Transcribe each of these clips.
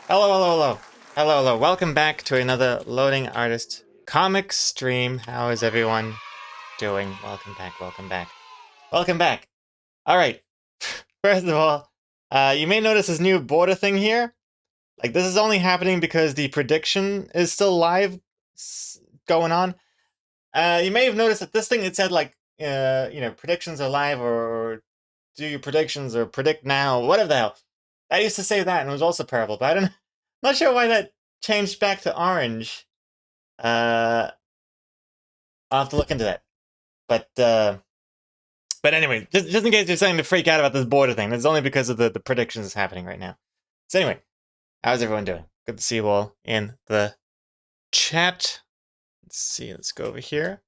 Hello, hello, hello. Hello, hello. Welcome back to another Loading Artist comic stream. How is everyone doing? Welcome back, welcome back. Welcome back. Alright. First of all, you may notice this new border thing here. Like, this is only happening because the prediction is still live going on. You may have noticed that this thing, it said, like, predictions are live, or do your predictions, or predict now, whatever the hell. I used to say that, and it was also purple, but I don't, not sure why that changed back to orange. I'll have to look into that. But anyway, just in case you're starting to freak out about this border thing, it's only because of the predictions that's happening right now. So anyway, how's everyone doing? Good to see you all in the chat. Let's see, let's go over here.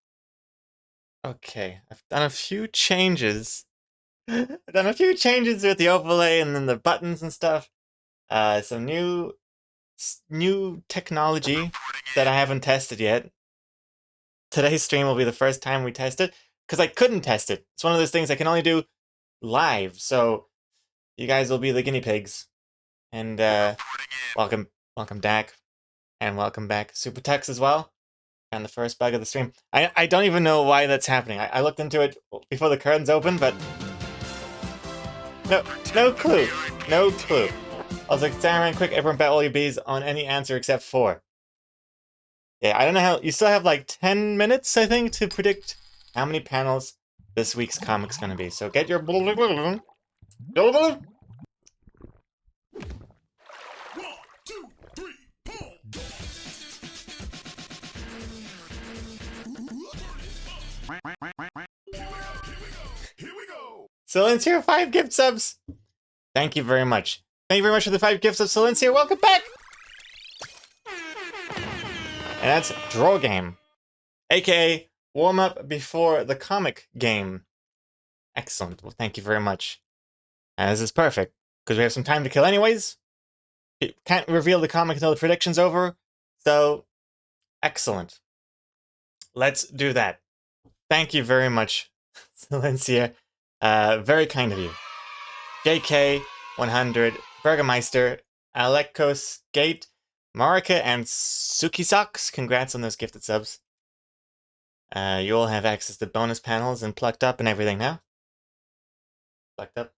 Okay, I've done a few changes. I've done a few changes with the overlay and then the buttons and stuff. Some new technology that I haven't tested yet. Today's stream will be the first time we test it, because I couldn't test it. It's one of those things I can only do live, so you guys will be the guinea pigs. And welcome Dak, and welcome back Super Tux as well. And the first bug of the stream. I don't even know why that's happening. I looked into it before the curtains opened, but no clue. No clue. I was like, Saruman, quick, everyone bet all your bees on any answer except 4. Yeah, I don't know how. You still have like 10 minutes, I think, to predict how many panels this week's comic's gonna be. So get your. Silencia, 5 gift subs! Thank you very much. Thank you very much for the 5 gifts of Silencia. Welcome back! And that's Draw Game, aka warm up before the comic game. Excellent. Well, thank you very much. And this is perfect, because we have some time to kill anyways. Can't reveal the comic until the prediction's over, so excellent. Let's do that. Thank you very much, Silencia. Very kind of you. JK100, Burgermeister, Alekos Gate, Marika, and Suki Socks. Congrats on those gifted subs. You all have access to bonus panels and Plucked Up and everything now. Plucked Up.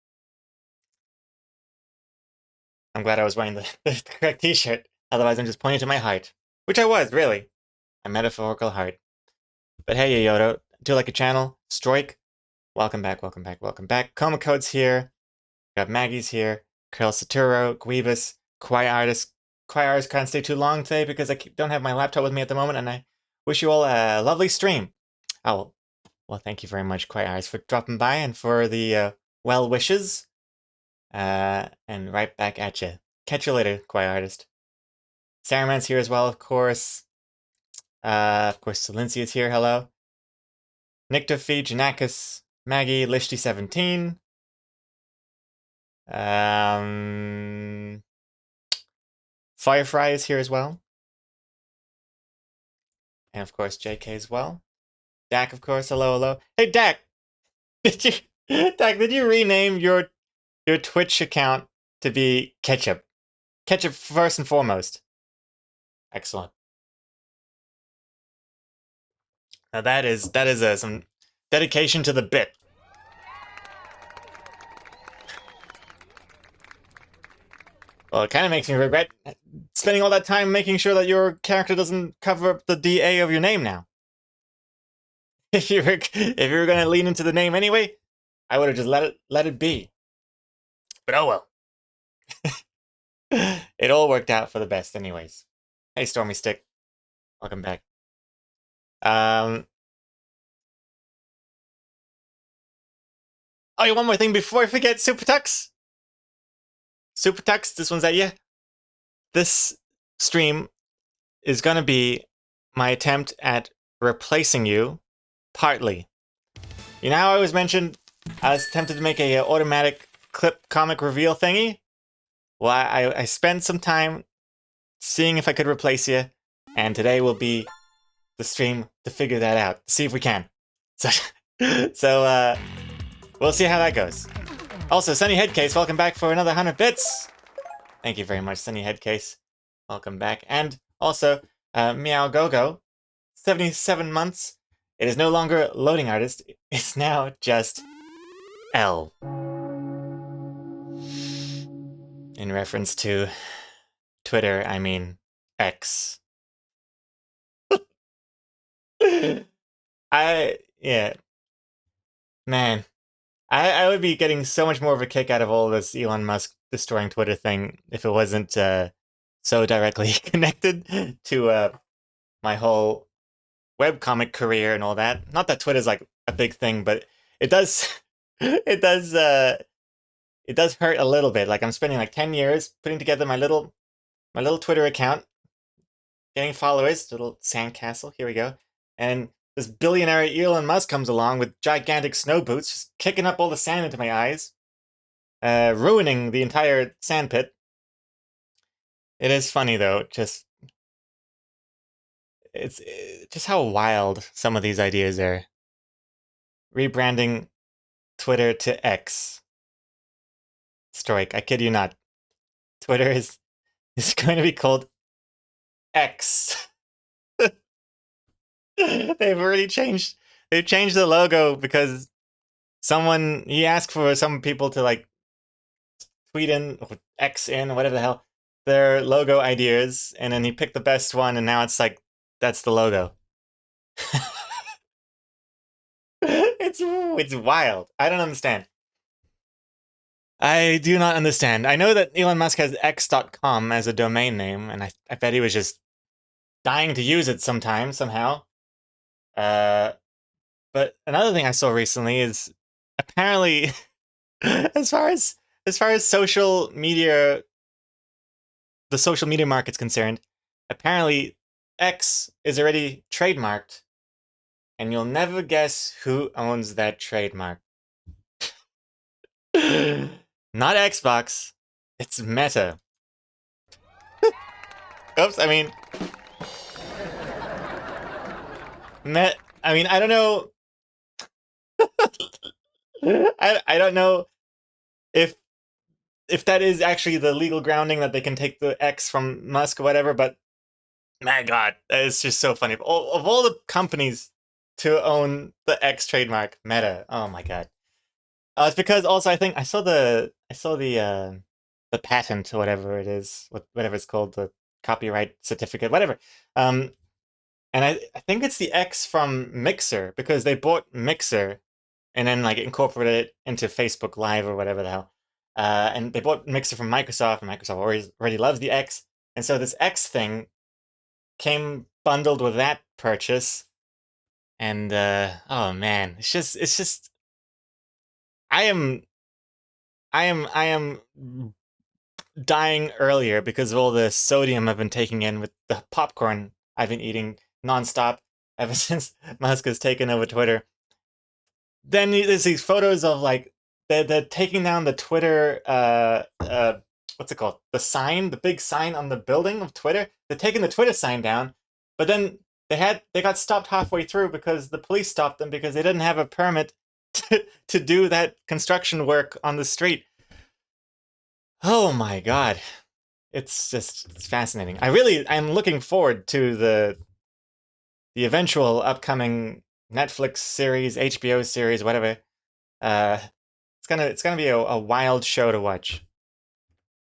I'm glad I was wearing the correct t-shirt. Otherwise, I'm just pointing to my heart. Which I was, really. A metaphorical heart. But hey, Yoyoto, do you like a channel? Stroik, welcome back, welcome back, welcome back. Coma Code's here. We got Maggie's here. Curl Saturo, Guibus, Quiet Artist. Quiet Artist can't stay too long today because I don't have my laptop with me at the moment, and I wish you all a lovely stream. Oh, well, thank you very much, Quiet Artist, for dropping by and for the well wishes. And right back at you. Catch you later, Quiet Artist. Saruman's here as well, of course. Silencia is here, hello. Nictofi, Janakis, Maggie, Lishty17. Firefly is here as well. And of course, JK as well. Dak, of course, hello, hello. Hey, Dak! Did you rename your Twitch account to be Ketchup? Ketchup first and foremost. Excellent. Now that is some dedication to the bit. Well, it kind of makes me regret spending all that time making sure that your character doesn't cover up the DA of your name now. If you were going to lean into the name anyway, I would have just let it be. But oh well. It all worked out for the best anyways. Hey, Stormy Stick. Welcome back. Oh, yeah, one more thing before I forget, Super Tux. Super Tux, this one's at you. This stream is gonna be my attempt at replacing you, partly. You know how I always mentioned I was tempted to make a automatic clip comic reveal thingy? Well, I spent some time seeing if I could replace you, and today will be the stream to figure that out. See if we can. So we'll see how that goes. Also, Sunny Headcase, welcome back for another 100 bits. Thank you very much, Sunny Headcase. Welcome back. And also, Meow Gogo, 77 months. It is no longer loading artist. It's now just L. In reference to Twitter, I mean X. Yeah. Man, I would be getting so much more of a kick out of all this Elon Musk destroying Twitter thing if it wasn't so directly connected to my whole webcomic career and all that. Not that Twitter's like a big thing, but it does it does it does hurt a little bit. Like I'm spending like 10 years putting together my little Twitter account, getting followers, little sandcastle, here we go. And this billionaire Elon Musk comes along with gigantic snow boots, just kicking up all the sand into my eyes, ruining the entire sandpit. It is funny though, it's just how wild some of these ideas are. Rebranding Twitter to X. Strike, I kid you not. Twitter is going to be called X. They've changed the logo because he asked for some people to like tweet in or X in, whatever the hell, their logo ideas, and then he picked the best one, and now it's like that's the logo. It's wild. I don't understand. I do not understand. I know that Elon Musk has x.com as a domain name, and I bet he was just dying to use it sometime, somehow. But another thing I saw recently is apparently, as far as social media, the social media market's concerned, apparently X is already trademarked, and you'll never guess who owns that trademark. Not Xbox, it's Meta. Oops, I mean, I don't know. I don't know if that is actually the legal grounding that they can take the X from Musk or whatever, but my God, it's just so funny. Of all the companies to own the X trademark, Meta. Oh my God. It's because also I think I saw the patent or whatever it is, whatever it's called, the copyright certificate, whatever. And I think it's the X from Mixer because they bought Mixer and then like incorporated it into Facebook Live or whatever the hell. And they bought Mixer from Microsoft, and Microsoft already loves the X. And so this X thing came bundled with that purchase. And oh man, it's just I am dying earlier because of all the sodium I've been taking in with the popcorn I've been eating nonstop ever since Musk has taken over Twitter. Then there's these photos of like they're taking down the Twitter what's it called? The sign, the big sign on the building of Twitter. They're taking the Twitter sign down, but then they got stopped halfway through because the police stopped them because they didn't have a permit to do that construction work on the street. Oh my God. It's fascinating. I'm looking forward to the eventual upcoming Netflix series, HBO series, whatever. It's gonna be a wild show to watch.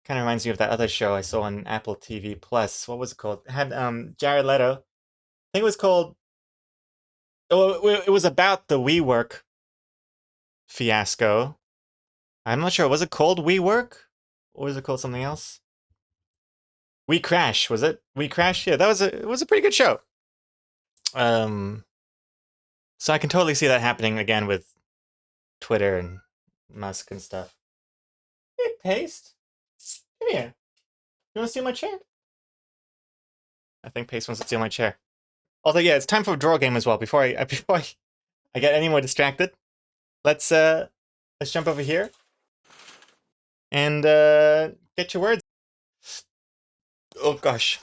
Kind of reminds me of that other show I saw on Apple TV Plus. What was it called? It had Jared Leto. I think it was called. Oh, it was about the WeWork fiasco. I'm not sure. Was it called WeWork, or was it called something else? We Crash, was it? We Crash? Yeah, it was a pretty good show. So I can totally see that happening again with Twitter and Musk and stuff. Hey, Paste, come here. You want to steal my chair? I think Paste wants to steal my chair. Although, yeah, it's time for a draw game as well. Before I get any more distracted, let's jump over here and get your words. Oh gosh.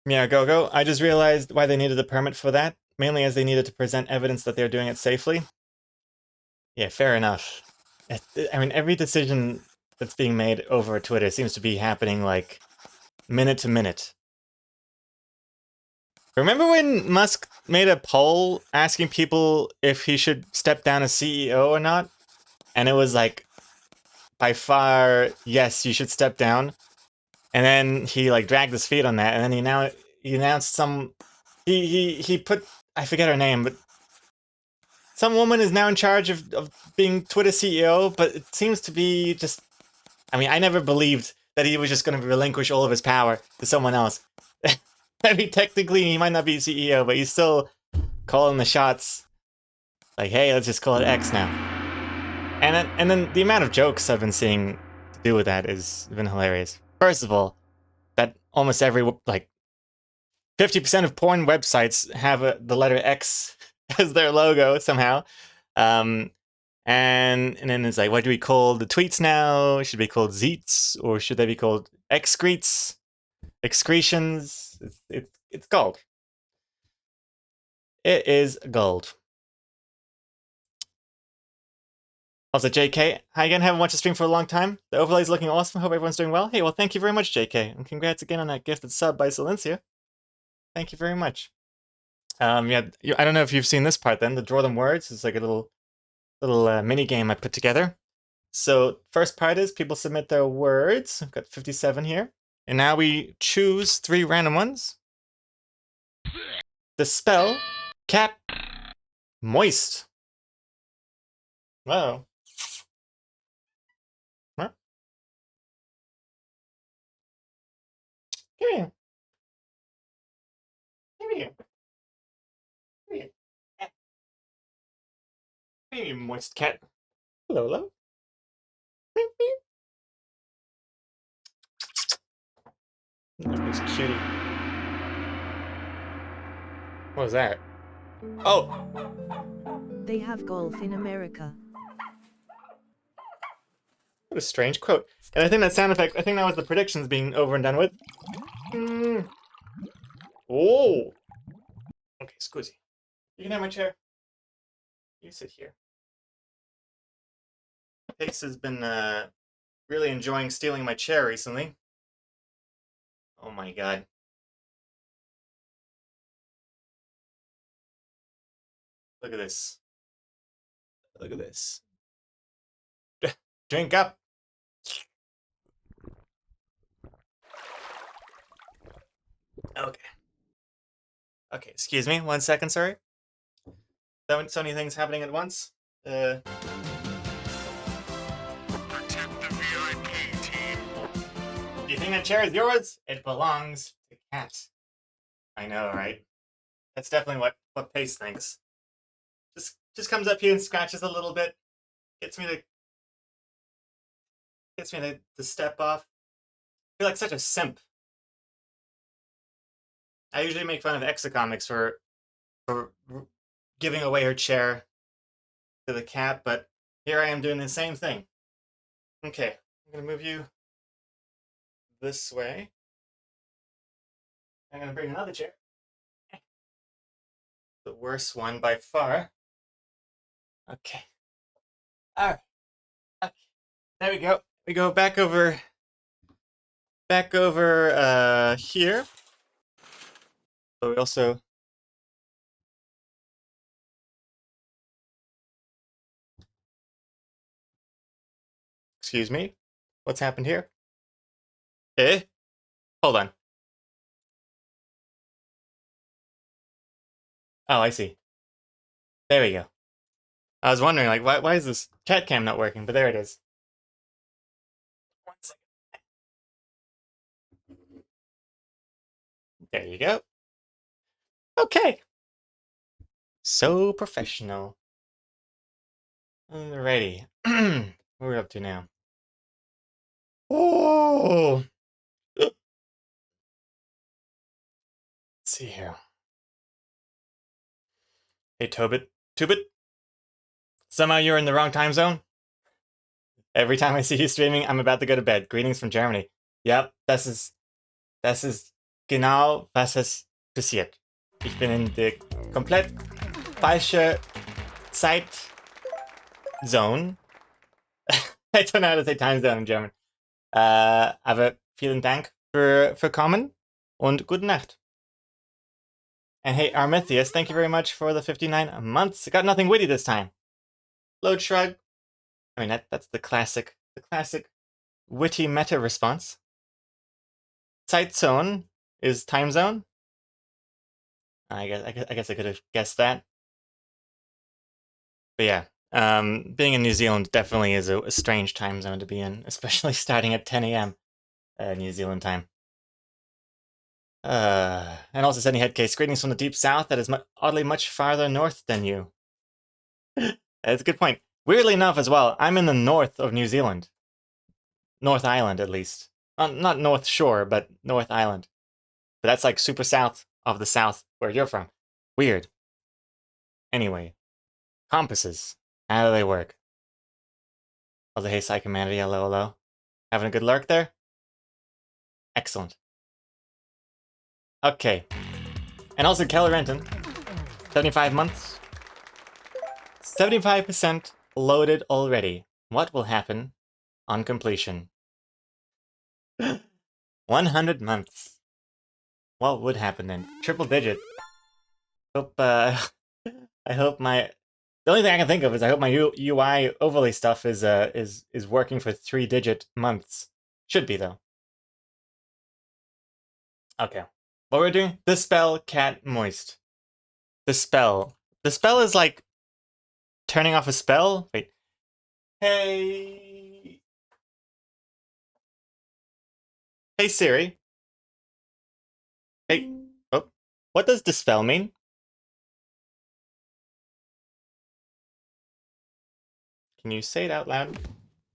Yeah, go. I just realized why they needed a permit for that. Mainly as they needed to present evidence that they're doing it safely. Yeah, fair enough. I mean, every decision that's being made over Twitter seems to be happening like minute to minute. Remember when Musk made a poll asking people if he should step down as CEO or not? And it was like, by far, yes, you should step down. And then he like dragged his feet on that, and then he announced some he put, I forget her name, but some woman is now in charge of being Twitter CEO, but it seems to be just, I mean, I never believed that he was just going to relinquish all of his power to someone else. I mean, technically, he might not be CEO, but he's still calling the shots. Like, hey, let's just call it X now. And then the amount of jokes I've been seeing to do with that has been hilarious. First of all, that almost every, like, 50% of porn websites have the letter X as their logo somehow. And then it's like, what do we call the tweets now? Should they be called Zeets, or should they be called excretes? Excretions? It's gold. It is gold. Also, JK, hi again. Haven't watched the stream for a long time. The overlay's looking awesome. Hope everyone's doing well. Hey, well, thank you very much, JK. And congrats again on that gifted sub by Silencia. Thank you very much. Yeah, I don't know if you've seen this part then. The Draw Them Words is like a little mini game I put together. So first part is people submit their words. I've got 57 here. And now we choose 3 random ones. The spell, cat, moist. Wow. Huh? Come here. Come here. Come here. Come here, moist cat. Hello, hello. Look at this cutie. What was that? Oh! They have golf in America. What a strange quote. And I think that sound effect, I think that was the predictions being over and done with. Oh! Okay, scusi. You can have my chair. You sit here. Pace has been really enjoying stealing my chair recently. Oh my god. Look at this. Look at this. Drink up. Okay. Okay, excuse me. 1 second, sorry. So many things happening at once. Protect the VIP team. Do you think that chair is yours? It belongs to Cat. I know, right? That's definitely what Pace thinks. Just comes up here and scratches a little bit. Gets me to step off. I feel like such a simp. I usually make fun of Exocomics for giving away her chair to the cat, but here I am doing the same thing. Okay, I'm gonna move you this way. I'm gonna bring another chair. The worst one by far. Okay. Alright. Okay. There we go. We go back over here. So we also excuse me. What's happened here? Eh? Hold on. Oh, I see. There we go. I was wondering, like, why is this cat cam not working? But there it is. 1 second. There you go. Okay. So professional. Alrighty. What are we up to now? Oh! Let's see here. Hey, Tobit. Somehow you're in the wrong time zone? Every time I see you streaming, I'm about to go to bed. Greetings from Germany. Yep, das ist genau, was es passiert. Ich bin in der komplett falsche Zeit zone. I don't know how to say time zone in German. Aber vielen Dank für kommen und gute Nacht. And hey, Armithius, thank you very much for the 59 months. Got nothing witty this time. Load shrug. I mean, that's the classic witty meta response. Zeitzone is time zone. I guess I could have guessed that. But yeah, being in New Zealand definitely is a strange time zone to be in, especially starting at 10 a.m. New Zealand time. And also sending headcase greetings from the deep south that is oddly much farther north than you. That's a good point. Weirdly enough, as well, I'm in the north of New Zealand. North Island, at least. Not North Shore, but North Island. But that's like super south of the south where you're from. Weird. Anyway, compasses. How do they work? Oh, the Hey Psych Humanity, hello. Having a good lurk there? Excellent. Okay. And also Keller Renton. 75 months. 75% loaded already. What will happen on completion? 100 months. What would happen then? Triple digit. Hope, I hope my... The only thing I can think of is I hope my UI overlay stuff is working for 3-digit months. Should be, though. Okay. What we're doing? Dispel cat moist. Dispel. Dispel is like turning off a spell? Wait. Hey Siri. Hey. Oh. What does dispel mean? Can you say it out loud?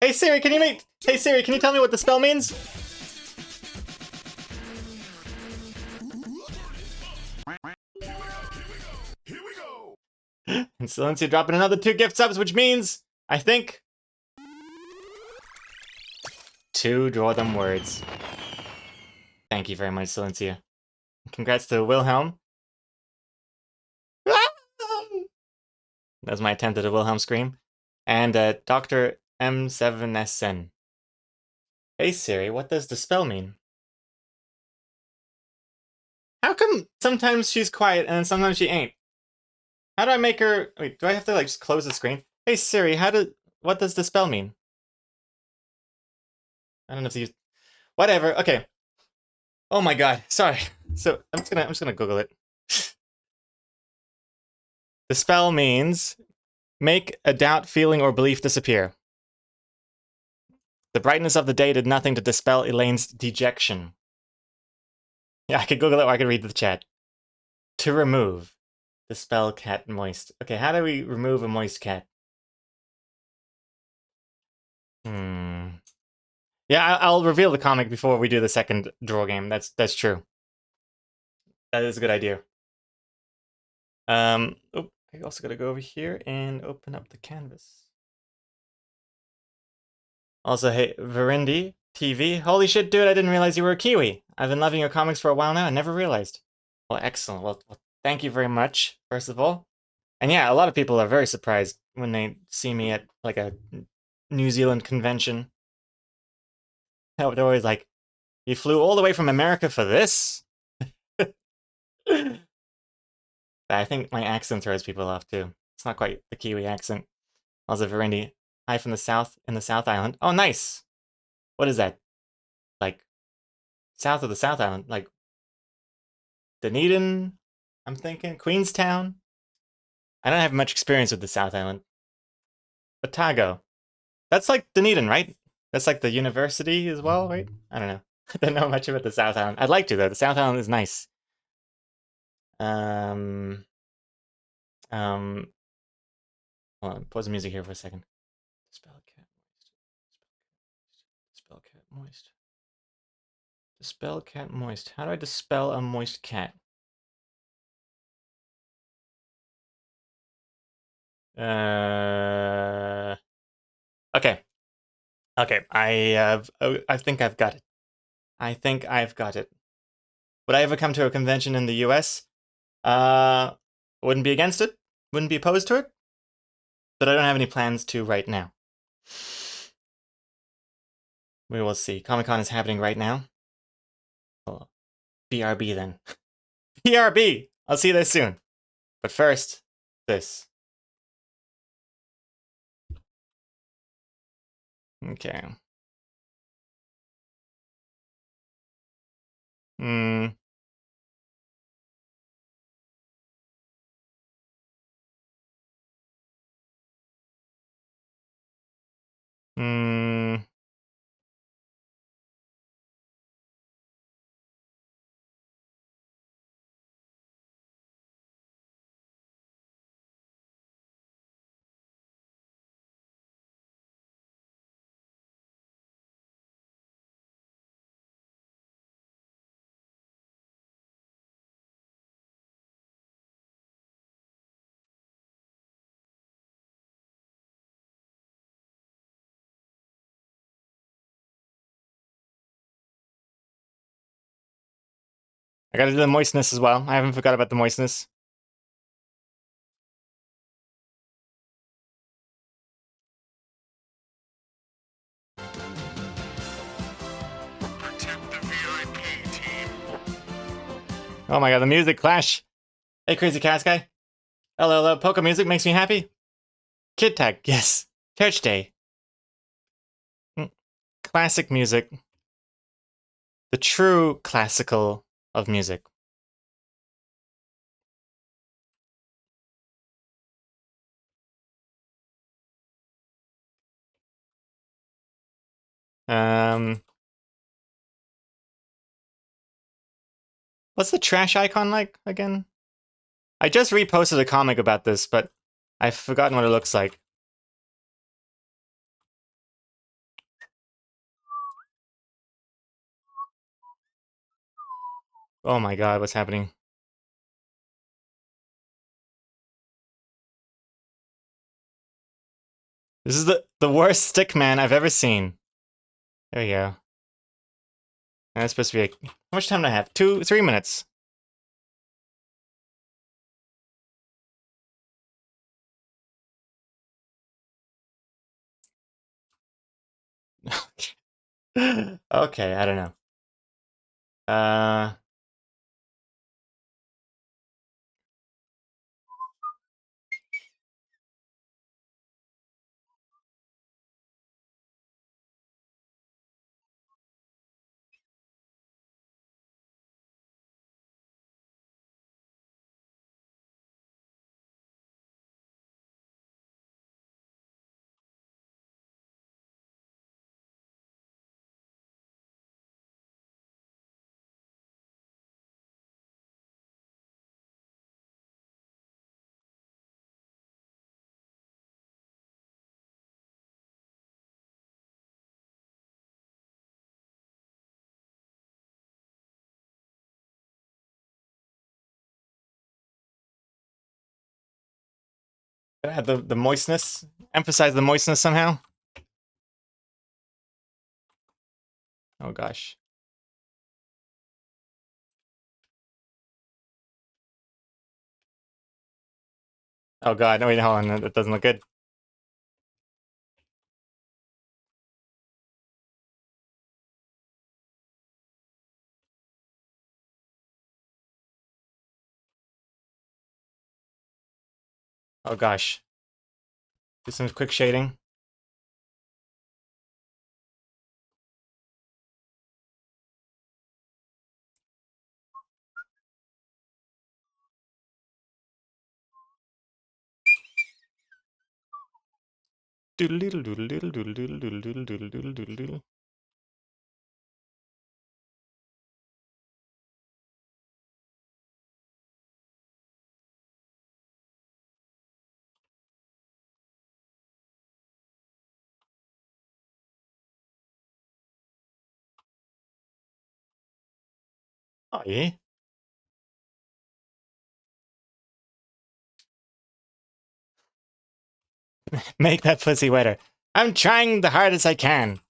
Hey Siri, can you tell me what dispel means? Here we go. And Silencia dropping another 2 gift subs, which means, I think, 2 draw them words. Thank you very much, Silencia. Congrats to Wilhelm. That's my attempt at a Wilhelm scream. And Dr. M7SN. Hey Siri, what does dispel mean? How come sometimes she's quiet and sometimes she ain't? How do I make her... Wait, do I have to like just close the screen? Hey Siri, what does dispel mean? I don't know if you... Whatever, okay. Oh my god, sorry. So I'm just gonna Google it. Dispel means make a doubt, feeling, or belief disappear. The brightness of the day did nothing to dispel Elaine's dejection. Yeah, I could Google it or I could read the chat. To remove. Dispel cat moist. Okay, how do we remove a moist cat? Yeah, I'll reveal the comic before we do the second draw game. That's true. That is a good idea. I also gotta go over here and open up the canvas. Also, hey, Verindi TV. Holy shit, dude, I didn't realize you were a Kiwi. I've been loving your comics for a while now. I never realized. Well, excellent. Well, thank you very much, first of all. And yeah, a lot of people are very surprised when they see me at like a New Zealand convention. They're always like, you flew all the way from America for this? I think my accent throws people off too. It's not quite the Kiwi accent. Also, Verindi, hi from the south, in the South Island. Oh, nice! What is that? Like, south of the South Island? Like, Dunedin? I'm thinking? Queenstown? I don't have much experience with the South Island. Otago. That's like Dunedin, right? That's like the university as well, right? I don't know. I don't know much about the South Island. I'd like to, though. The South Island is nice. Hold on, pause the music here for a second. Dispel cat moist. Dispel cat moist. Dispel cat moist. How do I dispel a moist cat? Okay. Okay, I think I've got it. I think I've got it. Would I ever come to a convention in the US? Wouldn't be against it. Wouldn't be opposed to it. but I don't have any plans to right now. We will see. Comic-Con is happening right now. Well, BRB then. BRB! I'll see you there soon. But first, this. Okay. Hmm. Hmm. I gotta do the moistness as well. I haven't forgot about the moistness. Protect the VIP team. Oh my god, the music clash. Hey, Crazy Cast Guy. Hello. Polka music makes me happy. Kid Tag, yes. Church Day. Classic music. The true classical of music. What's the trash icon like again? I just reposted a comic about this, but I've forgotten what it looks like. Oh my god, what's happening? This is the worst stick man I've ever seen. There we go. And that's supposed to be like, how much time do I have? 3 minutes. Okay, I don't know. Add the moistness. Emphasize the moistness somehow. Oh gosh. Oh god, no wait, hold on, that doesn't look good. Oh gosh. Do some quick shading. Doodle doodle doodle doodle doodle doodle doodle doodle doodle doodle doodle doodle. Oh yeah. Make that pussy wetter. I'm trying the hardest I can.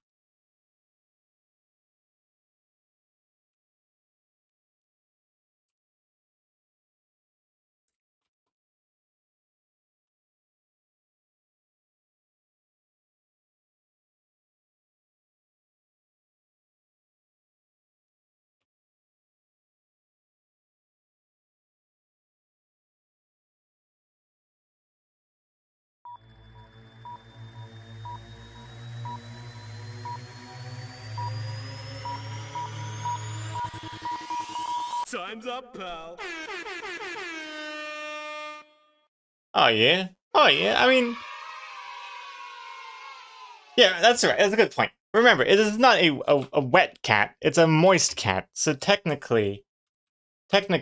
Time's up, pal. Oh yeah. Oh yeah. I mean, yeah, that's right. That's a good point. Remember, it is not a wet cat. It's a moist cat. So technically, having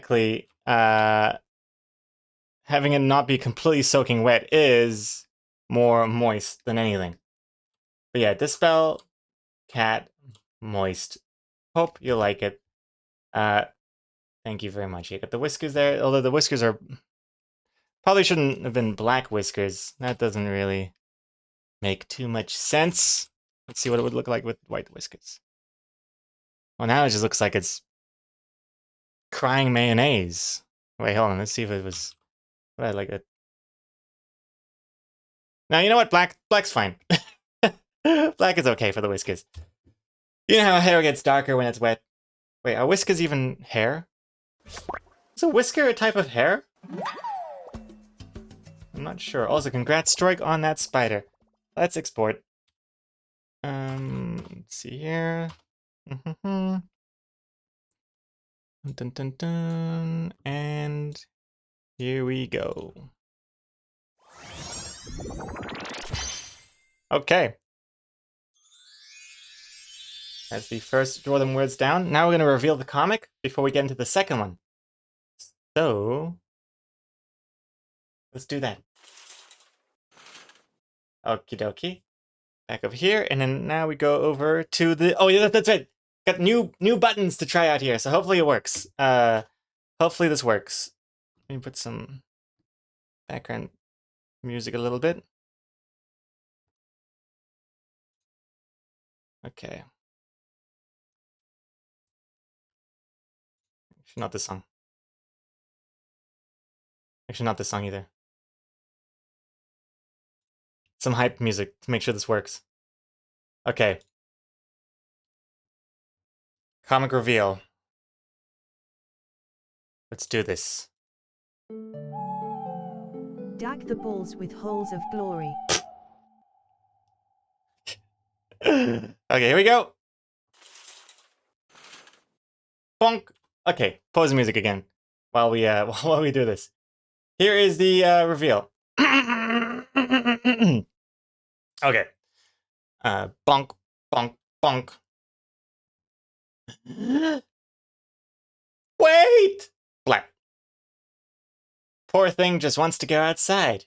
it not be completely soaking wet is more moist than anything. But yeah, Dispel cat moist. Hope you like it. Thank you very much. You got the whiskers there, although the whiskers are probably shouldn't have been black whiskers. That doesn't really make too much sense. Let's see what it would look like with white whiskers. Well, now it just looks like it's crying mayonnaise. Wait, hold on. Let's see if it was. I like it. Now you know what? Black's fine. Black is okay for the whiskers. You know how hair gets darker when it's wet. Wait, are whiskers even hair? Is a whisker a type of hair? I'm not sure. Also, congrats, Strike, on that spider. Let's export. Let's see here. Dun dun dun. And here we go. Okay. That's the first Draw Them Words down. Now we're going to reveal the comic before we get into the second one. So, let's do that. Okie dokie. Back over here, and then now we go over to the... Oh, yeah, that's right. Got new buttons to try out here, so hopefully it works. Hopefully this works. Let me put some background music a little bit. Okay. Actually, not this song. Actually, not this song either. Some hype music to make sure this works. Okay. Comic reveal. Let's do this. Dag the balls with holes of glory. Okay, here we go. Bonk. Okay, pause the music again while we while we do this. Here is the reveal. Okay. Bonk, bonk, bonk. Wait! Black. Poor thing just wants to go outside.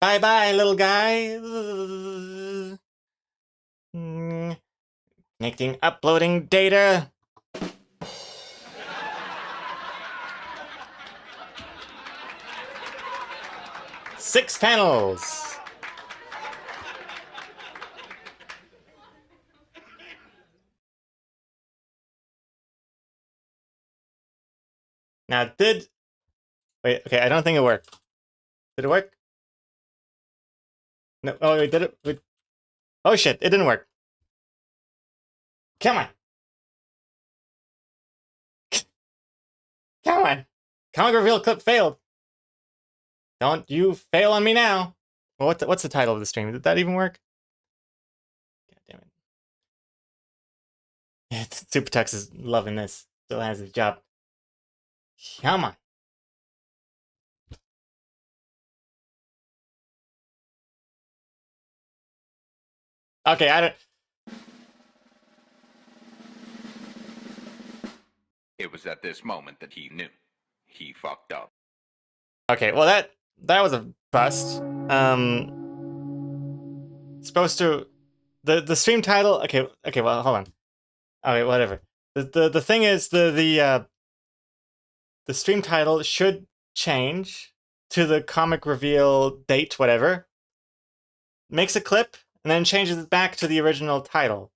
Bye-bye, little guy. Connecting, uploading data. Six panels. Now, wait, okay, I don't think it worked. Did it work? No, oh, wait, did it? Wait. Oh shit, it didn't work. Come on. Come on. Comic reveal clip failed. Don't you fail on me now. Well, what's the title of the stream? Did that even work? God damn it. Yeah, Super Tux is loving this. Still has his job. Come on. Okay, I don't... It was at this moment that he knew. He fucked up. Okay, well that was a bust. Supposed to... The stream title... Okay, well, hold on. Okay, whatever. The thing is, the stream title should change to the comic reveal date, whatever. Makes a clip, and then changes it back to the original title.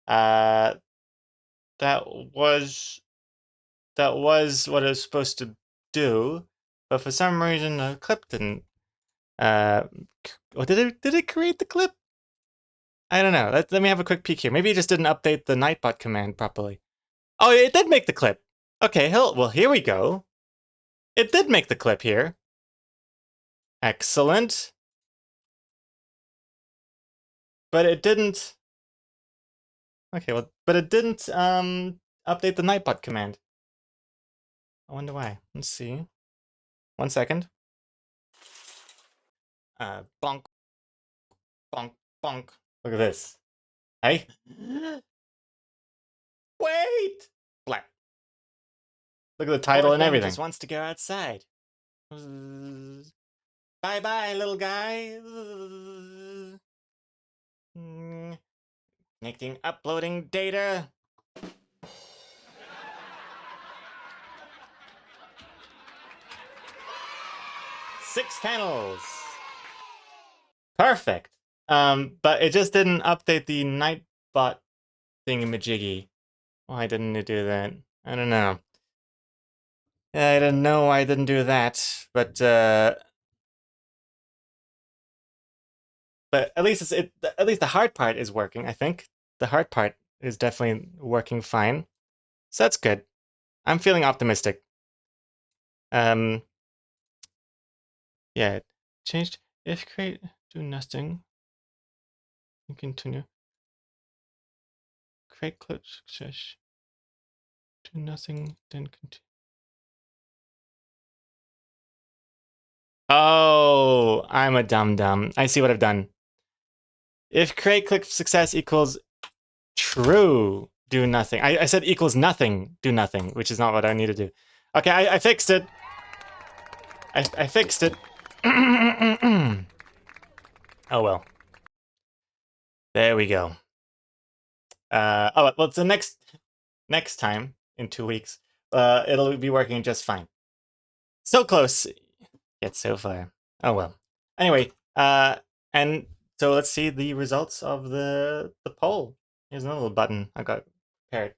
That was what it was supposed to do, but for some reason the clip didn't. Did it create the clip? I don't know. Let me have a quick peek here. Maybe it just didn't update the Nightbot command properly. Oh, it did make the clip. Okay, well, here we go. It did make the clip here. Excellent. But it didn't... Okay, well, but it didn't update the Nightbot command. I wonder why. Let's see. 1 second. Bonk, bonk, bonk. Look at this. Hey? Wait! Black. Look at the title and everything. Just wants to go outside. Bye bye, little guy. Connecting, uploading data. Six panels. Perfect. But it just didn't update the Nightbot thingamajiggy. Why didn't it do that? I don't know. I don't know why I didn't do that, but at least at least the hard part is working, I think. The hard part is definitely working fine. So that's good. I'm feeling optimistic. Yeah, changed if create do nothing. You continue. Create clips success. Do nothing, then continue. Oh, I'm a dum-dum. I see what I've done. If create clip success equals true, do nothing. I said equals nothing, do nothing, which is not what I need to do. Okay, I fixed it. I fixed it. Oh well. There we go. Oh well, it's the next time in 2 weeks. It'll be working just fine. So close, yet so far. Oh well. Anyway, and so let's see the results of the poll. Here's another little button I got prepared.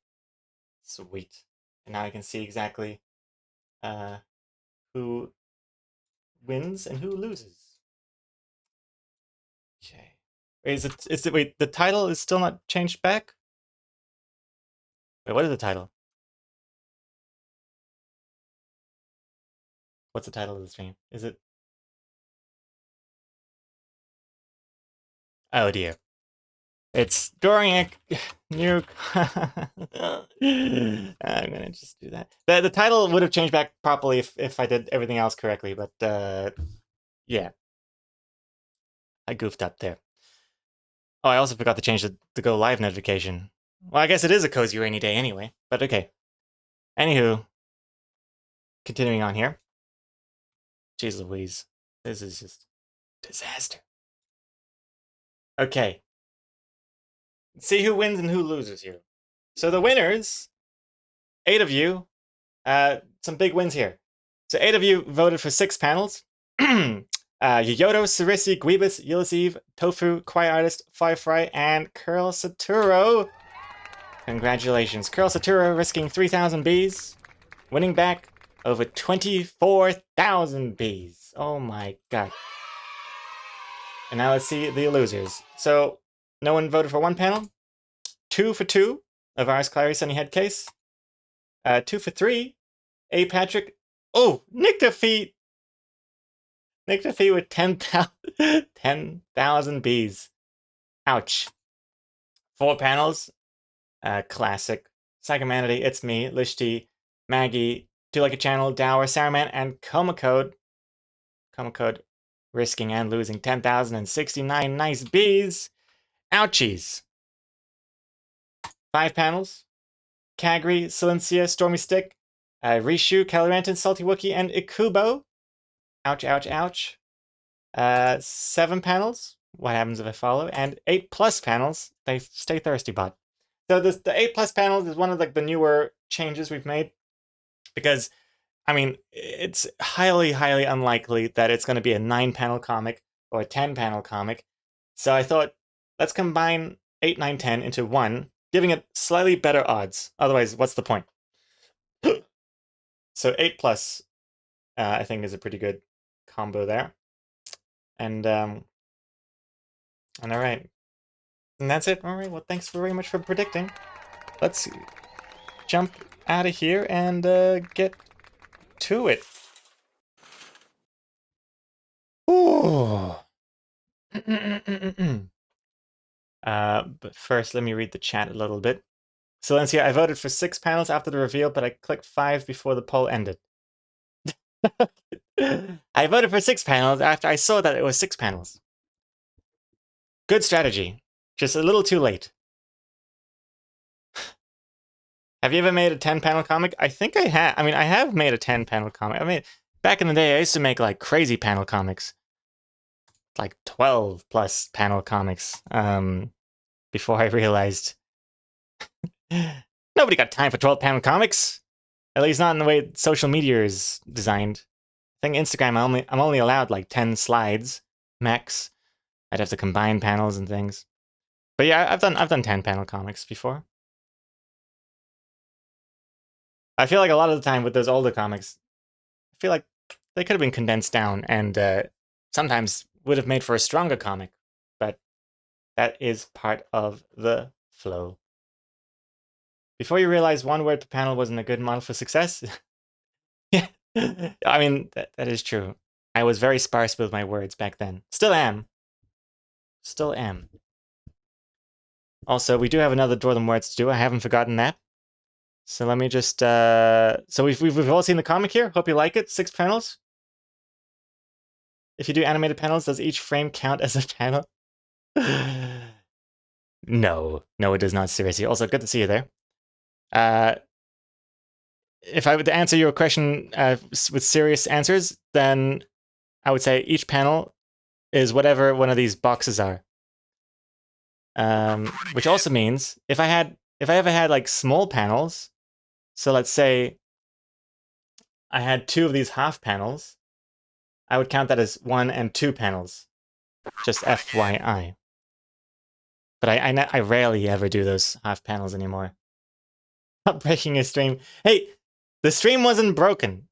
Sweet. And now I can see exactly who wins and who loses. Okay. Wait, wait, the title is still not changed back? Wait, what is the title? What's the title of the stream? Is it? Oh dear. It's drawing a new. I'm gonna just do that. The title would have changed back properly if I did everything else correctly, but yeah, I goofed up there. Oh, I also forgot to change the go live notification. Well, I guess it is a cozy rainy day anyway, but okay. Anywho, continuing on here. Jeez Louise, this is just disaster. Okay. Let's see who wins and who loses here. So the winners, 8 of you, some big wins here. So 8 of you voted for 6 panels. Yoyoto, Sarisi, Guibus, Ulysses, Tofu, Quiet Artist, Firefly, and Curl Saturo. Congratulations. Curl Saturo risking 3,000 bees, winning back over 24,000 bees. Oh my god. And now let's see the losers. So no one voted for 1 panel. 2 for 2, Avaris, Clary, Sunnyhead Case. 2 for 3, A. Patrick. Oh, Nick Defeat. Nick Defeat with 10,000 bees. Ouch. 4 panels. Classic. Psychomanity, It's Me, Lishti, Maggie, Do Like a Channel, Dower, Saruman, and Coma Code. Coma Code risking and losing 10,069 nice bees. Ouchies. 5 panels. Kagri, Silencia, Stormy Stick, Rishu, Calorantin, Salty Wookie, and Ikubo. Ouch, ouch, ouch. 7 panels. What happens if I follow? And 8+ panels. They stay thirsty, bot. So the 8+ panels is one of the newer changes we've made, because I mean it's highly unlikely that it's going to be a 9-panel comic or a 10-panel comic. So I thought let's combine 8, 9, 10 into one, giving it slightly better odds. Otherwise, what's the point? So 8+, I think, is a pretty good combo there. And all right. And that's it. All right. Well, thanks very much for predicting. Let's jump out of here and get to it. Ooh. But first, let me read the chat a little bit. Silencia, I voted for 6 panels after the reveal, but I clicked 5 before the poll ended. I voted for 6 panels after I saw that it was 6 panels. Good strategy. Just a little too late. Have you ever made a 10-panel comic? I think I have. I mean, I have made a 10-panel comic. I mean, back in the day, I used to make like crazy panel comics. Like 12 plus panel comics. Before I realized nobody got time for 12-panel comics. At least not in the way social media is designed. I think Instagram, I'm only allowed like 10 slides max. I'd have to combine panels and things. But yeah, I've done 10-panel comics before. I feel like a lot of the time with those older comics, I feel like they could have been condensed down and sometimes would have made for a stronger comic. But that is part of the flow. Before you realize one word per panel wasn't a good model for success. Yeah, I mean, that is true. I was very sparse with my words back then. Still am. Still am. Also, we do have another Draw Them Words to do. I haven't forgotten that. So let me just, so we've all seen the comic here. Hope you like it. 6 panels. If you do animated panels, does each frame count as a panel? No, it does not, seriously. Also, good to see you there. If I were to answer your question with serious answers, then I would say each panel is whatever one of these boxes are. Which also means if I ever had like small panels, so let's say I had 2 of these half panels, I would count that as 1 and 2 panels. Just FYI. But I rarely ever do those half panels anymore. Not breaking a stream. Hey, the stream wasn't broken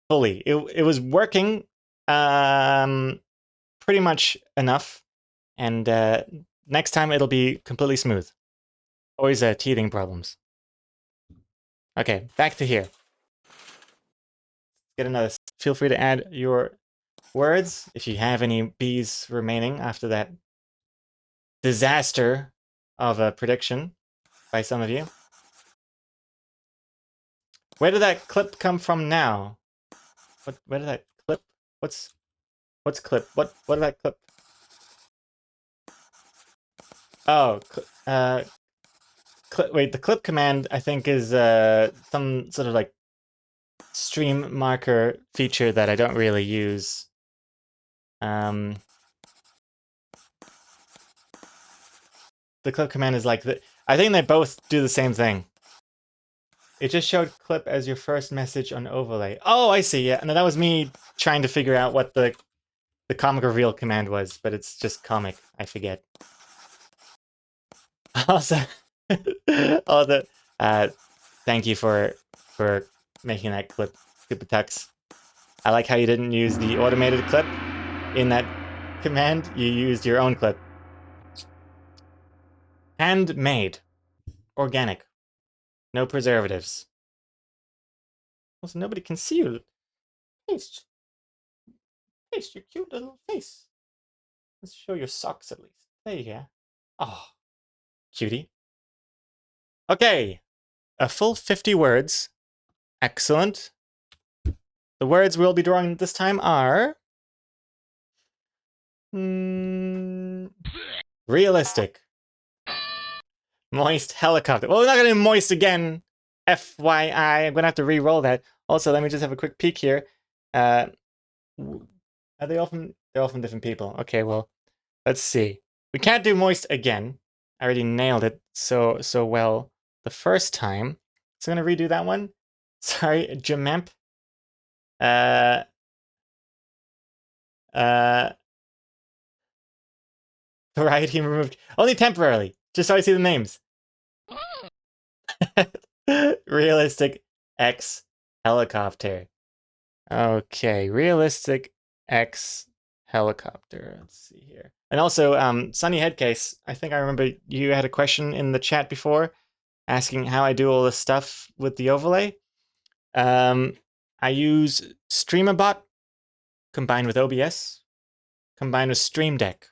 fully. It was working pretty much enough, and next time it'll be completely smooth. Always teething problems. Okay, back to here. Get another. Feel free to add your words if you have any B's remaining after that disaster of a prediction by some of you. Where did that clip come from now? Where did that clip? What's clip? What did that clip? Oh, wait, the clip command I think is some sort of like stream marker feature that I don't really use. The clip command is like I think they both do the same thing. It just showed clip as your first message on overlay. Oh, I see. Yeah, and that was me trying to figure out what the comic reveal command was, but it's just comic. I forget. Also, thank you for making that clip, Super Tux. I like how you didn't use the automated clip in that command. You used your own clip. Handmade, organic, no preservatives. Also, nobody can see you. Paste your cute little face. Let's show your socks at least. There you go. Oh, cutie. Okay, a full 50 words. Excellent. The words we'll be drawing this time are realistic, moist helicopter. Well, we're not gonna moist again. FYI, I'm gonna have to re-roll that. Also, let me just have a quick peek here. Are they often? They're often different people. Okay, well, let's see. We can't do moist again. I already nailed it so well the first time. So I'm gonna redo that one. Sorry, Jamemp. Variety removed. Only temporarily. Just so I see the names. Realistic X helicopter. Okay, realistic X helicopter. Let's see here. And also, Sunny Headcase, I think I remember you had a question in the chat before asking how I do all this stuff with the overlay. I use StreamerBot combined with OBS, combined with Stream Deck.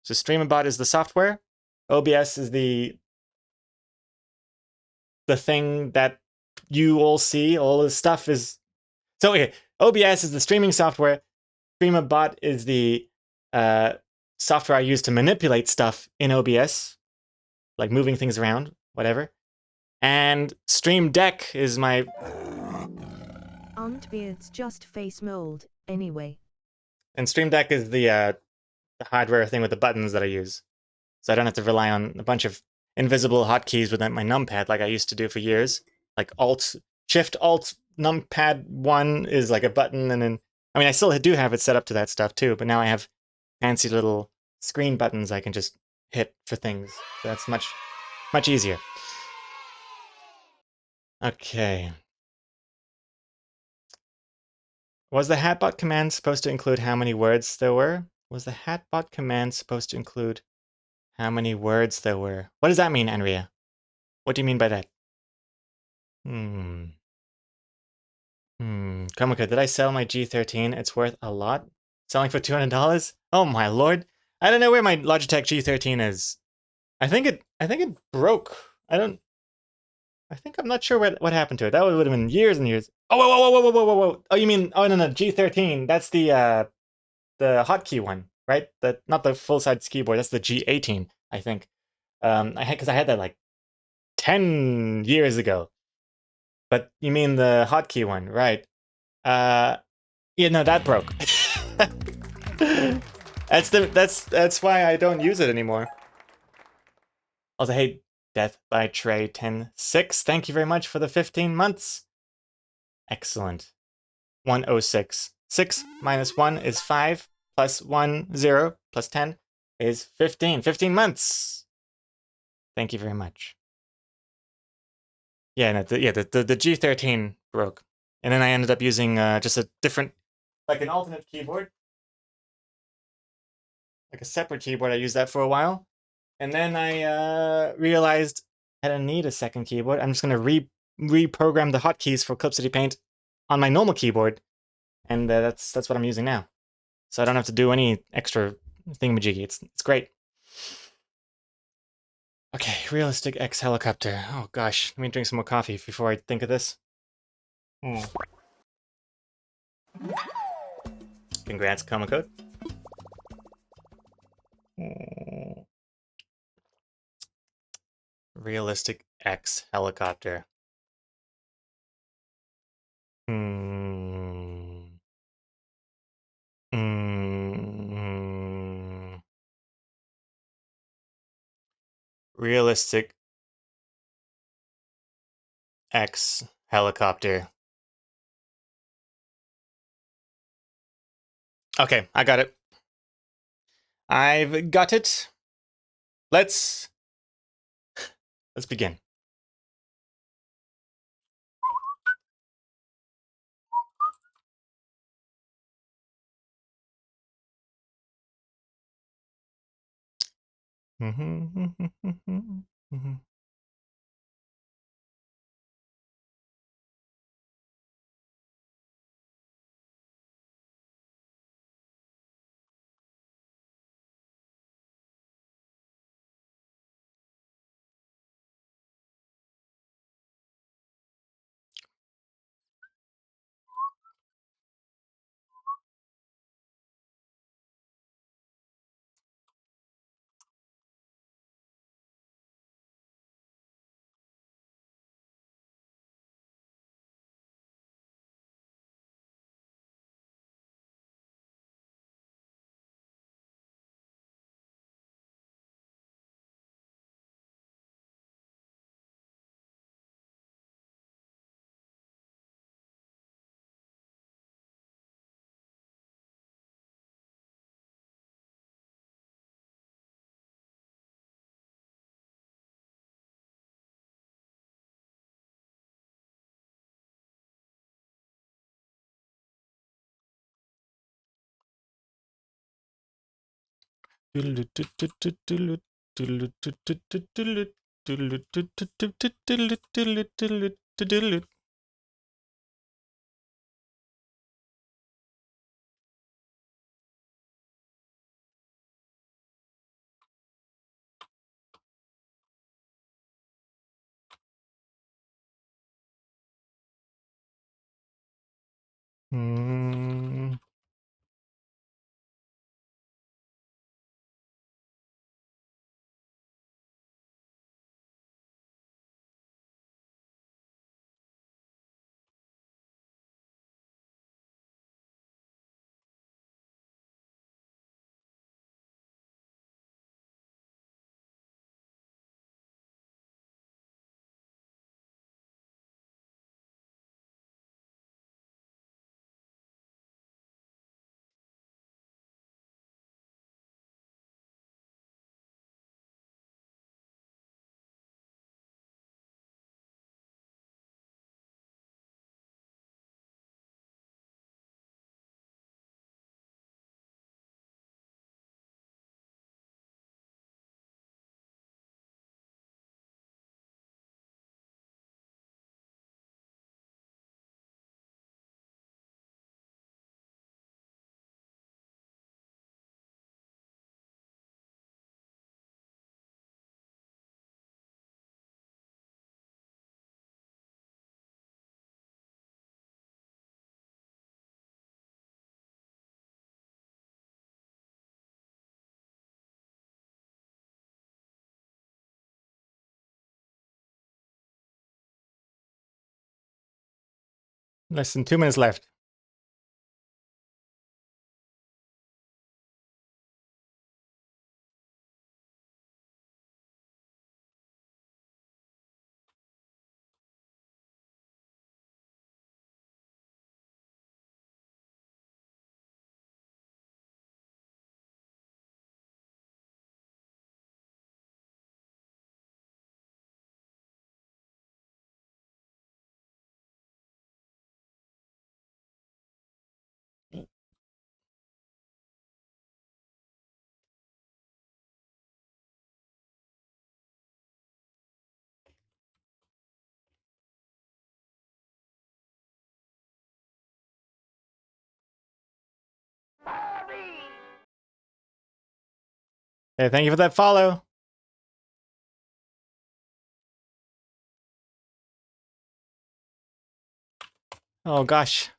So StreamerBot is the software, OBS is the the thing that you all see. All this stuff is so okay. OBS is the streaming software. StreamAbot is the software I use to manipulate stuff in OBS, like moving things around, whatever. And Stream Deck is my. Aunt Beard's just face mold, anyway. And Stream Deck is the hardware thing with the buttons that I use, so I don't have to rely on a bunch of invisible hotkeys with my numpad like I used to do for years. Like Shift Alt numpad 1 is like a button, and then I mean I still do have it set up to that stuff too, but now I have fancy little screen buttons I can just hit for things. So that's much easier. Okay. Was the hatbot command supposed to include how many words there were? Was the hatbot command supposed to include how many words there were? What does that mean, Andrea? What do you mean by that? Komiko, did I sell my G13? It's worth a lot. Selling for $200? Oh my lord. I don't know where my Logitech G13 is. I think it broke. I'm not sure what happened to it. That would have been years and years. Oh, whoa. Oh, you mean, oh, no, G13. That's the hotkey one, right? Not the full-size keyboard. That's the G18, I think. Because I had that like 10 years ago. But you mean the hotkey one, right? Yeah, no, that broke. That's why I don't use it anymore. Also, hey, Death by Trey 106. Thank you very much for the 15 months. Excellent. 106. 6 minus 1 is 5, plus 1, 0, plus 10 is 15. 15 months. Thank you very much. Yeah, no, the G13 broke. And then I ended up using just a different, like an alternate keyboard. Like a separate keyboard. I used that for a while. And then I realized I didn't need a second keyboard. I'm just going to reprogram the hotkeys for Clip City Paint on my normal keyboard. And that's what I'm using now. So I don't have to do any extra thingamajiggy. It's great. Okay, Realistic X Helicopter. Oh gosh, let me drink some more coffee before I think of this. Congrats, Komiko. Realistic X Helicopter. Realistic X Helicopter. Okay, I got it. I've got it. Let's begin. Mm. Less than 2 minutes left. Hey, thank you for that follow. Oh gosh.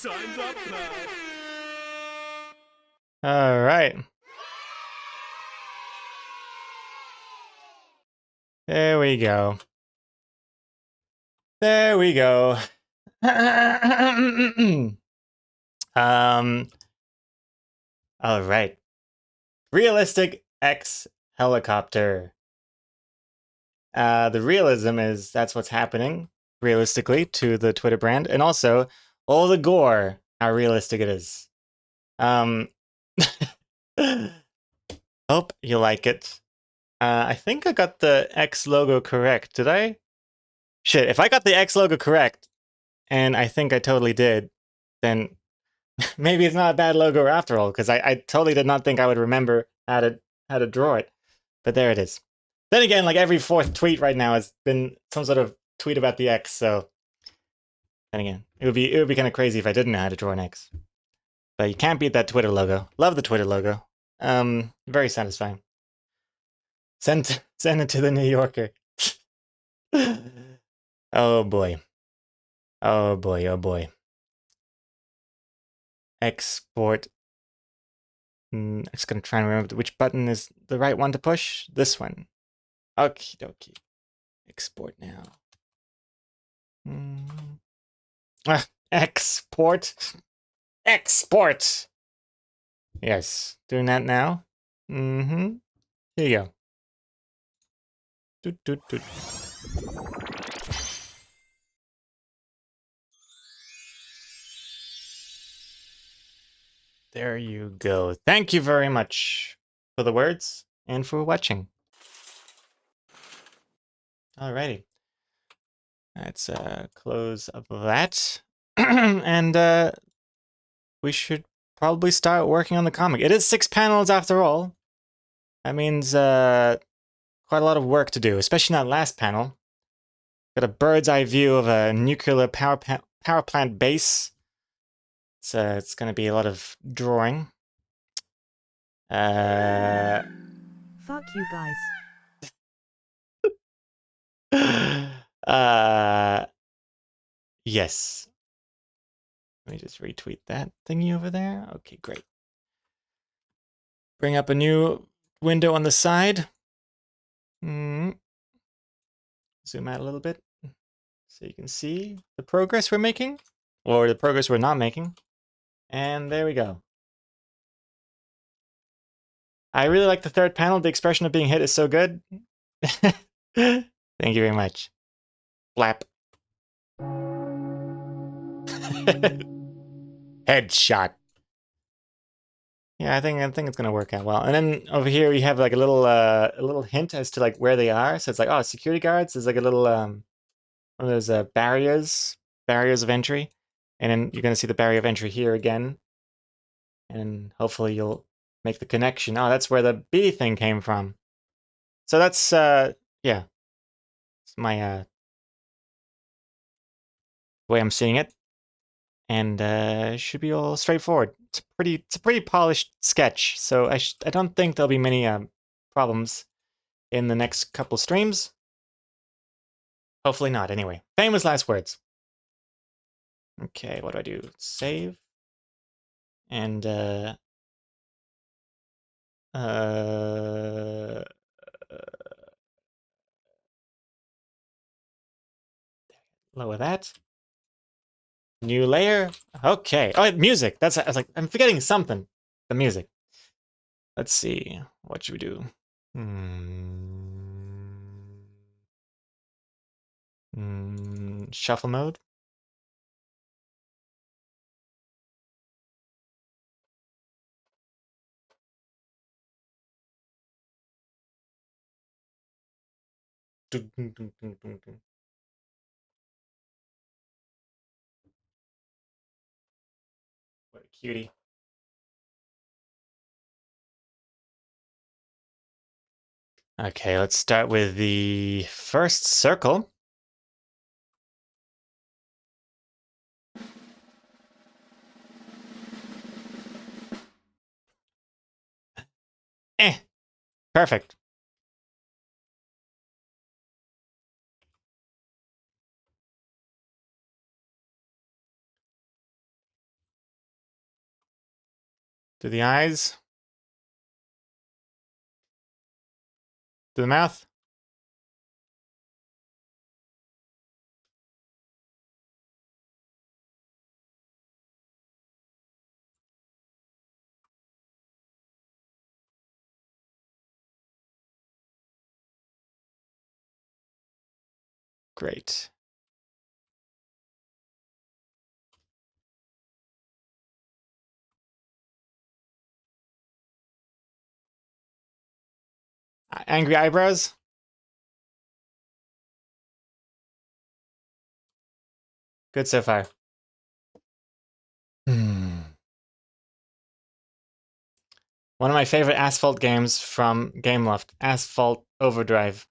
Time's up, pal. All right. There we go. There we go. All right. Realistic X helicopter. The realism is that's what's happening realistically to the Twitter brand, and also all the gore, how realistic it is. Hope you like it. I think I got the X logo correct. Did I? Shit, if I got the X logo correct, and I think I totally did, then maybe it's not a bad logo after all, because I totally did not think I would remember how to draw it. But there it is. Then again, like every fourth tweet right now has been some sort of tweet about the X, so then again, it would be kind of crazy if I didn't know how to draw an X. But you can't beat that Twitter logo. Love the Twitter logo. Very satisfying. Send it to the New Yorker. Oh boy. Oh boy, oh boy. Export. I'm just gonna try and remember which button is the right one to push. This one. Okie dokie. Export now. Export. Export. Yes, doing that now. Mm-hmm. Here you go. Doot, doot, doot. There you go. Thank you very much for the words and for watching. Alrighty. Let's close up that. And we should probably start working on the comic. It is 6 panels after all. That means quite a lot of work to do, especially in that last panel. Got a bird's eye view of a nuclear power plant base. It's going to be a lot of drawing. Fuck you guys. Yes. Let me just retweet that thingy over there. Okay, great. Bring up a new window on the side. Zoom out a little bit so you can see the progress we're making, or the progress we're not making. And there we go. I really like the third panel. The expression of being hit is so good. Thank you very much. Flap. Headshot. Yeah, I think it's gonna work out well. And then over here we have like a little hint as to like where they are. So it's like, oh, security guards. There's like a little one of those barriers of entry, and then you're gonna see the barrier of entry here again, and hopefully you'll make the connection. Oh, that's where the bee thing came from. So that's yeah, it's my way I'm seeing it, and it should be all straightforward. It's a pretty polished sketch, so I don't think there'll be many problems in the next couple streams. Hopefully not, anyway. Famous last words. Okay, what do I do? Save. And lower that. New layer. Okay. Oh, music. I was like, I'm forgetting something. The music. Let's see. What should we do? Shuffle mode. What a cutie. Okay, let's start with the first circle. Perfect. Do the eyes. Do the mouth. Great. Angry eyebrows. Good so far. One of my favorite Asphalt games from Gameloft, Asphalt Overdrive.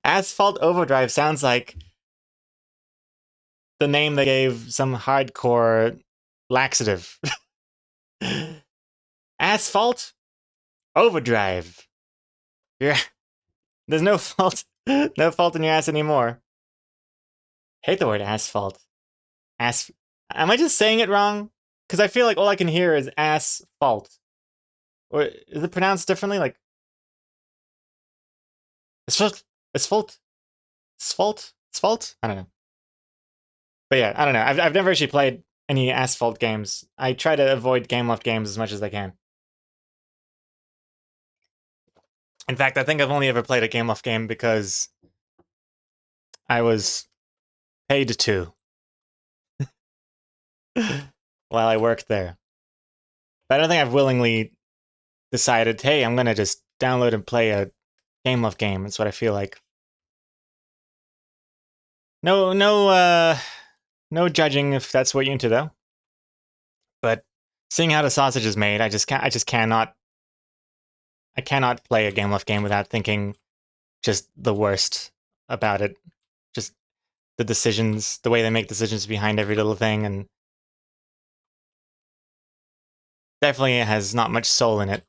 Asphalt Overdrive sounds like the name they gave some hardcore laxative. Asphalt Overdrive. Yeah, there's no fault in your ass anymore. Hate the word asphalt. Am I just saying it wrong? Because I feel like all I can hear is asphalt. Or is it pronounced differently? Like asphalt? I don't know. But yeah, I don't know. I've never actually played any Asphalt games. I try to avoid Gameloft games as much as I can. In fact, I think I've only ever played a Gameloft game because I was paid to. while I worked there. But I don't think I've willingly decided, hey, I'm gonna just download and play a Gameloft game. That's what I feel like. No judging if that's what you're into though. But seeing how the sausage is made, I cannot play a Gameloft game without thinking just the worst about it. Just the decisions, the way they make decisions behind every little thing, and definitely it has not much soul in it.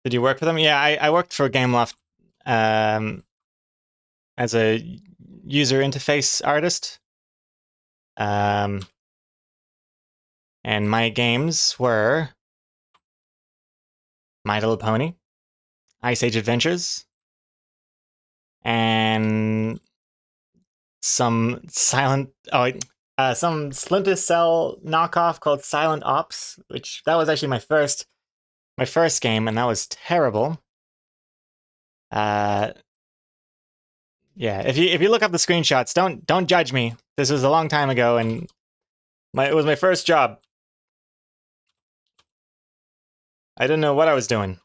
Did you work for them? Yeah, I worked for Gameloft as a user interface artist. And my games were My Little Pony, Ice Age Adventures, and some some Splinter Cell knockoff called Silent Ops, which that was actually my first game, and that was terrible. Yeah, if you look up the screenshots, don't judge me. This was a long time ago, and it was my first job. I didn't know what I was doing.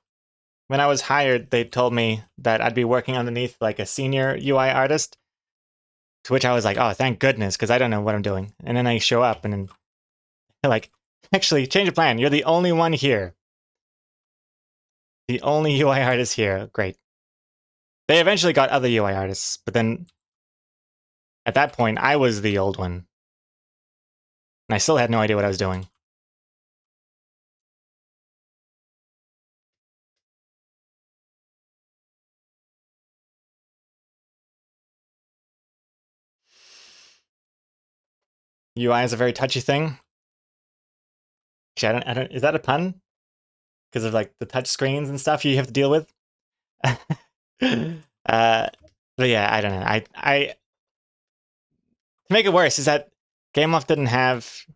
When I was hired, they told me that I'd be working underneath like a senior UI artist, to which I was like, oh, thank goodness, because I don't know what I'm doing. And then I show up, and then they're like, actually, change of plan. You're the only one here. The only UI artist here. Great. They eventually got other UI artists, but then at that point, I was the old one. And I still had no idea what I was doing. UI is a very touchy thing. Actually, I don't, is that a pun? Because of like the touch screens and stuff you have to deal with? But yeah, I don't know. To make it worse is that Gameloft didn't have.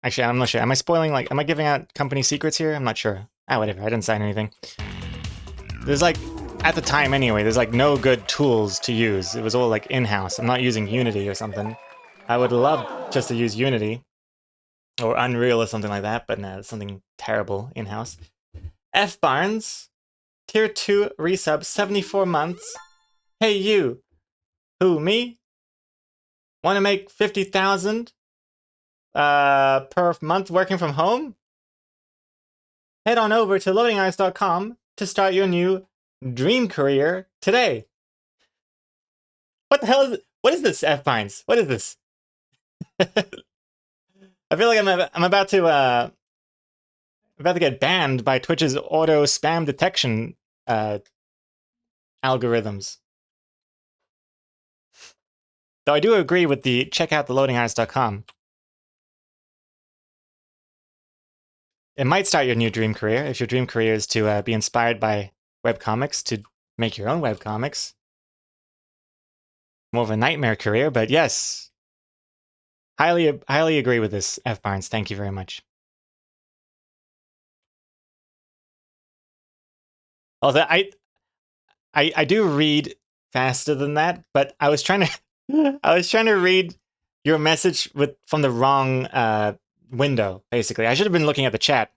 Actually, I'm not sure. Am I spoiling? Like, am I giving out company secrets here? I'm not sure. Whatever. I didn't sign anything. There's like, at the time anyway, there's like no good tools to use. It was all like in-house. I'm not using Unity or something. I would love just to use Unity or Unreal or something like that, but no, it's something terrible in-house. F Barnes, tier 2 resub, 74 months. Hey you. Who, me? Want to make 50,000 per month working from home? Head on over to loadingeyes.com to start your new dream career today. What the hell is it? What is this, F Pines? What is this? I feel like I'm about to get banned by Twitch's auto spam detection algorithms. Though I do agree with the check out the loadingeyes.com. It might start your new dream career if your dream career is to be inspired by webcomics, to make your own webcomics. More of a nightmare career, but yes. Highly agree with this, F Barnes. Thank you very much. Although I do read faster than that, but I was trying to read your message from the wrong window. Basically, I should have been looking at the chat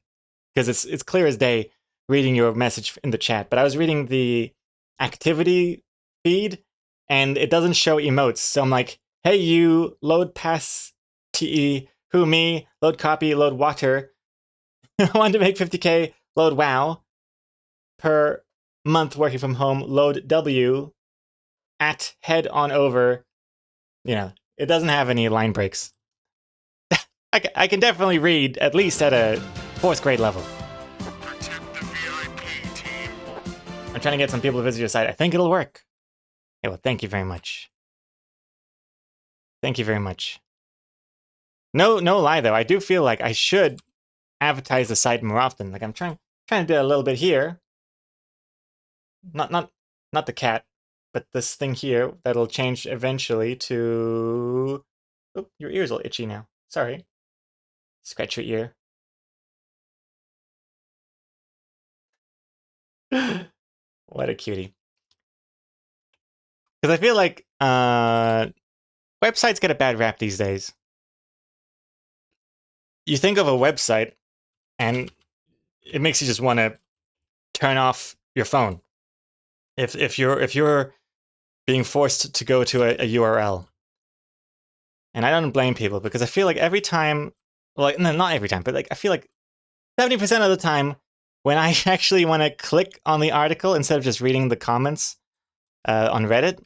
because it's clear as day reading your message in the chat. But I was reading the activity feed, and it doesn't show emotes. So I'm like, hey, you load pass te who me load copy load water. I wanted to make 50K load wow per month working from home load w at head on over. You know, it doesn't have any line breaks. I can definitely read at least at a 4th grade level. Protect the VIP team. I'm trying to get some people to visit your site. I think it'll work. Okay, well, thank you very much. Thank you very much. No lie though, I do feel like I should advertise the site more often. Like I'm trying to do a little bit here. Not the cat, but this thing here that'll change eventually to. Oh, your ear's all itchy now. Sorry. Scratch your ear. What a cutie. Because I feel like websites get a bad rap these days. You think of a website, and it makes you just want to turn off your phone. If you're being forced to go to a URL, and I don't blame people because I feel like every time, well, no, not every time, but like I feel like 70% of the time when I actually want to click on the article instead of just reading the comments on Reddit,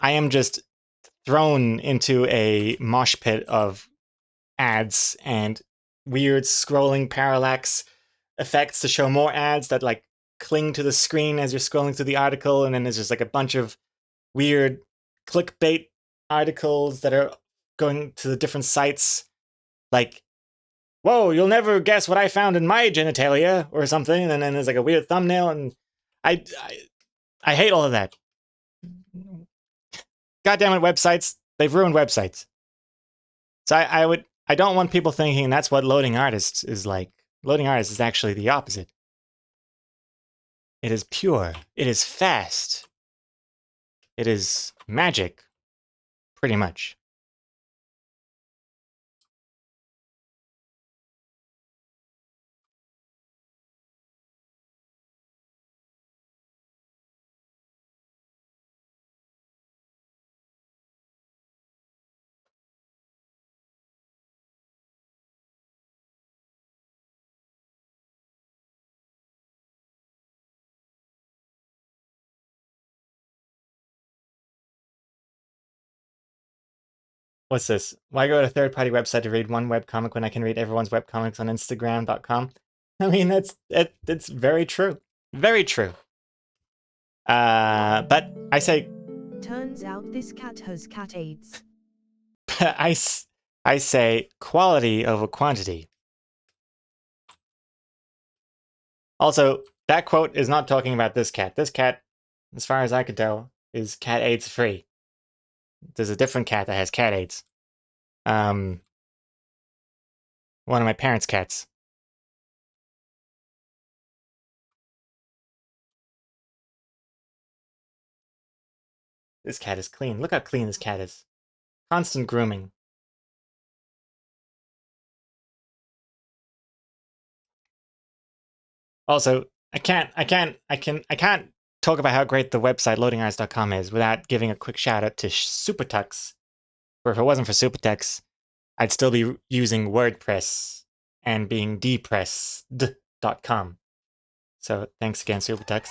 I am just thrown into a mosh pit of ads and weird scrolling parallax effects to show more ads that like cling to the screen as you're scrolling through the article, and then there's just like a bunch of weird clickbait articles that are going to the different sites, like, whoa, you'll never guess what I found in my genitalia or something, and then there's like a weird thumbnail, and I, I, I hate all of that. Goddamn it, websites. They've ruined websites. So I don't want people thinking that's what Loading Artists is like. Loading Artists is actually the opposite. It is pure. It is fast. It is magic, pretty much. What's this? Why go to a third-party website to read one webcomic when I can read everyone's webcomics on Instagram.com? I mean, it's very true. Very true. But I say, Turns out this cat has cat AIDS. I say quality over quantity. Also, that quote is not talking about this cat. This cat, as far as I can tell, is cat AIDS free. There's a different cat that has cat AIDS. One of my parents' cats. This cat is clean. Look how clean this cat is. Constant grooming. Also, I can't talk about how great the website loadingeyes.com is without giving a quick shout out to Supertux. For if it wasn't for Supertux, I'd still be using WordPress and being depressed.com. So thanks again, Supertux.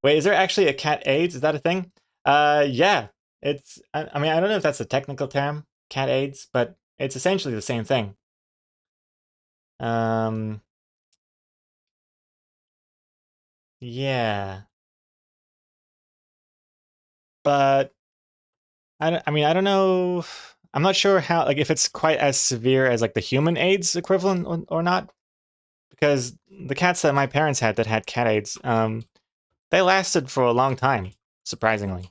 Wait, is there actually a cat AIDS? Is that a thing? Yeah. It's, I mean, I don't know if that's a technical term, cat AIDS, but it's essentially the same thing. Yeah. But I mean, I don't know. I'm not sure how, like, if it's quite as severe as like the human AIDS equivalent or not, because the cats that my parents had that had cat AIDS, they lasted for a long time, surprisingly.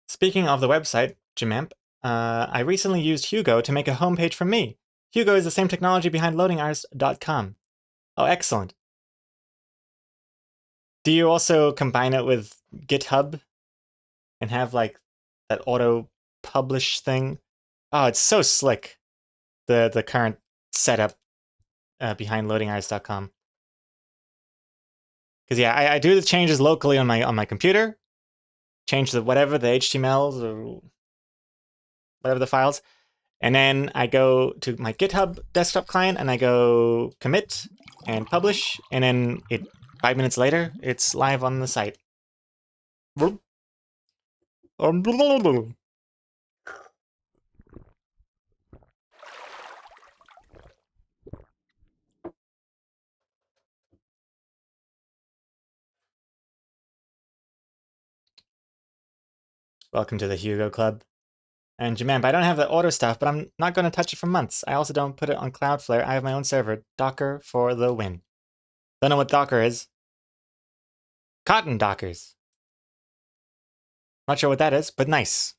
Speaking of the website, Jimemp, I recently used Hugo to make a homepage for me. Hugo is the same technology behind loadingartist.com. Oh, excellent. Do you also combine it with GitHub and have like that auto publish thing? Oh, it's so slick. The current setup behind loadingartist.com. Because yeah, I do the changes locally on my computer, change the whatever the HTMLs or whatever the files, and then I go to my GitHub desktop client and I go commit and publish, and then 5 minutes later it's live on the site. Welcome to the Hugo Club. And Jamamba, I don't have the auto stuff, but I'm not going to touch it for months. I also don't put it on Cloudflare. I have my own server. Docker for the win. Don't know what Docker is. Cotton Dockers. Not sure what that is, but nice.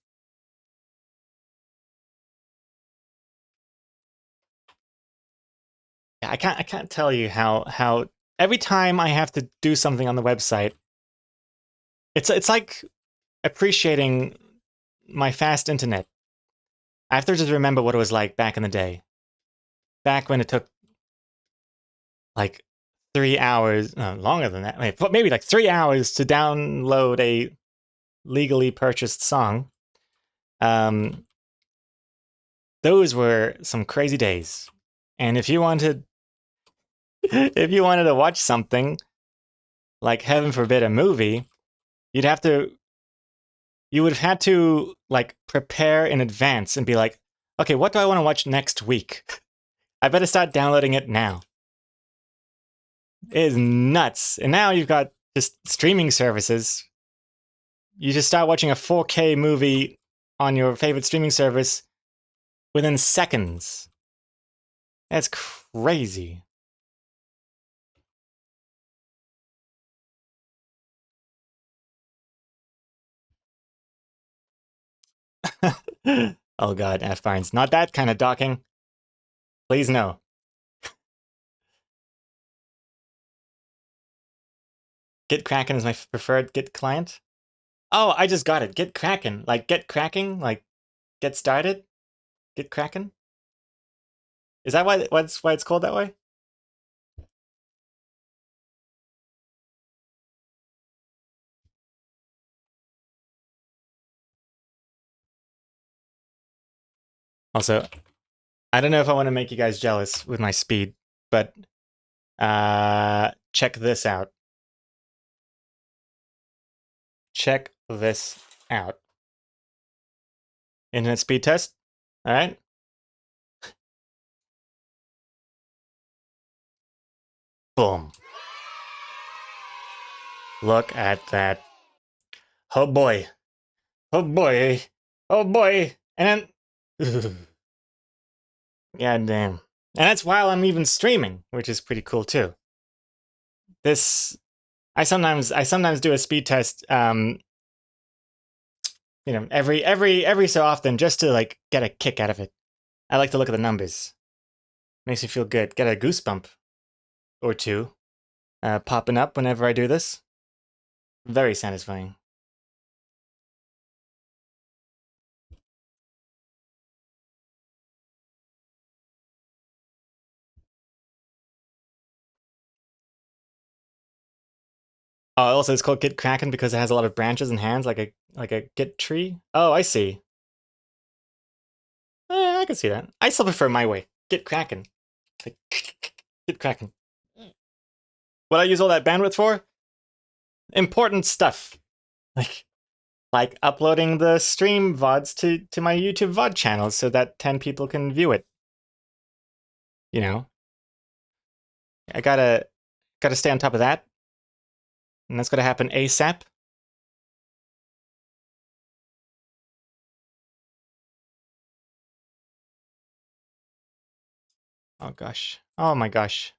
Yeah, I can't tell you how every time I have to do something on the website, it's like appreciating my fast internet. I have to just remember what it was like back in the day. Back when it took like 3 hours, longer than that, maybe like 3 hours to download a legally purchased song. Those were some crazy days. And if you wanted to watch something, like heaven forbid a movie, you would have had to like prepare in advance and be like, okay, what do I want to watch next week? I better start downloading it now. It is nuts. And now you've got just streaming services. You just start watching a 4K movie on your favorite streaming service within seconds. That's crazy. Oh god, F Barnes. Not that kind of docking. Please no. Git Kraken is my preferred Git client. Oh, I just got it. Git Kraken. Like get cracking, like get started. Git Kraken. Is that why it's called that way? Also, I don't know if I want to make you guys jealous with my speed, but check this out. Check this out. Internet speed test. All right. Boom. Look at that. Oh boy. Oh boy. Oh boy. And then God damn. And that's while I'm even streaming, which is pretty cool too. This I sometimes do a speed test every so often just to like get a kick out of it. I like to look at the numbers. Makes me feel good. Get a goosebump or two popping up whenever I do this. Very satisfying. Oh, also it's called Git Kraken because it has a lot of branches and hands, like a Git tree. Oh, I see. I can see that. I still prefer my way. Git Kraken. Like, Git Kraken. What I use all that bandwidth for? Important stuff. Like uploading the stream VODs to my YouTube VOD channel so that 10 people can view it. You know? I gotta stay on top of that. And that's gonna happen ASAP. Oh gosh. Oh my gosh.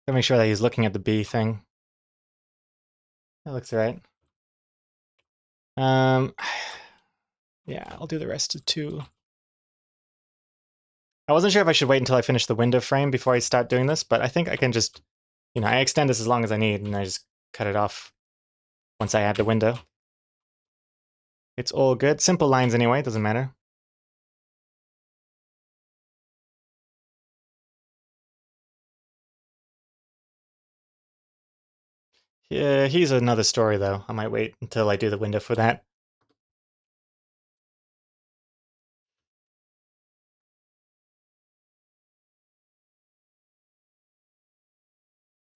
Gotta make sure that he's looking at the B thing. That looks right. Yeah, I'll do the rest of 2. I wasn't sure if I should wait until I finish the window frame before I start doing this, but I think I can just, I extend this as long as I need, and I just cut it off once I add the window. It's all good. Simple lines anyway, doesn't matter. Yeah, he's another story though. I might wait until I do the window for that.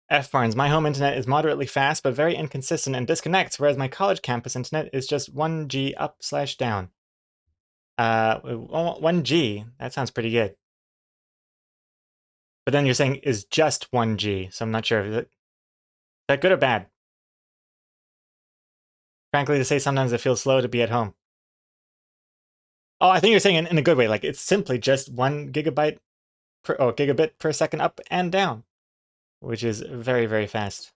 F Barnes, my home internet is moderately fast but very inconsistent and disconnects, whereas my college campus internet is just 1G up/down. 1G. That sounds pretty good. But then you're saying is just 1G, so I'm not sure. Is that good or bad? Frankly, to say sometimes it feels slow to be at home. Oh, I think you're saying in a good way. Like it's simply just 1 gigabyte gigabit per second up and down, which is very, very fast.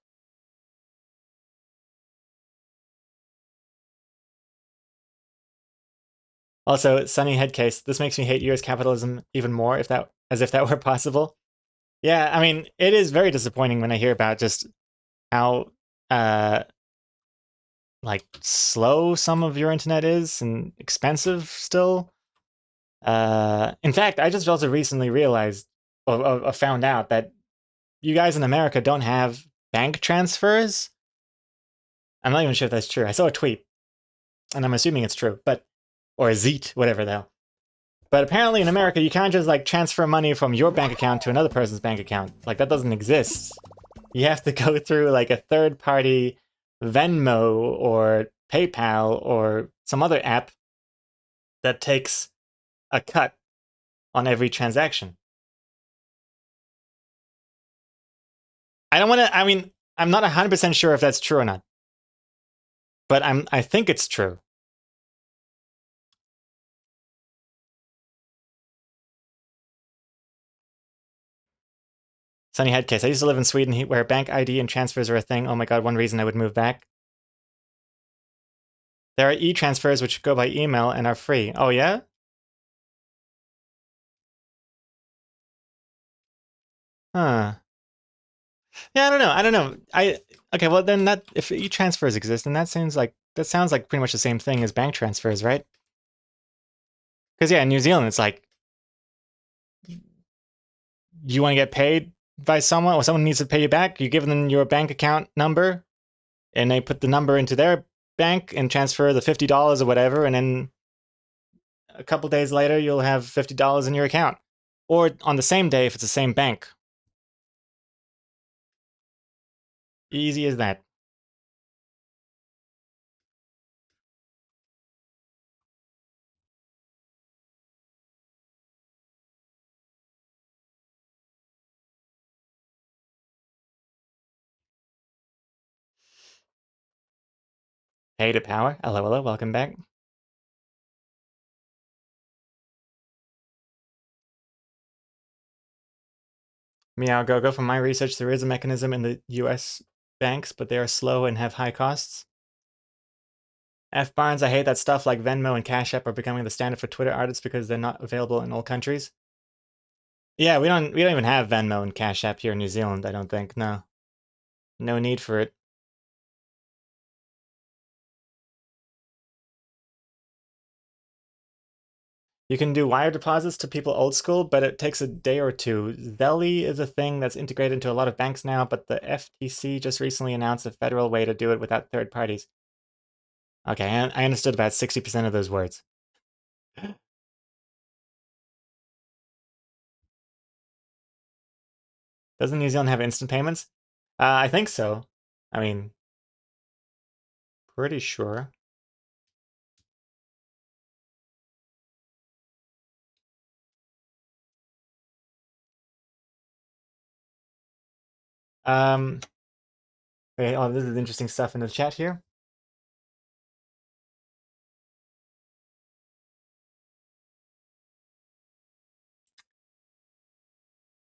Also, Sunny Headcase, this makes me hate US capitalism even more as if that were possible. Yeah, I mean, it is very disappointing when I hear about just how like slow some of your internet is and expensive still. In fact, I just also recently realized or found out that you guys in America don't have bank transfers. I'm not even sure if that's true. I saw a tweet, and I'm assuming it's true, or a zeet, whatever the hell. But apparently in America, you can't just like transfer money from your bank account to another person's bank account. Like that doesn't exist. You have to go through like a third-party Venmo or PayPal or some other app that takes a cut on every transaction. I mean, I'm not 100% sure if that's true or not. But I think it's true. Sunny Headcase. I used to live in Sweden where bank ID and transfers are a thing. Oh my god, one reason I would move back. There are e-transfers which go by email and are free. Oh yeah? Huh. Yeah, I don't know. Okay, well then if e-transfers exist, then that sounds like pretty much the same thing as bank transfers, right? Because yeah, in New Zealand it's like you want to get paid by someone or someone needs to pay you back, you give them your bank account number and they put the number into their bank and transfer the $50 or whatever, and then a couple days later you'll have $50 in your account. Or on the same day if it's the same bank. Easy as that. Hey to power. Hello, welcome back. Meow go. From my research, there is a mechanism in the US banks, but they are slow and have high costs. F Barnes, I hate that stuff like Venmo and Cash App are becoming the standard for Twitter artists because they're not available in all countries. Yeah, we don't even have Venmo and Cash App here in New Zealand, I don't think. No. No need for it. You can do wire deposits to people old school, but it takes a day or two. Zelle is a thing that's integrated into a lot of banks now, but the FTC just recently announced a federal way to do it without third parties. Okay, I understood about 60% of those words. Doesn't New Zealand have instant payments? I think so. I mean, pretty sure. Okay, oh, this is interesting stuff in the chat here.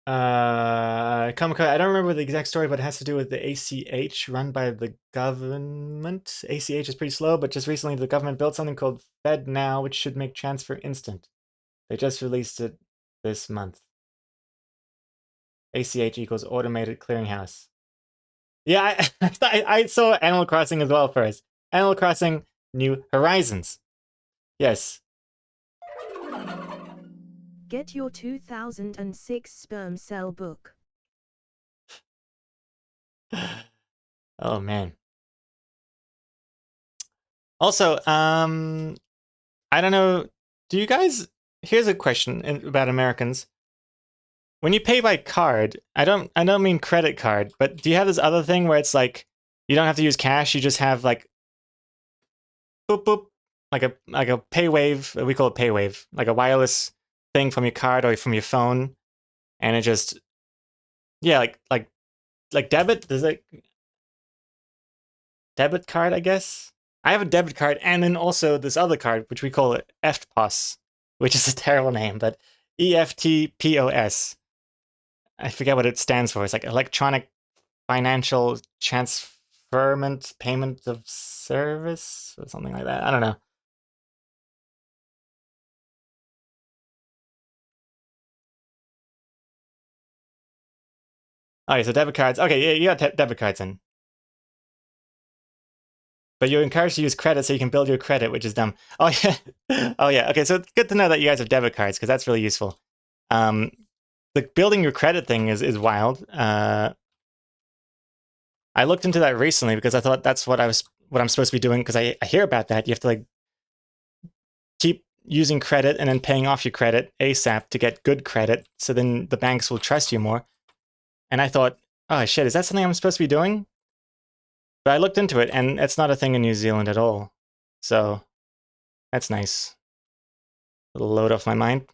Kamiko, I don't remember the exact story, but it has to do with the ACH run by the government. ACH is pretty slow, but just recently the government built something called FedNow, which should make transfer instant. They just released it this month. ACH equals automated clearinghouse. Yeah, I saw Animal Crossing as well first. Animal Crossing New Horizons. Yes. Get your 2006 sperm cell book. Oh man. Also, I don't know. Do you guys? Here's a question about Americans. When you pay by card, I don't mean credit card, but do you have this other thing where it's like you don't have to use cash, you just have like boop boop like a PayWave. We call it PayWave, like a wireless thing from your card or from your phone, and it just yeah, like debit. Does it debit card? I guess I have a debit card, and then also this other card, which we call it EFTPOS, which is a terrible name, but EFTPOS. I forget what it stands for. It's like electronic financial transferment payment of service or something like that. I don't know. Okay, so debit cards. Okay, yeah, you got debit cards in. But you're encouraged to use credit so you can build your credit, which is dumb. Oh yeah. Oh yeah. Okay, so it's good to know that you guys have debit cards because that's really useful. Um, the building your credit thing is wild. I looked into that recently because I thought that's what I'm supposed to be doing because I hear about that. You have to like keep using credit and then paying off your credit ASAP to get good credit, so then the banks will trust you more. And I thought, oh shit, is that something I'm supposed to be doing? But I looked into it, and it's not a thing in New Zealand at all. So that's nice. A little load off my mind.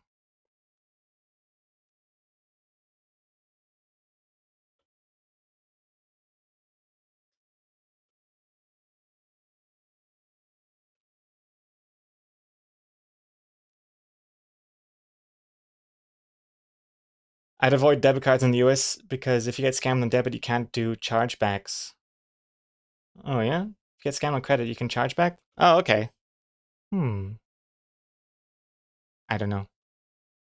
I'd avoid debit cards in the US because if you get scammed on debit, you can't do chargebacks. Oh yeah? If you get scammed on credit, you can charge back? Oh, okay. I don't know.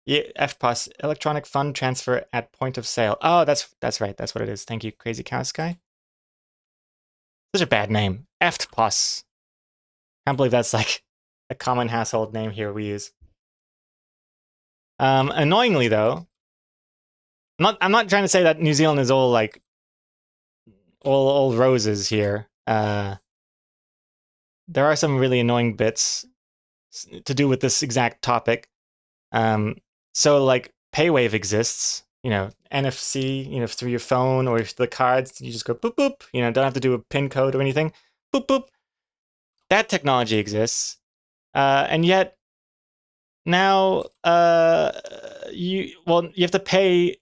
Yeah, FPOS, electronic fund transfer at point of sale. Oh, that's right. That's what it is. Thank you, Crazy Cow Sky. Such a bad name. FPOS. Can't believe that's like a common household name here we use. Annoyingly though, I'm not trying to say that New Zealand is all like all roses here. There are some really annoying bits to do with this exact topic. So like PayWave exists, you know, NFC, you know, through your phone or the cards, you just go boop boop, you know, don't have to do a PIN code or anything. Boop boop. That technology exists. And yet now you have to pay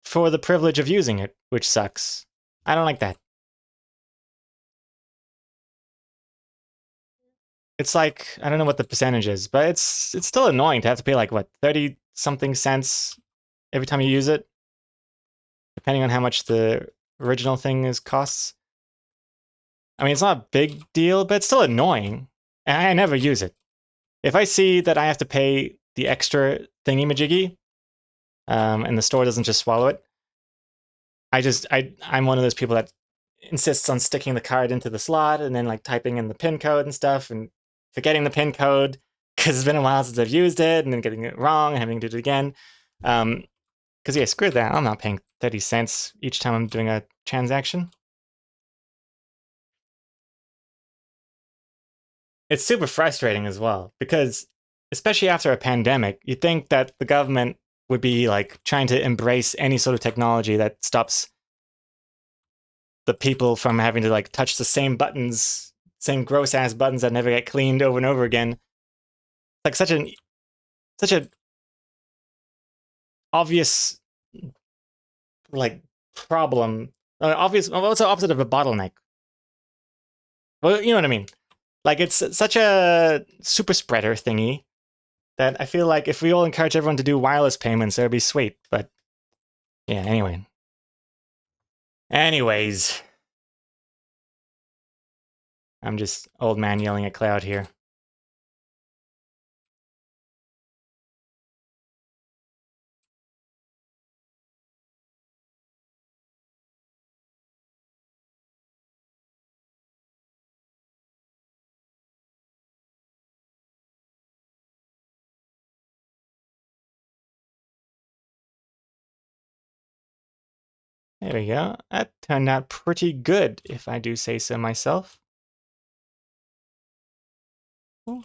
for the privilege of using it, which sucks. I don't like that. It's like I don't know what the percentage is, but it's still annoying to have to pay like what 30 something cents every time you use it, depending on how much the original thing is costs. I mean, it's not a big deal, but it's still annoying. And I never use it. If I see that I have to pay the extra thingy majiggy, and the store doesn't just swallow it, I'm one of those people that insists on sticking the card into the slot and then like typing in the PIN code and stuff and forgetting the PIN code because it's been a while since I've used it and then getting it wrong and having to do it again. Because yeah, screw that. I'm not paying 30 cents each time I'm doing a transaction. It's super frustrating as well because, especially after a pandemic, you'd think that the government would be like trying to embrace any sort of technology that stops the people from having to like touch the same buttons, same gross ass buttons that never get cleaned over and over again. Like such a obvious like problem. Obvious. What's the opposite of a bottleneck? Well, you know what I mean. Like it's such a super spreader thingy that I feel like if we all encourage everyone to do wireless payments, it would be sweet. But yeah, anyway. Anyways, I'm just old man yelling at cloud here. There we go. That turned out pretty good, if I do say so myself. Ooh.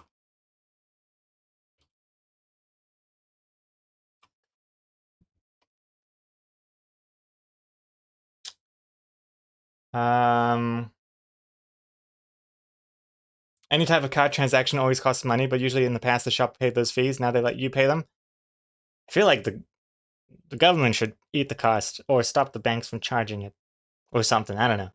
Um. any type of card transaction always costs money, but usually in the past the shop paid those fees. Now they let you pay them. I feel like the government should eat the cost or stop the banks from charging it or something. I don't know.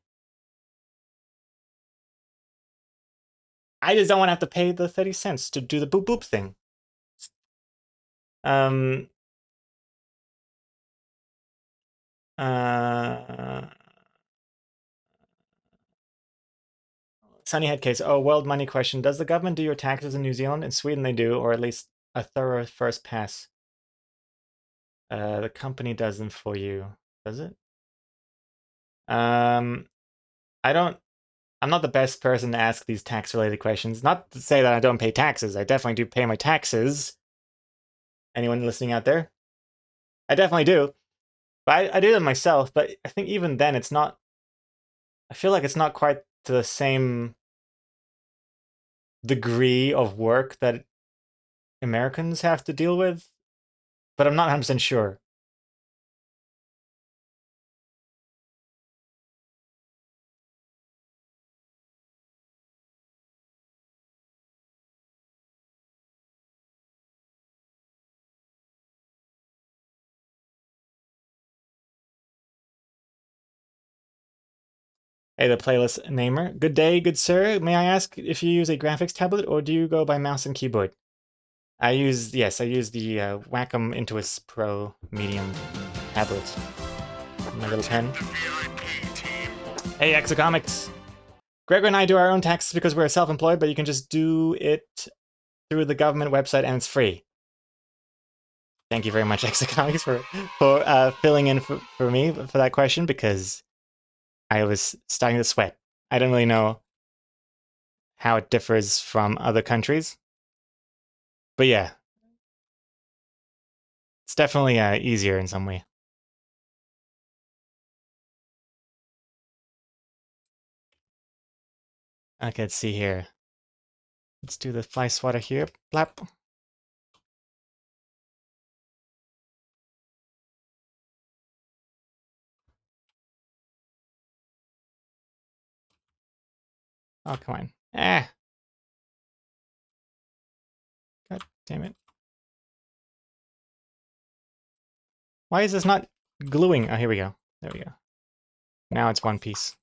I just don't want to have to pay the 30 cents to do the boop boop thing. Sunnyhead case. Oh, world money question. Does the government do your taxes in New Zealand? In Sweden they do, or at least a thorough first pass. The company does them for you. Does it? I'm not the best person to ask these tax related questions. Not to say that I don't pay taxes. I definitely do pay my taxes. Anyone listening out there? I definitely do. But I do them myself, but I think even then it's not, I feel like it's not quite to the same degree of work that Americans have to deal with, but I'm not 100% sure. Hey, the playlist namer. Good day, good sir. May I ask if you use a graphics tablet or do you go by mouse and keyboard? I use the Wacom Intuos Pro Medium tablet. My little pen. The VIP team. Hey, Exocomics! Gregor and I do our own taxes because we're self-employed, but you can just do it through the government website and it's free. Thank you very much, Exocomics, for filling in for me for that question, because I was starting to sweat. I don't really know how it differs from other countries. But yeah, it's definitely easier in some way. Okay, let's see here. Let's do the fly swatter here. Blap. Oh, come on. Ah! God damn it. Why is this not gluing? Oh, here we go. There we go. Now it's one piece.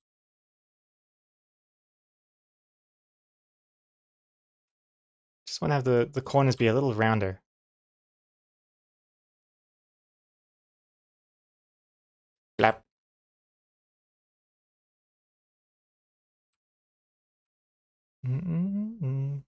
Just want to have the corners be a little rounder. Blap. Mm-mm-mm.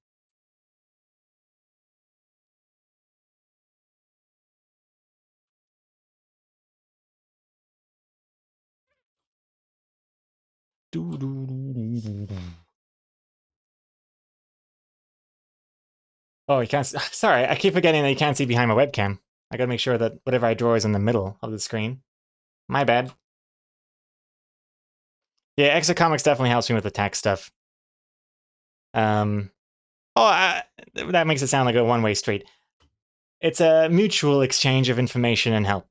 Oh, you can't. Sorry, I keep forgetting that you can't see behind my webcam. I gotta make sure that whatever I draw is in the middle of the screen. My bad. Yeah, Exocomics definitely helps me with the tax stuff. That makes it sound like a one-way street. It's a mutual exchange of information and help.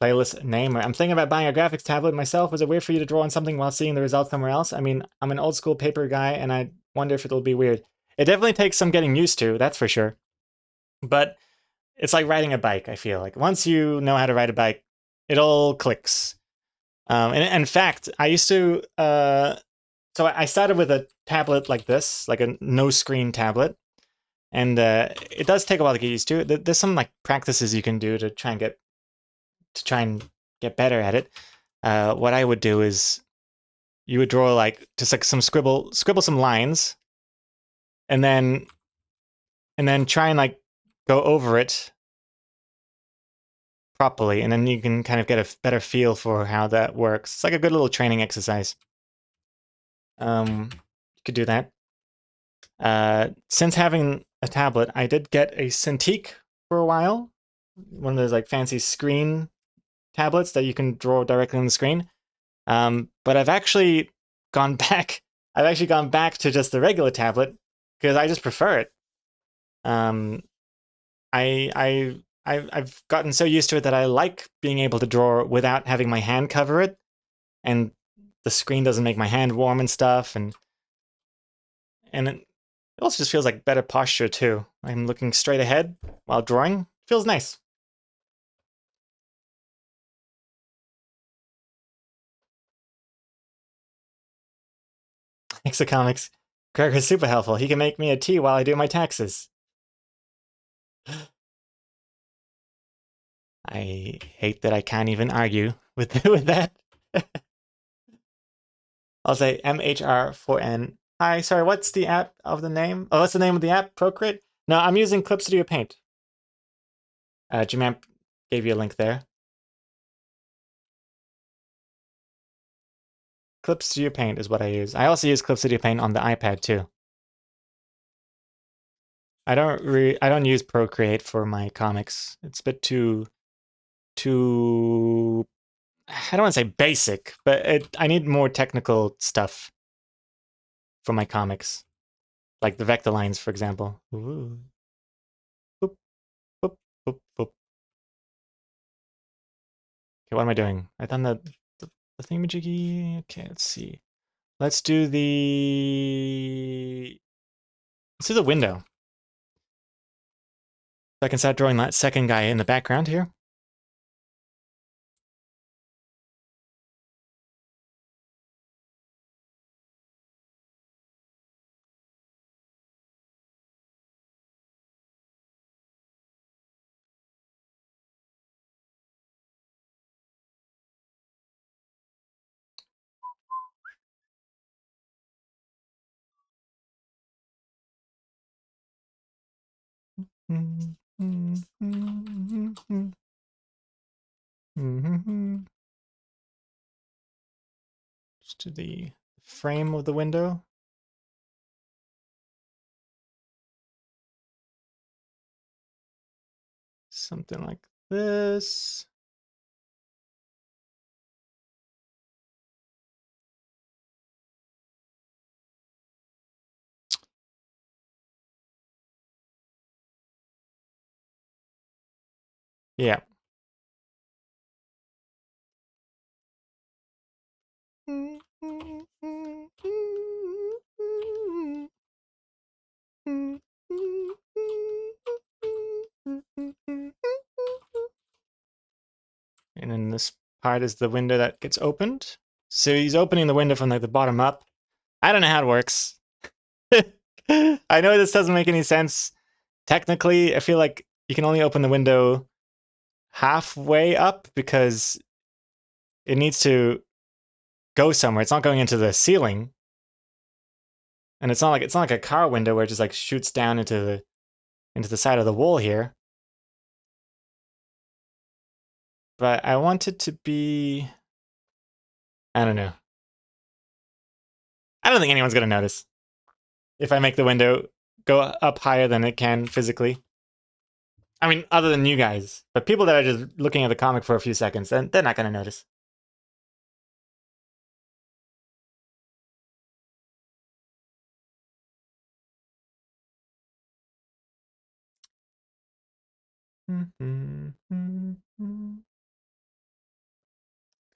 Playlist name. I'm thinking about buying a graphics tablet myself. Was it weird for you to draw on something while seeing the results somewhere else? I mean, I'm an old school paper guy, and I wonder if it'll be weird. It definitely takes some getting used to, that's for sure. But it's like riding a bike, I feel like. Once you know how to ride a bike, it all clicks. And in fact, I used to... so I started with a tablet like this, like a no-screen tablet. And it does take a while to get used to it. There's some like practices you can do to try and get better at it. What I would do is you would draw like just like some scribble some lines, and then try and like go over it properly, and then you can kind of get a better feel for how that works. It's like a good little training exercise. You could do that. Since having a tablet, I did get a Cintiq for a while, one of those like fancy screen tablets that you can draw directly on the screen. But I've actually gone back. I've actually gone back to just the regular tablet because I just prefer it. I've gotten so used to it that I like being able to draw without having my hand cover it, and the screen doesn't make my hand warm and stuff, and it also just feels like better posture too. I'm looking straight ahead while drawing. Feels nice. Thanks to comics. Gregor's super helpful. He can make me a tea while I do my taxes. I hate that I can't even argue with that. I'll say MHR4N. Hi, sorry, what's the app of the name? Oh, what's the name of the app? Procreate? No, I'm using Clip Studio Paint. Gmamp gave you a link there. Clip Studio Paint is what I use. I also use Clip Studio Paint on the iPad too. I don't use Procreate for my comics. It's a bit too I don't want to say basic, but I need more technical stuff for my comics. Like the vector lines, for example. Ooh. Boop, boop, boop, boop. Okay, what am I doing? I've done the thingamajiggy. Okay, let's see. Let's do the window. So I can start drawing that second guy in the background here. Just to the frame of the window. Something like this. Yeah. And then this part is the window that gets opened. So he's opening the window from like the bottom up. I don't know how it works. I know this doesn't make any sense. Technically, I feel like you can only open the window halfway up because it needs to go somewhere. It's not going into the ceiling. And it's not like a car window where it just like shoots down into the side of the wall here. But I want it to be, I don't know. I don't think anyone's gonna notice if I make the window go up higher than it can physically. I mean, other than you guys. But people that are just looking at the comic for a few seconds, then they're not gonna notice.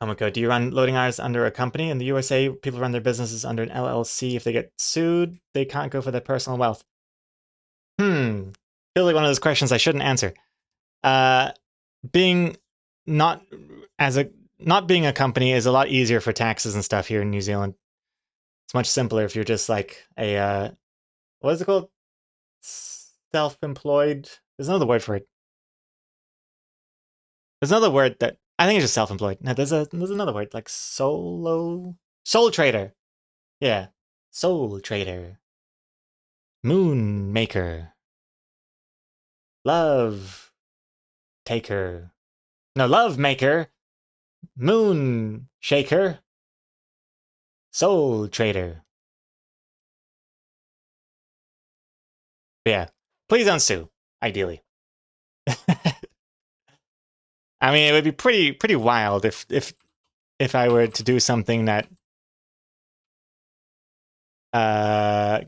Comico, do you run loading hours under a company? In the USA, people run their businesses under an LLC. If they get sued, they can't go for their personal wealth. Feels like one of those questions I shouldn't answer. Being not being a company is a lot easier for taxes and stuff here in New Zealand. It's much simpler if you're just like a what is it called? Self-employed. There's another word for it. There's another word that I think it's just self-employed. No, there's another word like soul trader. Yeah, soul trader. Moon maker. Love taker. No, love maker. Moon shaker. Soul trader. Yeah, please don't sue. Ideally. I mean, it would be pretty wild if I were to do something that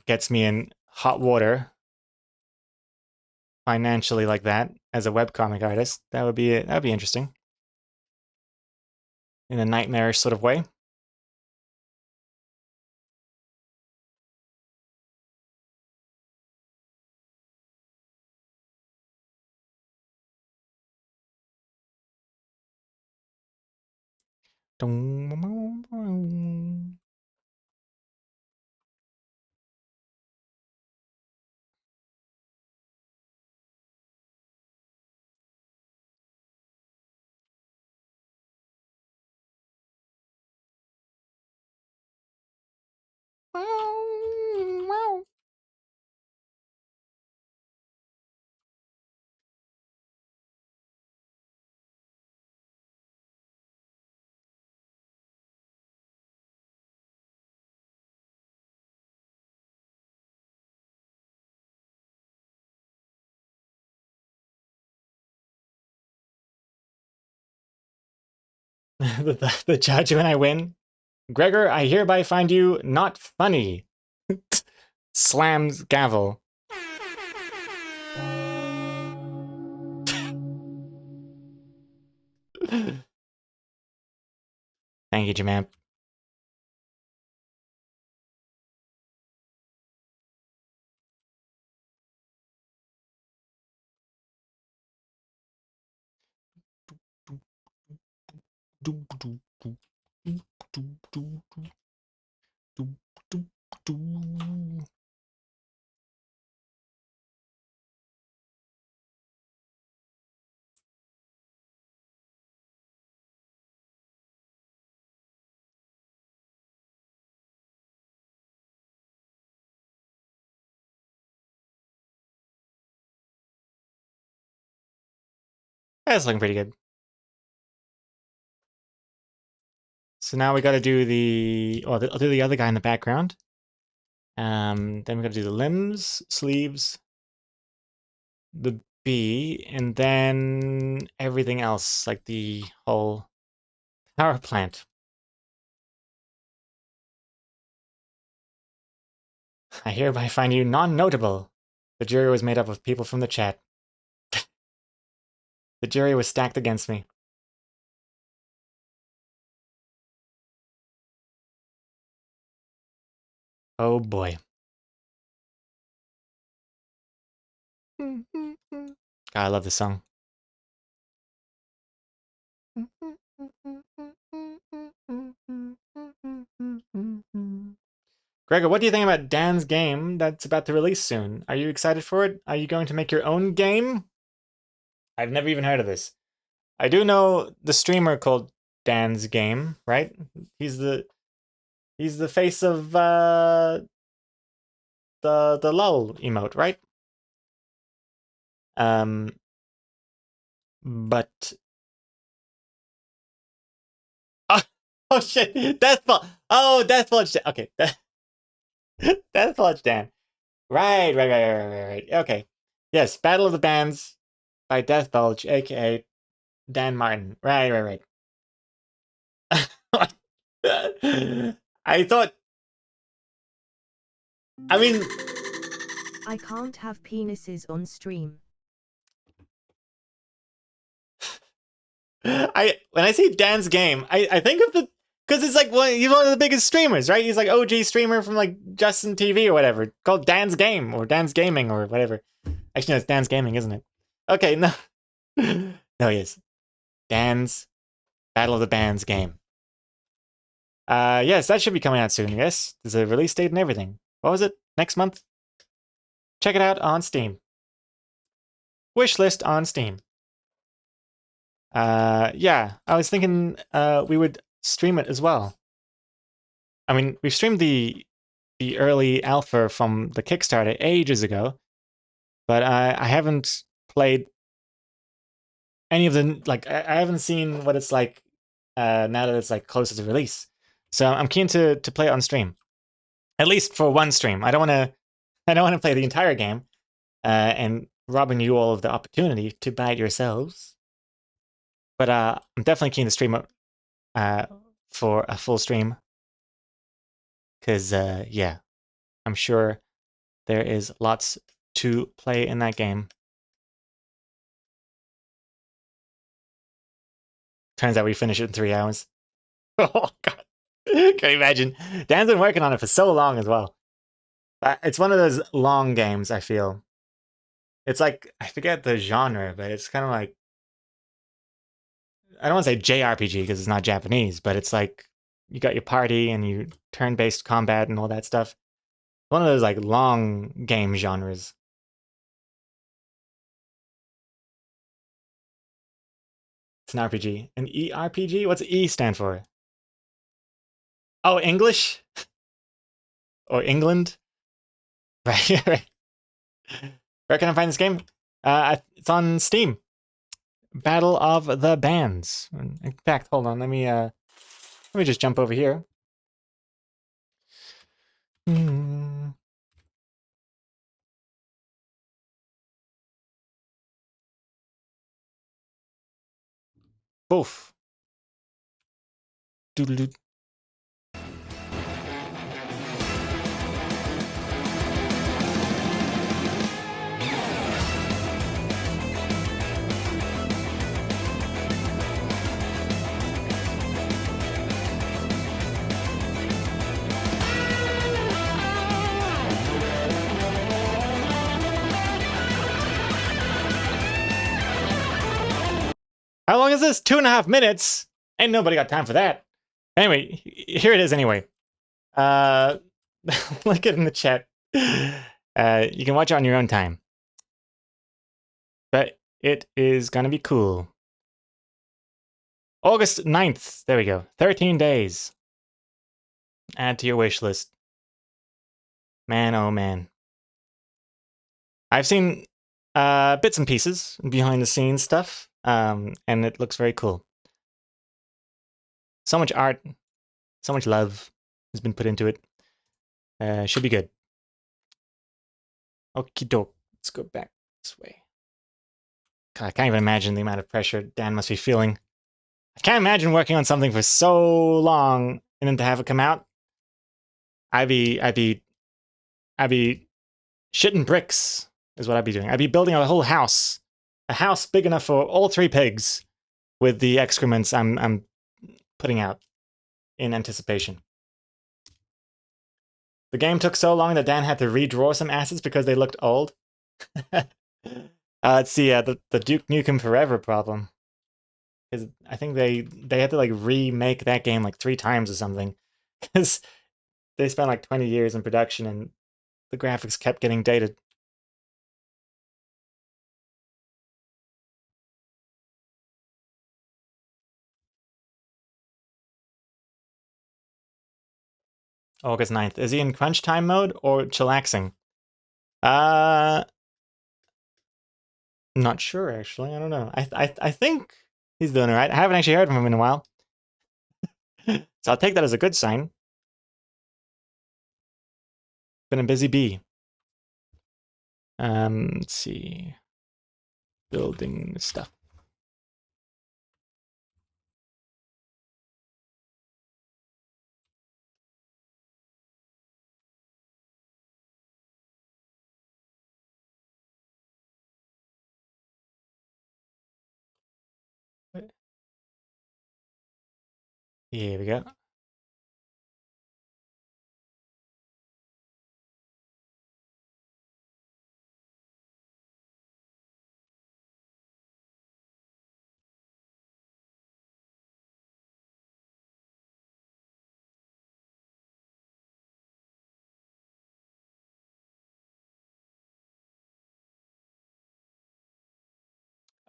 gets me in hot water financially like that as a webcomic artist. That'd be interesting. In a nightmarish sort of way. The judge when I win. Gregor, I hereby find you not funny. Slams gavel. Thank you, Jamamp. That's looking pretty good. So now we got to do the. Oh, I'll do the other guy in the background. Then we got to do the limbs, sleeves, the bee, and then everything else, like the whole power plant. I hereby find you non-notable. The jury was made up of people from the chat. The jury was stacked against me. Oh boy. God, I love this song. Gregor, what do you think about Dan's game that's about to release soon? Are you excited for it? Are you going to make your own game? I've never even heard of this. I do know the streamer called Dan's Game, right? He's the face of the lol emote, right? But oh shit, Deathbulge. Oh, Deathbulge. Okay, Deathbulge Dan. Right. Okay, yes, Battle of the Bands by Deathbulge, aka Dan Martin. Right. I thought. I mean, I can't have penises on stream. when I see Dan's Game, I think of the because it's like he's one of the biggest streamers, right? He's like OG streamer from like Justin TV or whatever, called Dan's Game or Dan's Gaming or whatever. Actually, no, it's Dan's Gaming, isn't it? Okay, no, no, yes, Dan's Battle of the Bands game. Yes, that should be coming out soon. Yes, there's a release date and everything. What was it? Next month? Check it out on Steam. Wishlist on Steam. Yeah, I was thinking we would stream it as well. I mean, we've streamed the early alpha from the Kickstarter ages ago, but I haven't played any of the like. I haven't seen what it's like now that it's like closer to release. So I'm keen to play it on stream, at least for one stream. I don't want to play the entire game, and robbing you all of the opportunity to buy it yourselves. But I'm definitely keen to stream it for a full stream. Because, yeah, I'm sure There is lots to play in that game. Turns out we finish it in 3 hours. Oh, God. Can you imagine? Dan's been working on it for so long as well. It's one of those long games, I feel. It's like, I forget the genre, but it's kind of like, I don't want to say JRPG because it's not Japanese, but it's like you got your party and you turn-based combat and all that stuff. One of those like long game genres. It's an RPG. An ERPG? What's E stand for? Oh, English? Or England? Right, right. Where can I find this game? It's on Steam. Battle of the Bands. In fact, hold on. Let me just jump over here. Boof. Doodle. How long is this? 2.5 minutes? Ain't nobody got time for that. Anyway, here it is anyway. Look it in the chat. You can watch it on your own time. But it is gonna be cool. August 9th. There we go. 13 days. Add to your wish list. Man, oh man. I've seen bits and pieces, behind the scenes stuff, and it looks very cool. So much art, so much love has been put into it. Should be good. Okie doke. Let's go back this way. God, I can't even imagine the amount of pressure Dan must be feeling. I can't imagine working on something for so long and then to have it come out. I'd be shitting bricks is what I'd be doing. I'd be building a whole house. A house big enough for all 3 pigs with the excrements I'm putting out in anticipation. The game took so long that Dan had to redraw some assets because they looked old. Let's see, the Duke Nukem Forever problem. Is I think they had to like remake that game like 3 times or something. Because they spent like 20 years in production and the graphics kept getting dated. August 9th. Is he in crunch time mode or chillaxing? Not sure actually. I don't know. I think he's doing alright. I haven't actually heard from him in a while. So I'll take that as a good sign. Been a busy bee. Let's see. Building stuff. Here we go.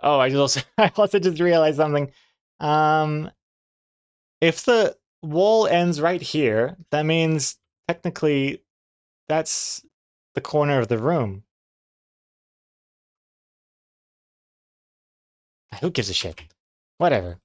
Oh, I also just realized something. If the wall ends right here, that means technically that's the corner of the room. Who gives a shit? Whatever.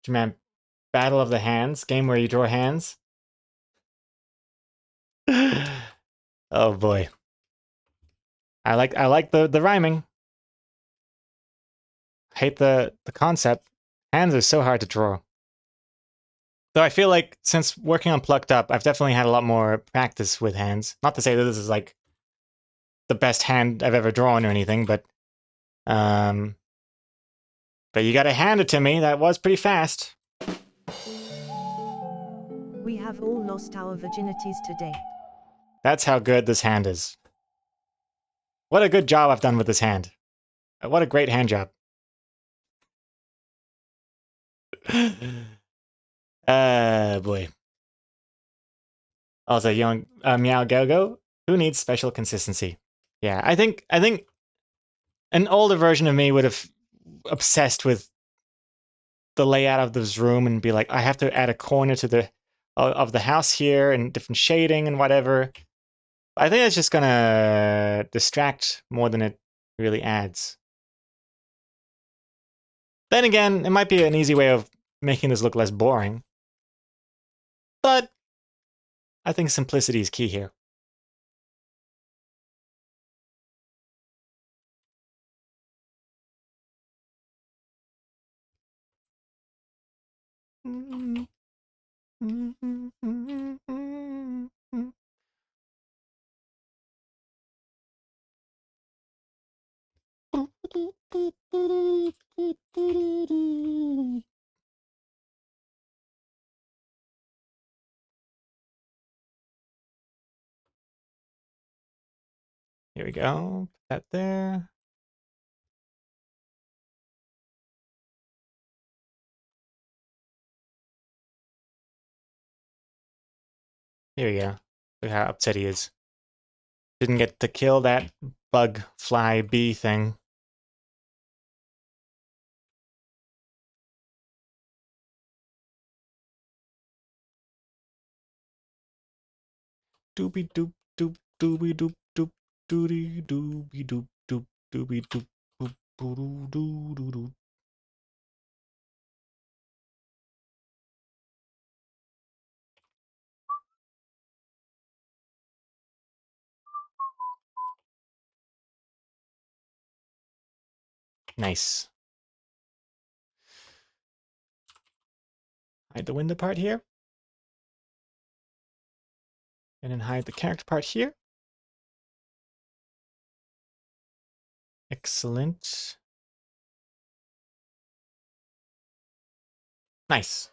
Man, Battle of the Hands, game where you draw hands. Oh boy. I like the rhyming. Hate the concept. Hands are so hard to draw. Though I feel like since working on Plucked Up, I've definitely had a lot more practice with hands. Not to say that this is like the best hand I've ever drawn or anything, but you gotta hand it to me. That was pretty fast. We have all lost our virginities today. That's how good this hand is. What a good job I've done with this hand. What a great hand job. Boy. Also, young Meow Go. Who needs special consistency? Yeah, I think an older version of me would have obsessed with the layout of this room and be like, I have to add a corner to the of the house here and different shading and whatever. I think it's just gonna distract more than it really adds. Then again, it might be an easy way of making this look less boring. But I think simplicity is key here. Here we go. Put that there. Here we go. Look how upset he is. Didn't get to kill that bug, fly, bee thing. Doobie doop doop doobie doop doop doody doobie doop doop doobie doop doop doo doo doo doo. Nice. Hide the window part here. And then hide the character part here. Excellent. Nice.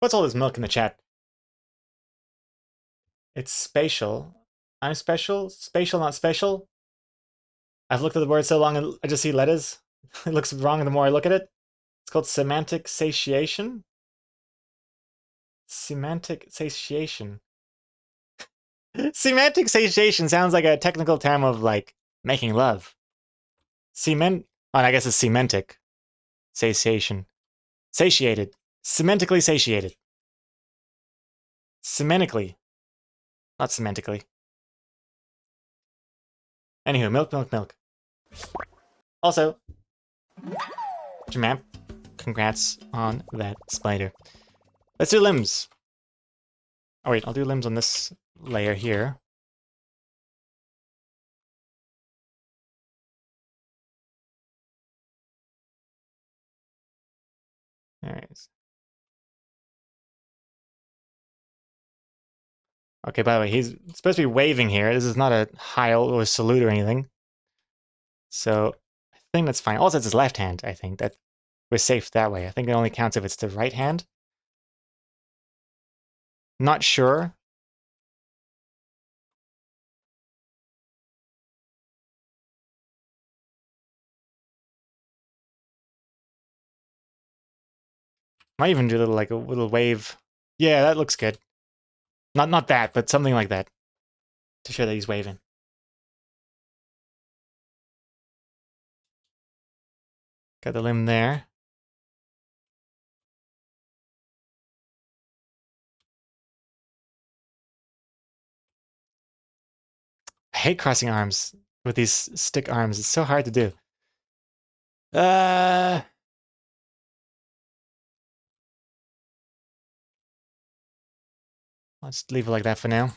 What's all this milk in the chat? It's spatial. I'm special? Spatial, not special? I've looked at the word so long and I just see letters. It looks wrong the more I look at it. It's called semantic satiation. Semantic satiation. Semantic satiation sounds like a technical term of like making love. Cement. Oh, I guess it's semantic satiation. Satiated. Semantically satiated. Semantically. Not semantically. Anywho, milk, milk, milk. Also, Jamam, congrats on that spider. Let's do limbs. Oh wait, I'll do limbs on this layer here. Alright. Okay, by the way, he's supposed to be waving here. This is not a heil or a salute or anything. So I think that's fine. Also, it's his left hand, I think. That we're safe that way. I think it only counts if it's the right hand. Not sure. Might even do a little like a little wave. Yeah, that looks good. Not that, but something like that. To show that he's waving. Got the limb there. hate crossing arms with these stick arms. It's so hard to do. Let's leave it like that for now.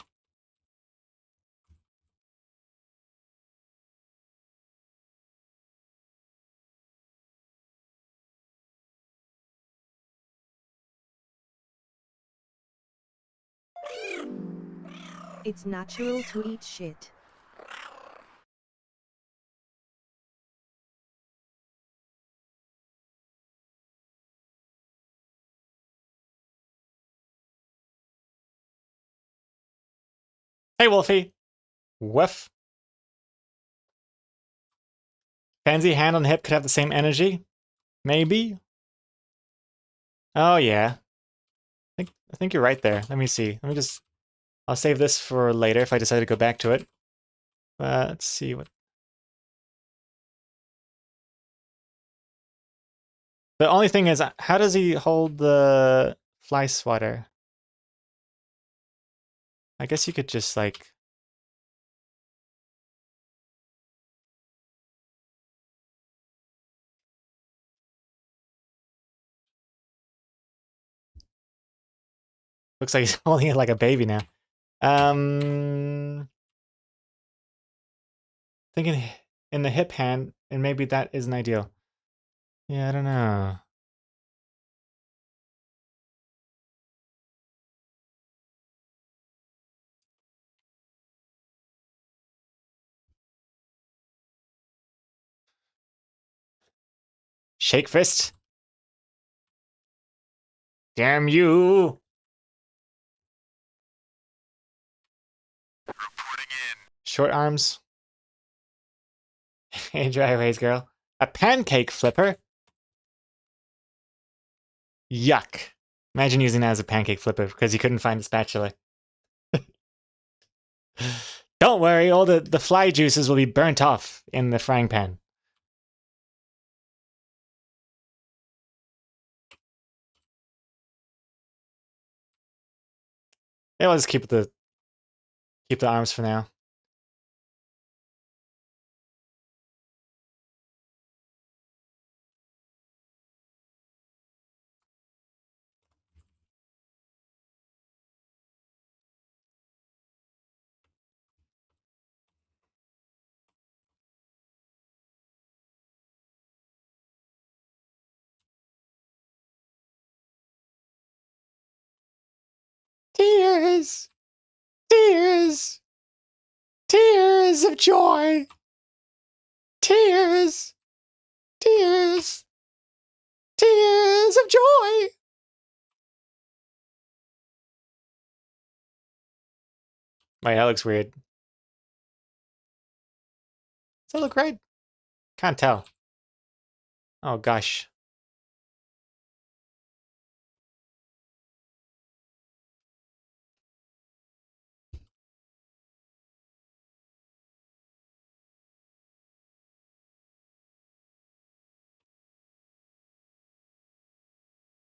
It's natural to eat shit. Hey, Wolfie. Woof. Pansy hand on hip could have the same energy. Maybe. Oh yeah. I think you're right there. Let me see. Let me just. I'll save this for later if I decide to go back to it. Let's see what. The only thing is, how does he hold the fly swatter? I guess you could just like. Looks like he's holding it like a baby now. Thinking in the hip hand, and maybe that isn't ideal. Yeah, I don't know. Shake fist. Damn you. Reporting in. Short arms. Hey, dry erase girl. A pancake flipper? Yuck. Imagine using that as a pancake flipper because you couldn't find the spatula. Don't worry, all the fly juices will be burnt off in the frying pan. Yeah, we'll just keep the arms for now. Tears! Tears! Tears of joy! Tears! Tears! Tears of joy! Wait, that looks weird. Does that look right? Can't tell. Oh gosh.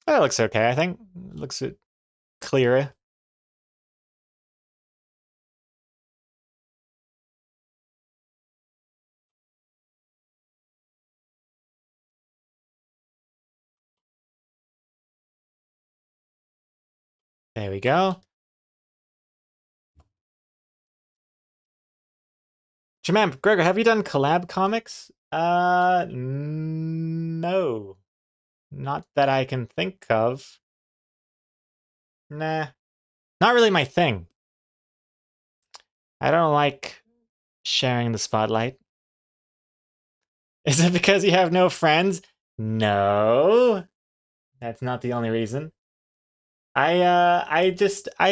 That looks okay, I think. It looks clearer. There we go. Jamam, Gregor, have you done collab comics? No. Not that I can think of. Nah. Not really my thing. I don't like sharing the spotlight. Is it because you have no friends? No. That's not the only reason. I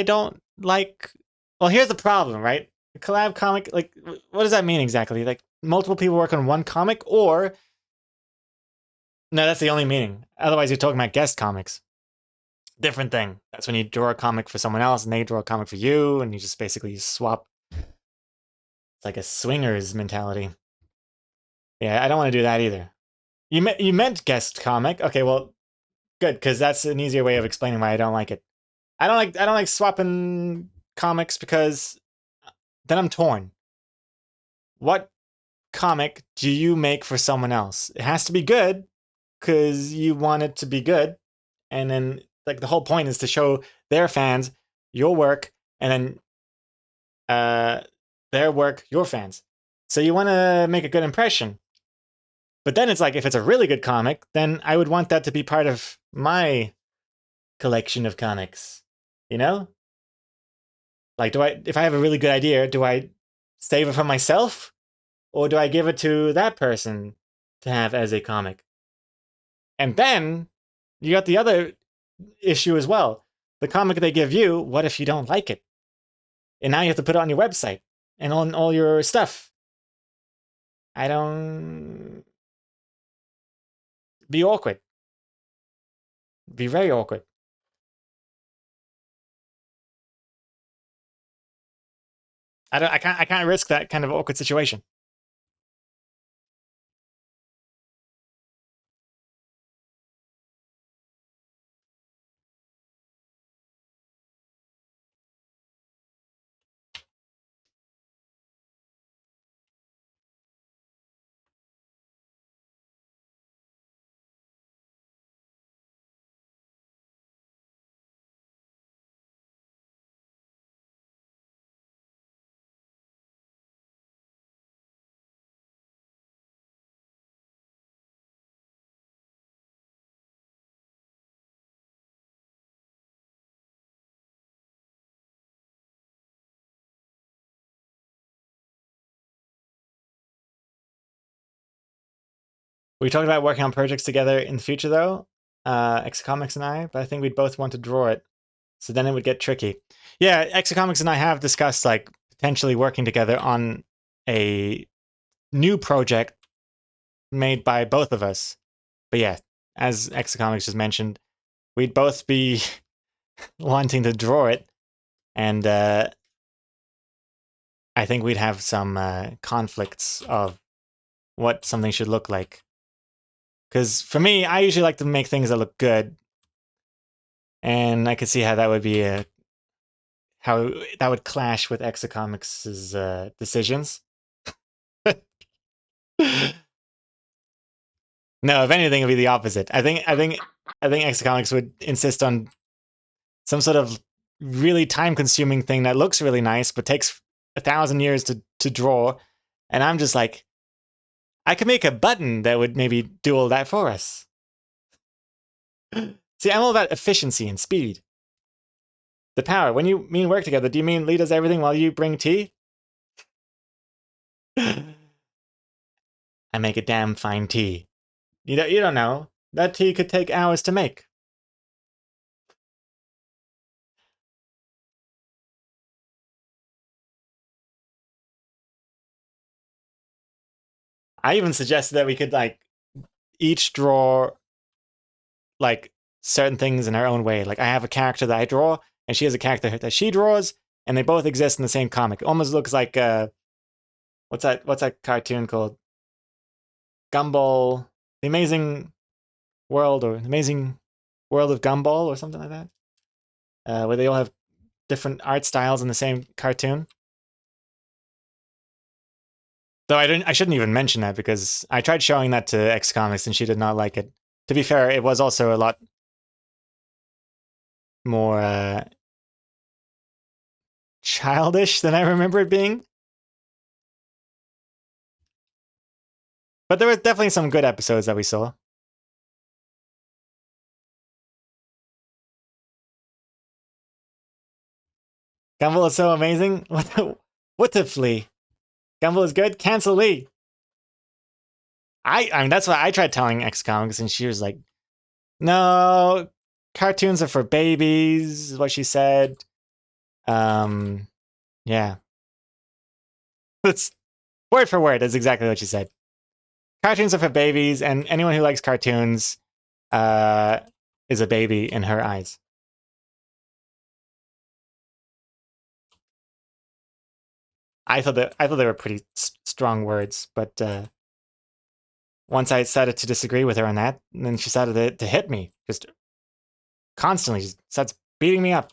don't like. Well, here's the problem, right? A collab comic, like, what does that mean exactly? Like, multiple people work on one comic, or no, that's the only meaning. Otherwise, you're talking about guest comics. Different thing. That's when you draw a comic for someone else, and they draw a comic for you, and you just basically swap. It's like a swingers mentality. Yeah, I don't want to do that either. You meant guest comic. Okay, well, good, because that's an easier way of explaining why I don't like it. I don't like swapping comics because then I'm torn. what comic do you make for someone else? It has to be good because you want it to be good. And then, like, the whole point is to show their fans your work, and then their work, your fans. So you want to make a good impression. But then it's like, if it's a really good comic, then I would want that to be part of my collection of comics. You know? Like, if I have a really good idea, do I save it for myself? Or do I give it to that person to have as a comic? And then you got the other issue as well. The comic they give you, what if you don't like it? And now you have to put it on your website and on all your stuff. I don't... Be awkward. Be very awkward. I can't risk that kind of awkward situation. We talked about working on projects together in the future, though, Exacomics and I, but I think we'd both want to draw it. So then it would get tricky. Yeah, Exacomics and I have discussed, like, potentially working together on a new project made by both of us. But yeah, as Exacomics just mentioned, we'd both be wanting to draw it, and I think we'd have some conflicts of what something should look like. Because for me, I usually like to make things that look good, and I could see how that would be how that would clash with Exacomics' decisions. No, if anything, it'd be the opposite. I think Exacomics would insist on some sort of really time-consuming thing that looks really nice but takes 1,000 years to draw, and I'm just like, I could make a button that would maybe do all that for us. See, I'm all about efficiency and speed. The power. When you mean work together, do you mean Lee does everything while you bring tea? I make a damn fine tea. You don't know. That tea could take hours to make. I even suggested that we could, like, each draw, like, certain things in our own way. Like, I have a character that I draw, and she has a character that she draws, and they both exist in the same comic. It almost looks like what's that cartoon called? Gumball, The Amazing World, or The Amazing World of Gumball, or something like that. Where they all have different art styles in the same cartoon. Though I shouldn't even mention that, because I tried showing that to Exacomics and she did not like it. To be fair, it was also a lot more childish than I remember it being. But there were definitely some good episodes that we saw. Gumball is so amazing. What the flea? Gumball is good. Cancel Lee. I mean, that's what I tried telling Exacomics, and she was like, "No, cartoons are for babies," is what she said. Yeah. That's word for word. That's exactly what she said. Cartoons are for babies, and anyone who likes cartoons is a baby in her eyes. I thought they were pretty strong words, but once I started to disagree with her on that, and then she started to hit me, just constantly. She starts beating me up.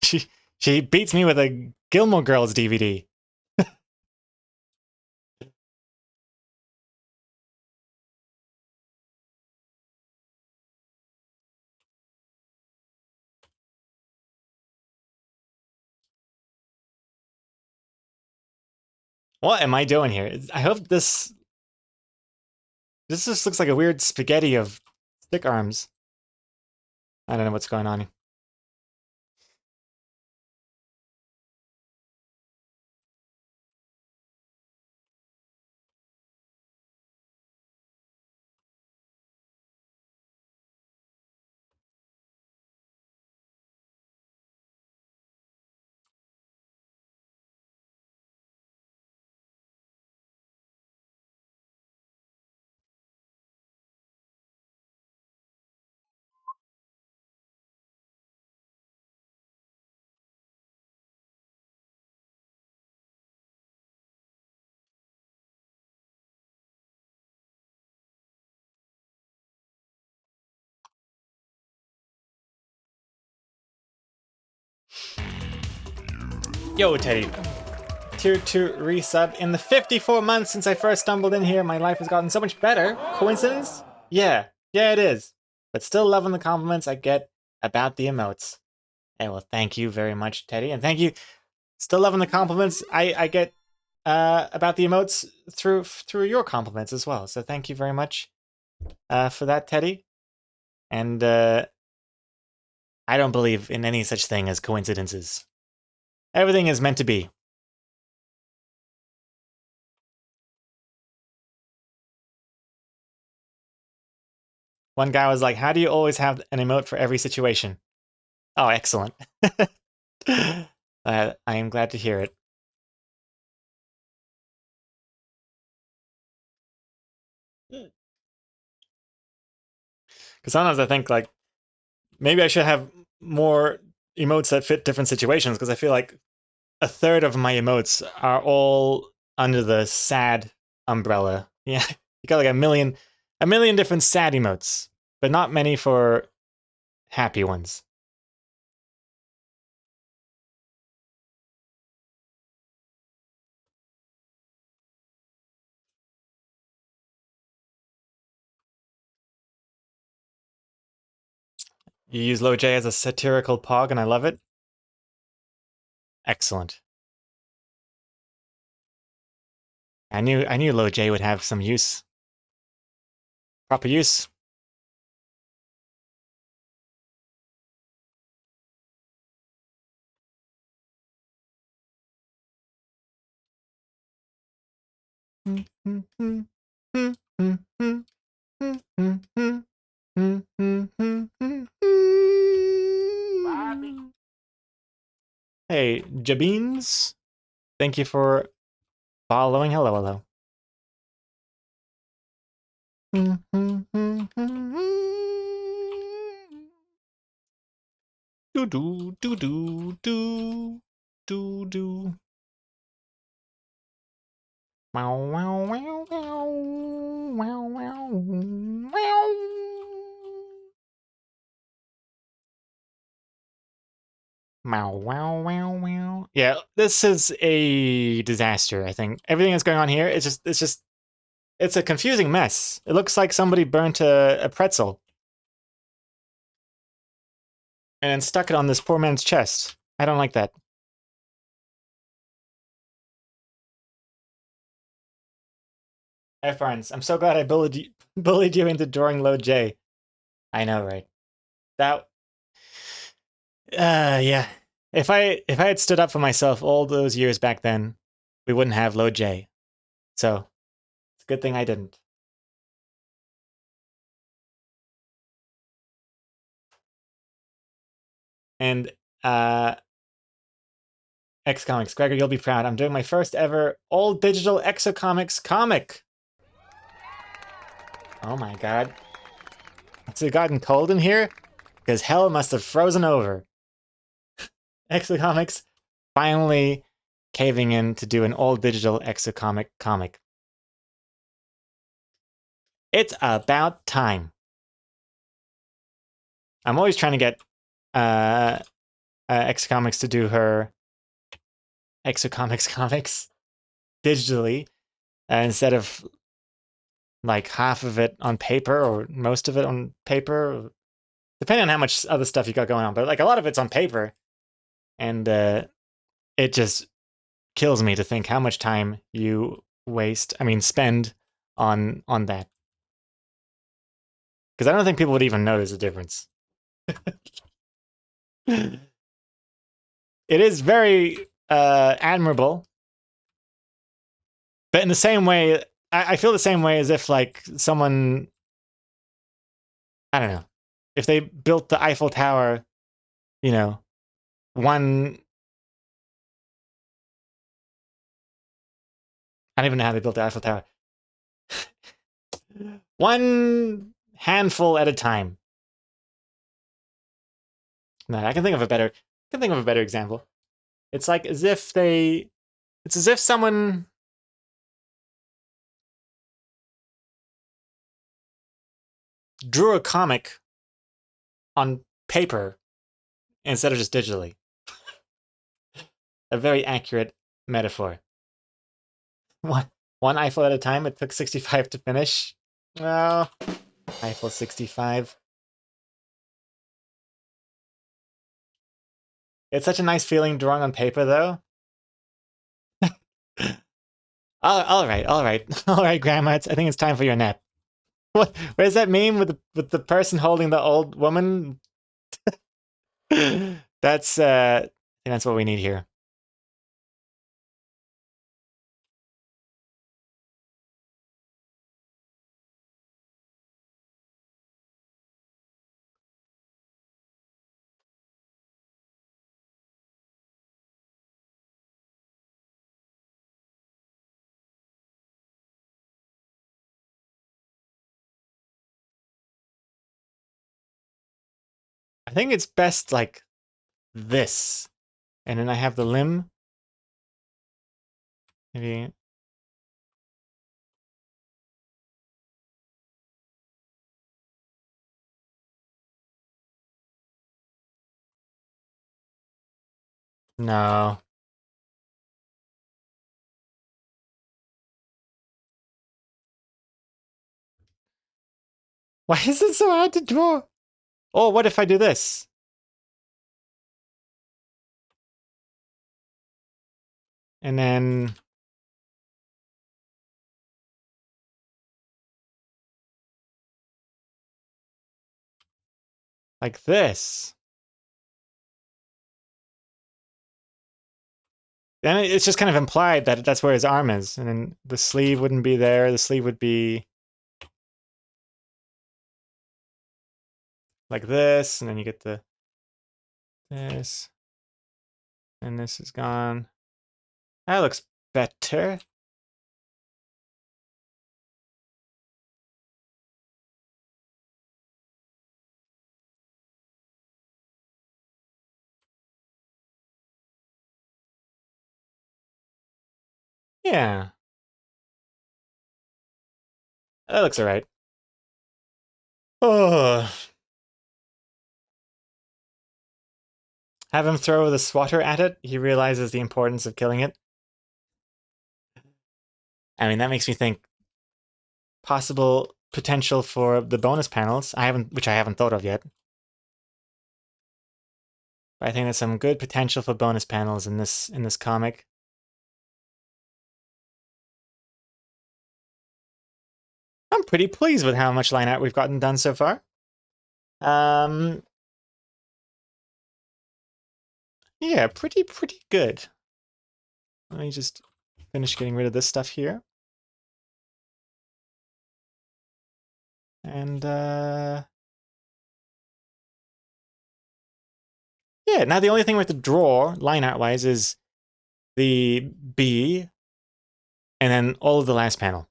She She beats me with a Gilmore Girls DVD. What am I doing here? I hope this just looks like a weird spaghetti of stick arms. I don't know what's going on. Yo, Teddy. Tier 2 resub. In the 54 months since I first stumbled in here, my life has gotten so much better. Coincidence? Yeah. Yeah, it is. But still loving the compliments I get about the emotes. Hey, well, thank you very much, Teddy. And thank you. Still loving the compliments I get about the emotes through your compliments as well. So thank you very much for that, Teddy. And I don't believe in any such thing as coincidences. Everything is meant to be. One guy was like, how do you always have an emote for every situation? Oh, excellent. I am glad to hear it. Because sometimes I think, like, maybe I should have more emotes that fit different situations, because I feel like a third of my emotes are all under the sad umbrella. Yeah, you got like a million different sad emotes, but not many for happy ones. You use LoJ as a satirical pog, and I love it. Excellent. I knew LoJ would have some use. Proper use. Hey, Jabines. Thank you for following. Hello, hello. Do do do do do do do. Wow wow wow wow wow wow wow. Wow wow wow wow. Yeah, this is a disaster. I think everything that's going on here is it's a confusing mess. It looks like somebody burnt a pretzel and stuck it on this poor man's chest. I don't like that. Hey, friends, I'm so glad I bullied you into drawing LoJ. I know, right? That, yeah. If I had stood up for myself all those years back then, we wouldn't have LoJ. So it's a good thing I didn't. And X Comics, Gregor, you'll be proud. I'm doing my first ever all digital Exocomics comic. Oh my god. Has it gotten cold in here? Because hell must have frozen over. Exocomics finally caving in to do an all digital Exocomic comic. It's about time. I'm always trying to get Exocomics to do her Exocomics comics digitally instead of like half of it on paper or most of it on paper, depending on how much other stuff you got going on. But like a lot of it's on paper, and it just kills me to think how much time you spend on that. Because I don't think people would even notice a difference. It is very admirable, but in the same way, I feel the same way as if like someone, I don't know, if they built the Eiffel Tower, you know, one, I don't even know how they built the Eiffel Tower. One handful at a time. No, I can think of a better example. It's like as if it's as if someone drew a comic on paper instead of just digitally. A very accurate metaphor. One Eiffel at a time. It took 65 to finish. Well, Eiffel 65. It's such a nice feeling drawing on paper, though. All right, all right, Grandma. I think it's time for your nap. What? Where's that meme with the person holding the old woman? That's I think that's what we need here. I think it's best like this, and then I have the limb. Maybe. No. Why is it so hard to draw? Oh, what if I do this? And then like this. Then it's just kind of implied that that's where his arm is. And then the sleeve wouldn't be there. The sleeve would be like this. And then you get this. And this is gone. That looks better. Yeah. That looks alright. Oh. Have him throw the swatter at it. He realizes the importance of killing it. I mean, that makes me think possible potential for the bonus panels. Which I haven't thought of yet. But I think there's some good potential for bonus panels in this comic. I'm pretty pleased with how much line art we've gotten done so far. Yeah, pretty good. Let me just finish getting rid of this stuff here. And yeah, now the only thing we have to draw line art wise is the B and then all of the last panel.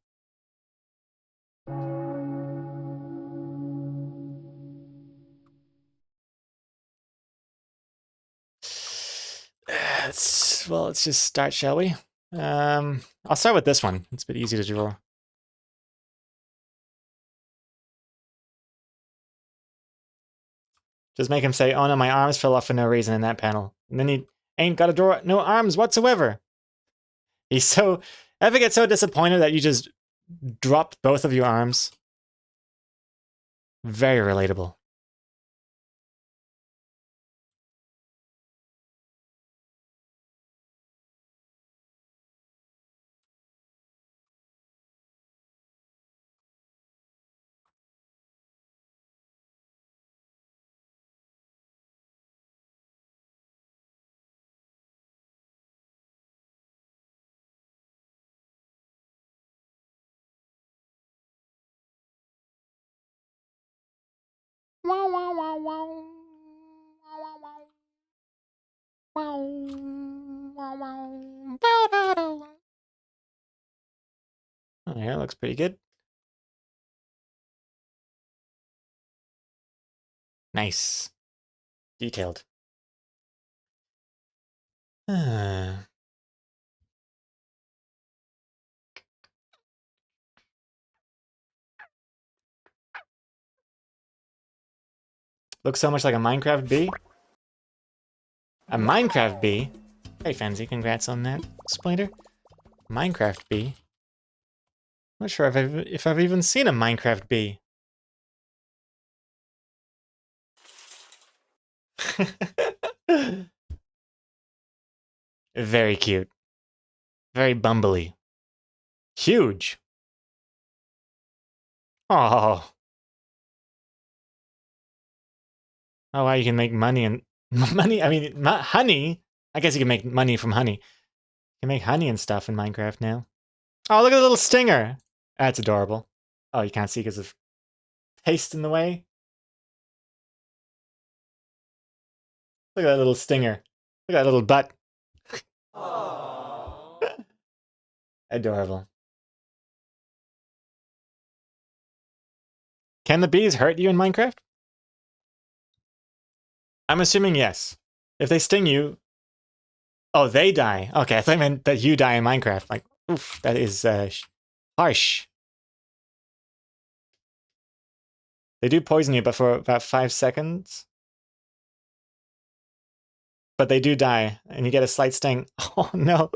Let's just start, shall we? I'll start with this one. It's a bit easy to draw. Just make him say, "Oh no, my arms fell off for no reason in that panel," and then he ain't got to draw no arms whatsoever. He's so ever get so disappointed that you just dropped both of your arms. Very relatable. Oh, yeah, looks pretty good. Nice. Detailed. Looks so much like a Minecraft bee. A Minecraft bee? Hey, Fancy, congrats on that, Splinter. Minecraft bee? I'm not sure if I've even seen a Minecraft bee. Very cute. Very bumbly. Huge. Oh. Oh, wow, you can make money and money. I mean, not honey. I guess you can make money from honey. You can make honey and stuff in Minecraft now. Oh, look at the little stinger. That's adorable. Oh, you can't see because of paste in the way. Look at that little stinger. Look at that little butt. Adorable. Can the bees hurt you in Minecraft? I'm assuming yes. If they sting you... Oh, they die. Okay, I thought I meant that you die in Minecraft. Like, oof, that is harsh. They do poison you, but for about 5 seconds. But they do die, and you get a slight sting. Oh, no.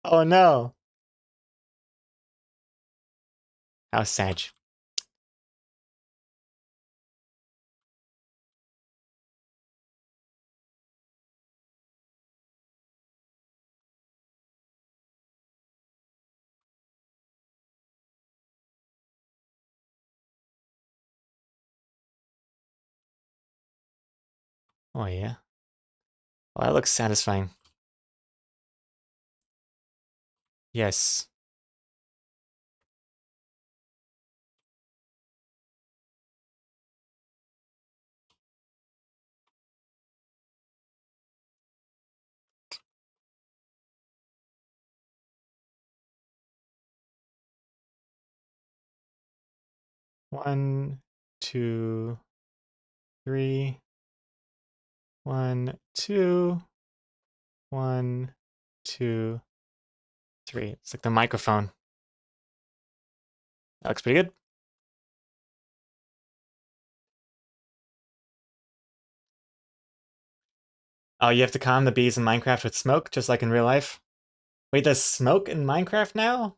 Oh, no. How sad. Oh, yeah. Well, that looks satisfying. Yes. One, two, three. 1, 2. 1, 2, 3. It's like the microphone. That looks pretty good. Oh, you have to calm the bees in Minecraft with smoke, just like in real life? Wait, there's smoke in Minecraft now?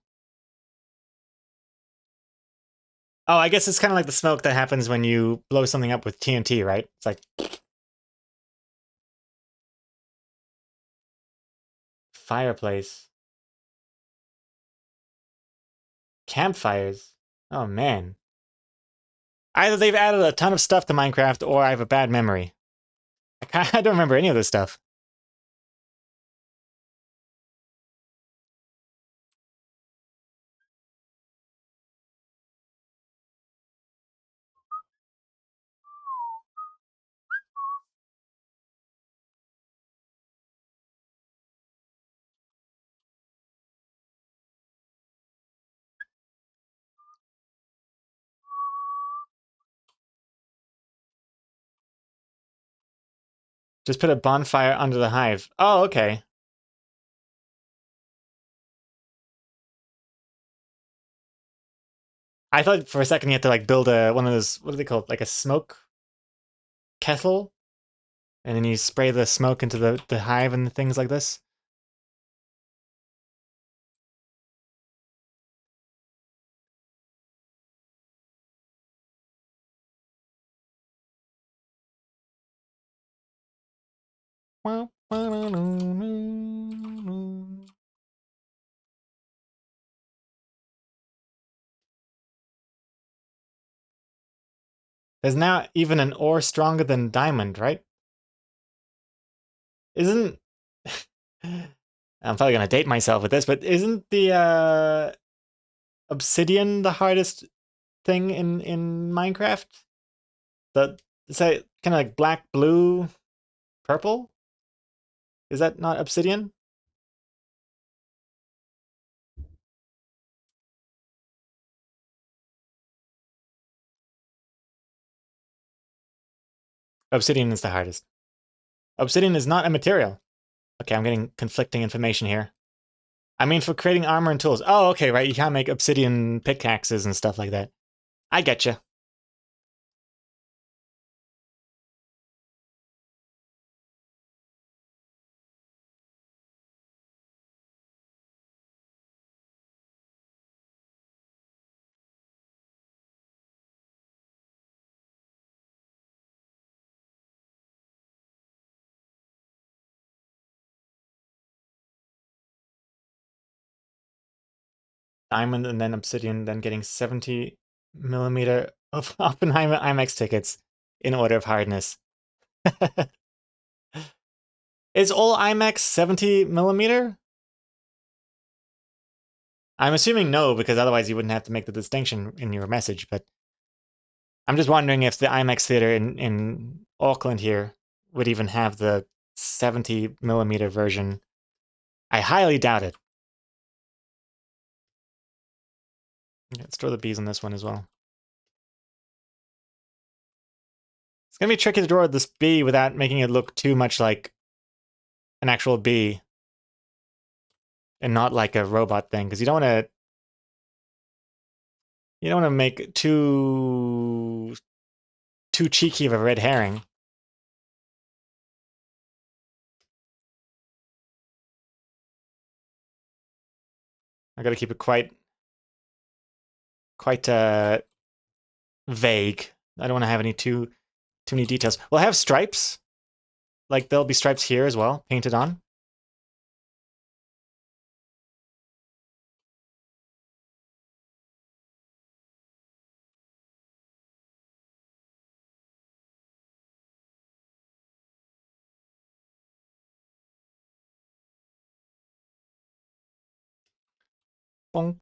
Oh, I guess it's kind of like the smoke that happens when you blow something up with TNT, right? It's like... Fireplace. Campfires. Oh, man. Either they've added a ton of stuff to Minecraft, or I have a bad memory. I don't remember any of this stuff. Just put a bonfire under the hive. Oh, okay. I thought for a second you had to like build one of those, what are they called? Like a smoke kettle, and then you spray the smoke into the hive and things like this. There's now even an ore stronger than diamond, right? Isn't... I'm probably gonna date myself with this, but isn't the obsidian the hardest thing in Minecraft? The say kind of like black, blue, purple? Is that not obsidian? Obsidian is the hardest. Obsidian is not a material. Okay, I'm getting conflicting information here. I mean, for creating armor and tools. Oh, okay, right. You can't make obsidian pickaxes and stuff like that. I getcha. Diamond and then obsidian, then getting 70mm of Oppenheimer IMAX tickets in order of hardness. Is all IMAX 70mm? I'm assuming no, because otherwise you wouldn't have to make the distinction in your message, but I'm just wondering if the IMAX theater in Auckland here would even have the 70mm version. I highly doubt it. Let's throw the bees on this one as well. It's gonna be tricky to draw this bee without making it look too much like an actual bee and not like a robot thing, because you don't want to make too cheeky of a red herring. I got to keep it quite vague. I don't want to have any too many details. We'll have stripes. Like there'll be stripes here as well, painted on. Bonk.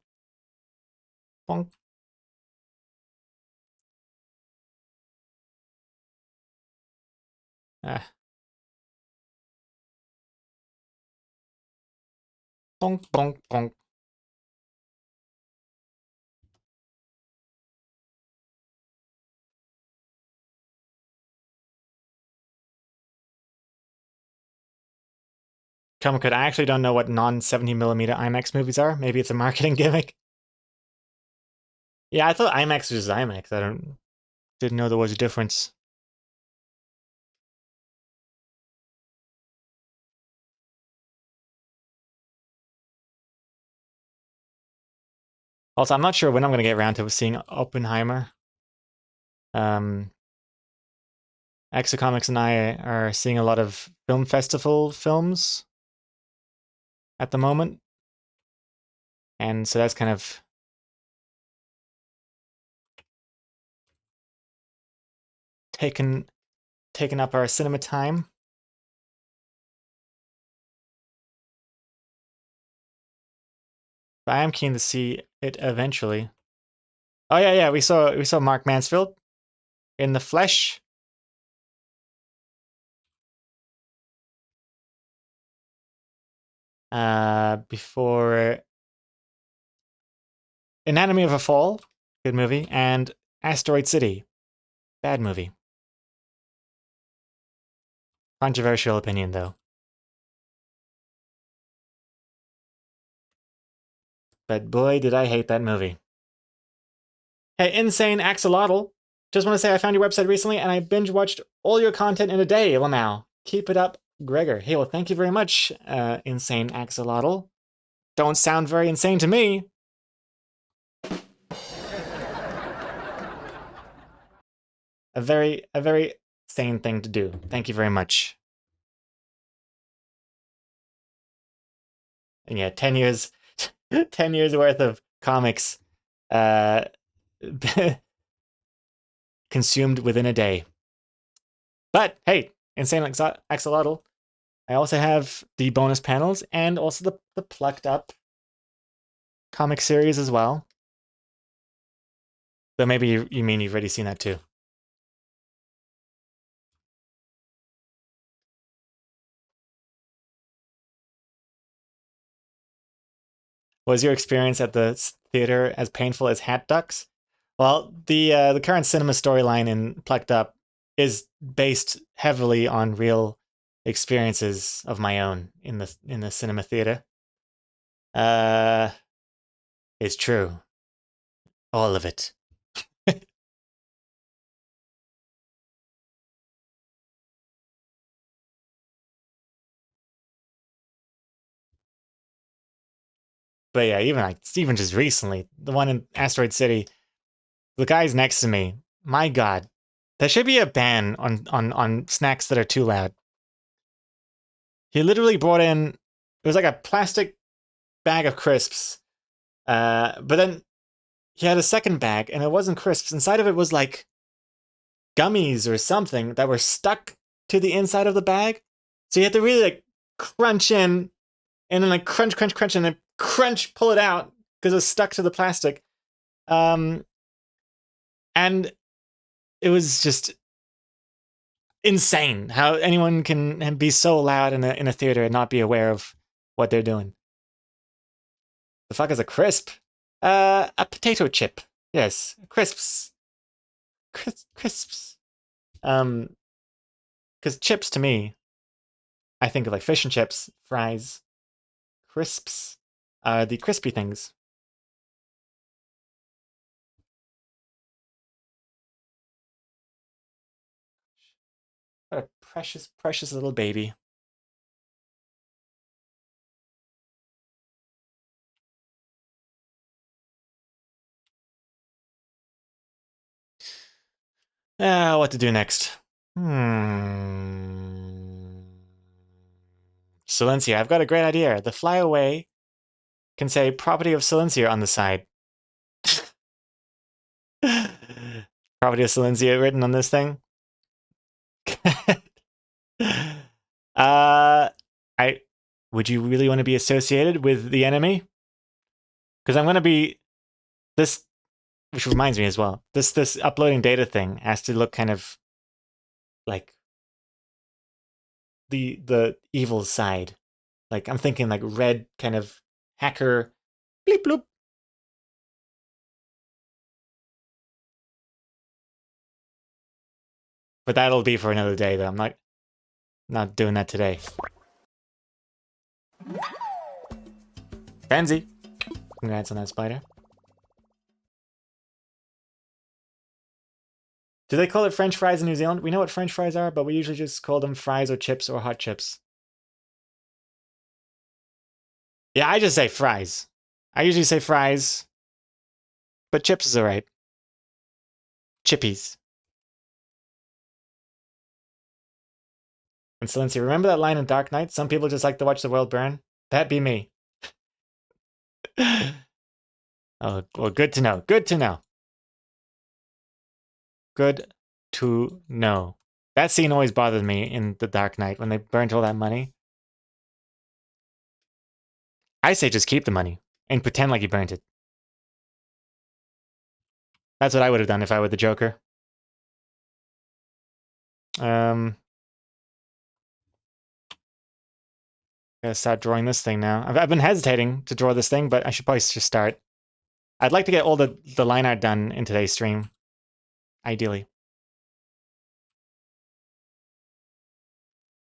Bonk. Ah. Bonk, bonk, bonk. Comic I actually don't know what non-70mm IMAX movies are. Maybe it's a marketing gimmick. Yeah, I thought IMAX was just IMAX. Didn't know there was a difference. Also, I'm not sure when I'm going to get around to seeing Oppenheimer. Exocomics and I are seeing a lot of film festival films at the moment. And so that's kind of taken up our cinema time. But I am keen to see it eventually. Oh yeah, we saw Mark Mansfield in the flesh. Before Anatomy of a Fall, good movie, and Asteroid City, bad movie. Controversial opinion though. But boy, did I hate that movie. Hey, Insane Axolotl Just want to say I found your website recently and I binge watched all your content in a day, Lamau. Keep it up, Gregor. Hey, well, thank you very much, Insane Axolotl. Don't sound very insane to me. A very sane thing to do. Thank you very much. And yeah, 10 years 10 years worth of comics consumed within a day. But hey, Insane Axolotl, I also have the bonus panels and also the Plucked Up comic series as well. So maybe you mean you've already seen that too. Was your experience at the theater as painful as Hat Ducks? Well, the current cinema storyline in Plucked Up is based heavily on real experiences of my own in the cinema theater. It's true. All of it. But yeah, even just recently, the one in Asteroid City, the guys next to me, my God, there should be a ban on snacks that are too loud. He literally brought in, it was like a plastic bag of crisps, but then he had a second bag, and it wasn't crisps. Inside of it was like gummies or something that were stuck to the inside of the bag. So you had to really like crunch in, and then like crunch, and then crunch, pull it out because it was stuck to the plastic. And it was just insane how anyone can be so loud in a theater and not be aware of what they're doing. The fuck is a crisp? A potato chip. Yes, crisps. Crisps. Because chips to me, I think of like fish and chips, fries. Crisps are the crispy things. What a precious, precious little baby. What to do next? Silencia, I've got a great idea. The flyaway can say property of Silencia on the side. Property of Silencia written on this thing. Would you really want to be associated with the enemy? Because I'm going to be this, which reminds me as well. This uploading data thing has to look kind of like the evil side. Like I'm thinking like red kind of hacker bleep bloop. But that'll be for another day though. I'm not doing that today. Fancy. Congrats on that spider. Do they call it French fries in New Zealand? We know what French fries are, but we usually just call them fries or chips or hot chips. Yeah, I just say fries. I usually say fries, but chips is alright. Chippies. And Silencia, remember that line in Dark Knight? Some people just like to watch the world burn? That'd be me. Oh, well, good to know. Good to know. Good to know. That scene always bothered me in The Dark Knight when they burnt all that money. I say just keep the money and pretend like you burnt it. That's what I would have done if I were the Joker. Gotta start drawing this thing now. I've been hesitating to draw this thing, but I should probably just start. I'd like to get all the line art done in today's stream. Ideally.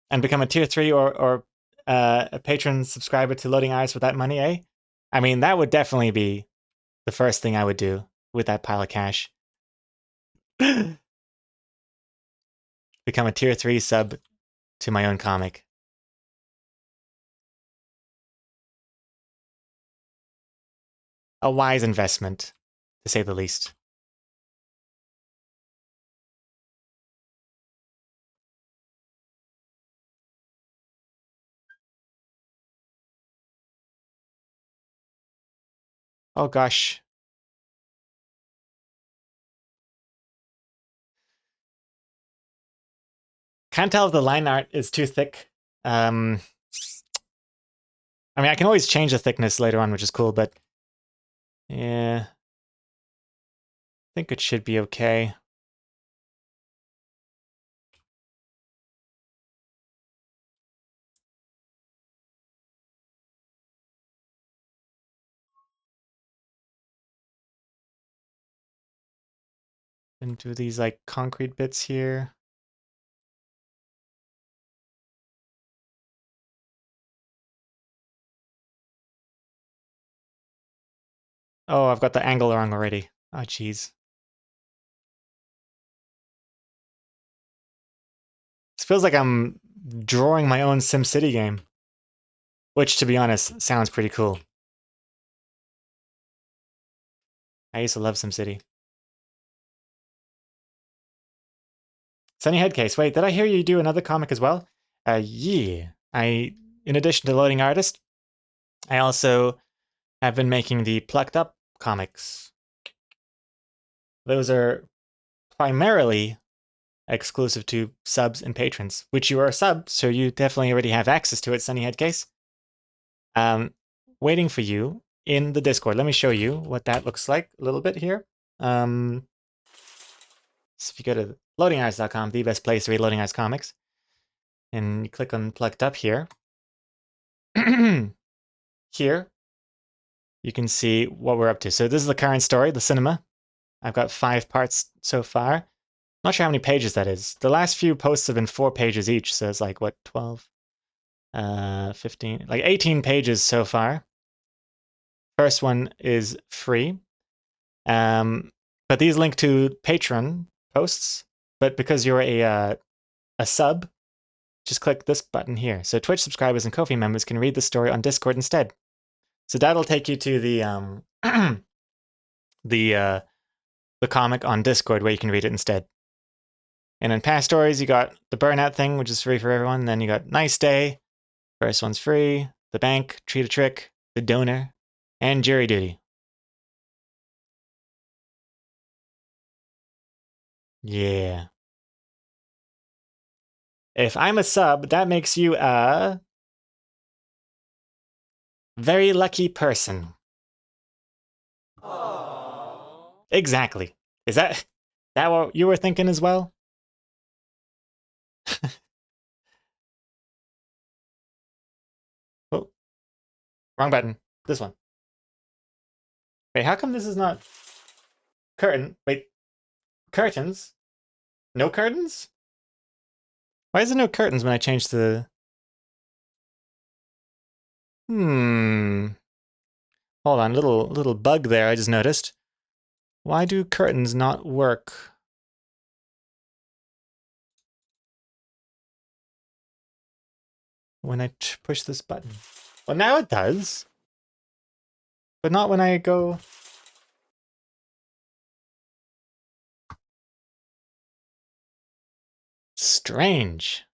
And become a tier 3 or a patron subscriber to Loading Eyes with that money, eh? I mean, that would definitely be the first thing I would do with that pile of cash. Become a tier 3 sub to my own comic. A wise investment, to say the least. Oh gosh. Can't tell if the line art is too thick. I mean, I can always change the thickness later on, which is cool, but yeah, I think it should be okay. Into these like concrete bits here. Oh, I've got the angle wrong already. Oh, jeez. This feels like I'm drawing my own SimCity game. Which, to be honest, sounds pretty cool. I used to love SimCity. Sunny Headcase. Wait, did I hear you do another comic as well? Yeah. In addition to Loading Artist, I also have been making the Plucked Up comics. Those are primarily exclusive to subs and patrons, which you are a sub, so you definitely already have access to it, Sunny Headcase. Waiting for you in the Discord. Let me show you what that looks like a little bit here. So if you go to loadingartist.com, the best place to read Loading Artist comics, and you click on Plucked Up here, here you can see what we're up to. So this is the current story, the cinema. I've got 5 parts so far. Not sure how many pages that is. The last few posts have been 4 pages each, so it's like, what, 12? 15, like 18 pages so far. First one is free. But these link to Patreon posts. But because you're a sub, just click this button here. So Twitch subscribers and Ko-fi members can read the story on Discord instead. So that'll take you to the the comic on Discord where you can read it instead. And in past stories, you got the Burnout thing, which is free for everyone. Then you got Nice Day. First one's free. The Bank, Treat a Trick, The Donor, and Jury Duty. Yeah. If I'm a sub, that makes you a very lucky person. Aww. Exactly. Is that what you were thinking as well? Oh, wrong button. This one. Wait, how come this is not curtain? Wait, curtains? No curtains? Why is there no curtains when I change the... Hold on, little bug there I just noticed. Why do curtains not work? When I push this button. Well, now it does. But not when I go... Strange.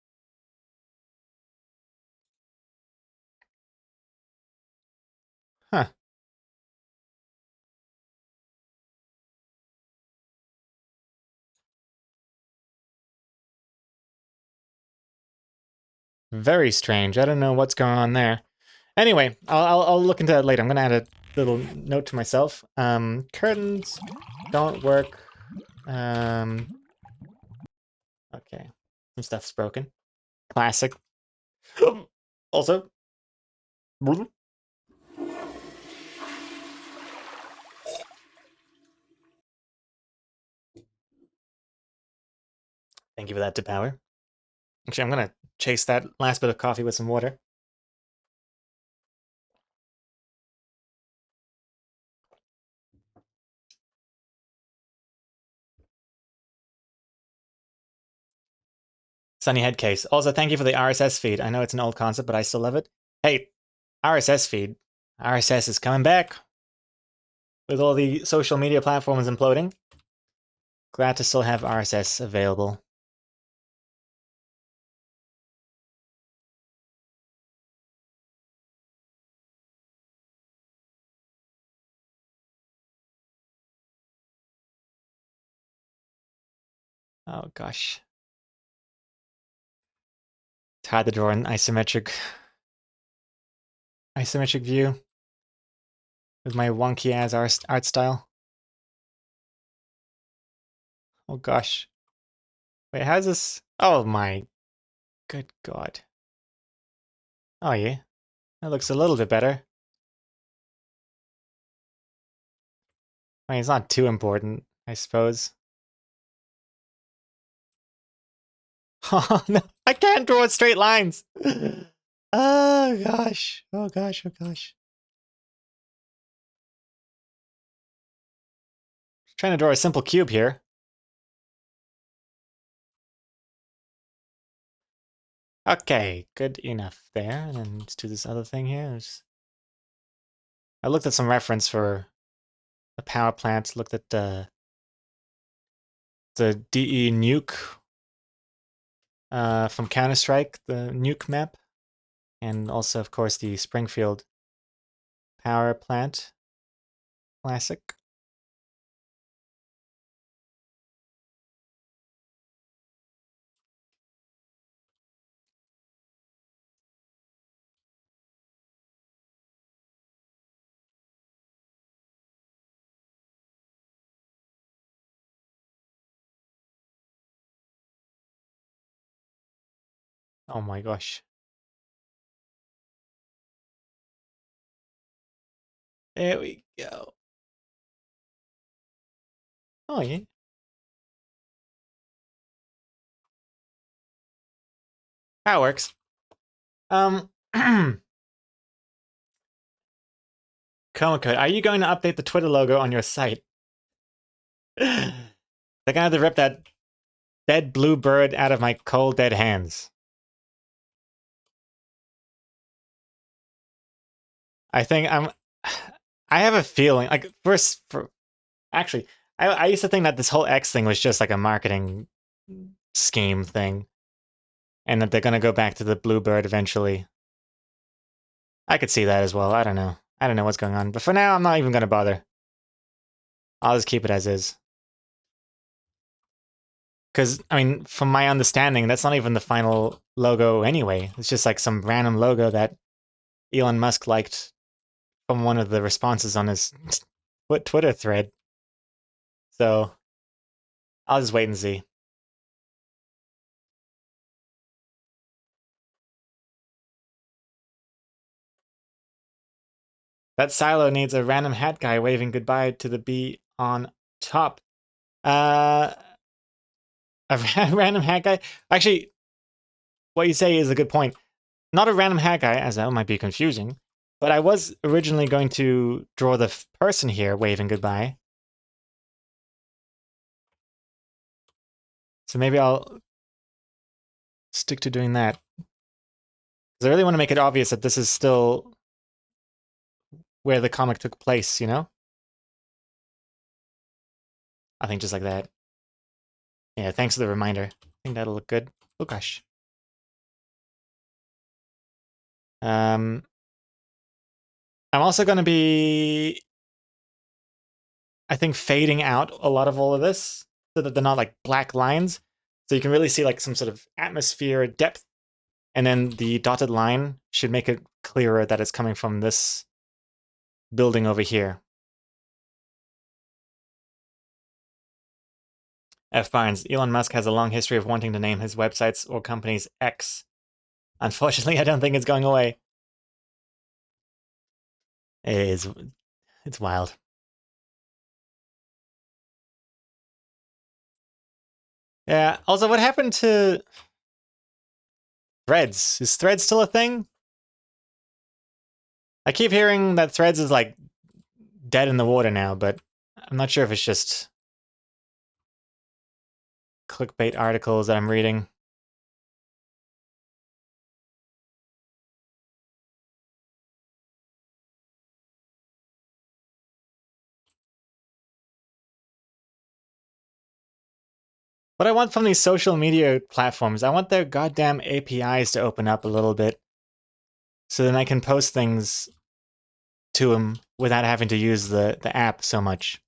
Huh. Very strange. I don't know what's going on there. Anyway, I'll look into that later. I'm gonna add a little note to myself. Curtains don't work. Okay. Some stuff's broken. Classic. Also. Thank you for that, to power. Actually, I'm gonna chase that last bit of coffee with some water. Sunny Head Case. Also, thank you for the RSS feed. I know it's an old concept, but I still love it. Hey, RSS feed. RSS is coming back. With all the social media platforms imploding. Glad to still have RSS available. Oh gosh. It's hard to draw an isometric view with my wonky ass art style. Oh gosh. Wait, how's this? Oh my good god. Oh yeah. That looks a little bit better. I mean, it's not too important, I suppose. Oh no, I can't draw straight lines. Oh gosh. Oh gosh. Oh gosh. Trying to draw a simple cube here. Okay, good enough there. And then let's do this other thing here. I looked at some reference for the power plant. Looked at the DE nuke from Counter-Strike, the nuke map, and also, of course, the Springfield power plant classic. Oh my gosh. There we go. Oh yeah. That works. Code, are you going to update the Twitter logo on your site? They're gonna have to rip that dead blue bird out of my cold dead hands. I think I have a feeling, like, actually, I used to think that this whole X thing was just like a marketing scheme thing, and that they're gonna go back to the Bluebird eventually. I could see that as well. I don't know. I don't know what's going on, but for now, I'm not even gonna bother. I'll just keep it as is. Because, I mean, from my understanding, that's not even the final logo anyway. It's just like some random logo that Elon Musk liked from one of the responses on his Twitter thread. So I'll just wait and see. That silo needs a random hat guy waving goodbye to the bee on top. A random hat guy? Actually, what you say is a good point. Not a random hat guy, as that might be confusing, but I was originally going to draw the person here waving goodbye. So maybe I'll stick to doing that. Because I really want to make it obvious that this is still where the comic took place, you know? I think just like that. Yeah, thanks for the reminder. I think that'll look good. Oh gosh. I'm also going to be, I think, fading out a lot of all of this so that they're not like black lines. So you can really see like some sort of atmosphere, depth, and then the dotted line should make it clearer that it's coming from this building over here. F. Barnes, Elon Musk has a long history of wanting to name his websites or companies X. Unfortunately, I don't think it's going away. It's wild. Yeah, also, what happened to Threads? Is Threads still a thing? I keep hearing that Threads is like dead in the water now, but I'm not sure if it's just clickbait articles that I'm reading. What I want from these social media platforms, I want their goddamn APIs to open up a little bit, so then I can post things to them without having to use the app so much.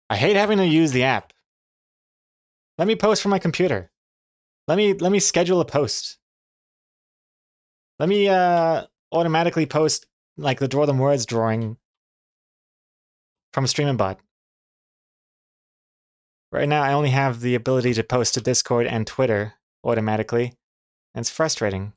I hate having to use the app. Let me post from my computer. Let me schedule a post. Let me automatically post like the Draw Them Words drawing from StreamAbot. Right now I only have the ability to post to Discord and Twitter automatically, and it's frustrating.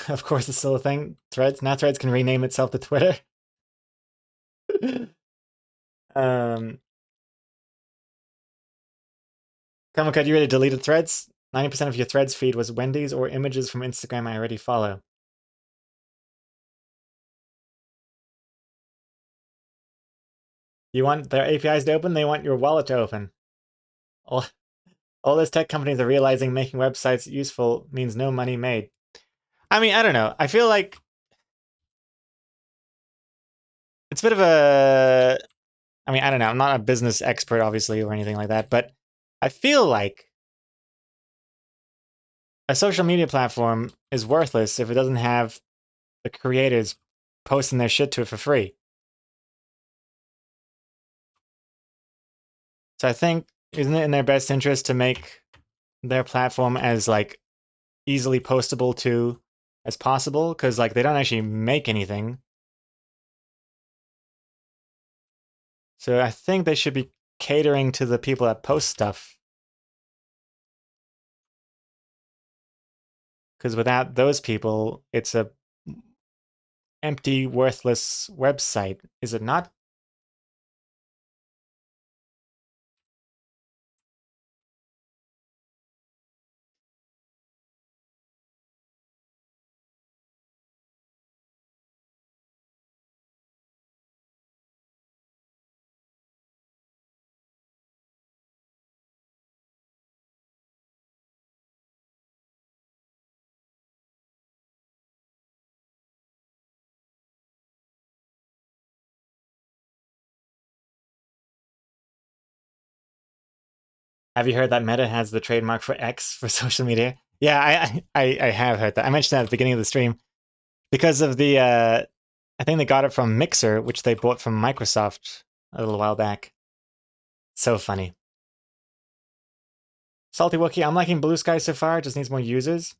Of course, it's still a thing. Threads. Now Threads can rename itself to Twitter. Kamaka, you already deleted Threads? 90% of your Threads feed was Wendy's or images from Instagram I already follow. You want their APIs to open? They want your wallet to open. All those tech companies are realizing making websites useful means no money made. I mean, I don't know. I feel like it's a bit of a... I mean, I don't know. I'm not a business expert, obviously, or anything like that, but I feel like a social media platform is worthless if it doesn't have the creators posting their shit to it for free. So I think, isn't it in their best interest to make their platform as like easily postable to as possible? Because like they don't actually make anything. So I think they should be catering to the people that post stuff. Because without those people, it's a empty, worthless website, is it not? Have you heard that Meta has the trademark for X for social media? Yeah, I have heard that. I mentioned that at the beginning of the stream because of the I think they got it from Mixer, which they bought from Microsoft a little while back. So funny. Salty Wookie, I'm liking Blue Sky so far. It just needs more users.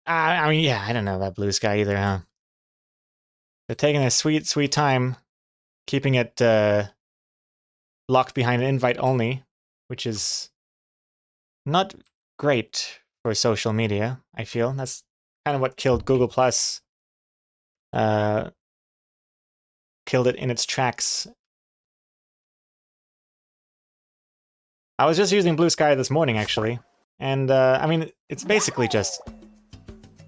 I mean, yeah, I don't know about Blue Sky either, huh? They're taking their sweet, sweet time, keeping it locked behind an invite only, which is not great for social media, I feel. That's kind of what killed Google Plus. Killed it in its tracks. I was just using Blue Sky this morning, actually. And, I mean, it's basically just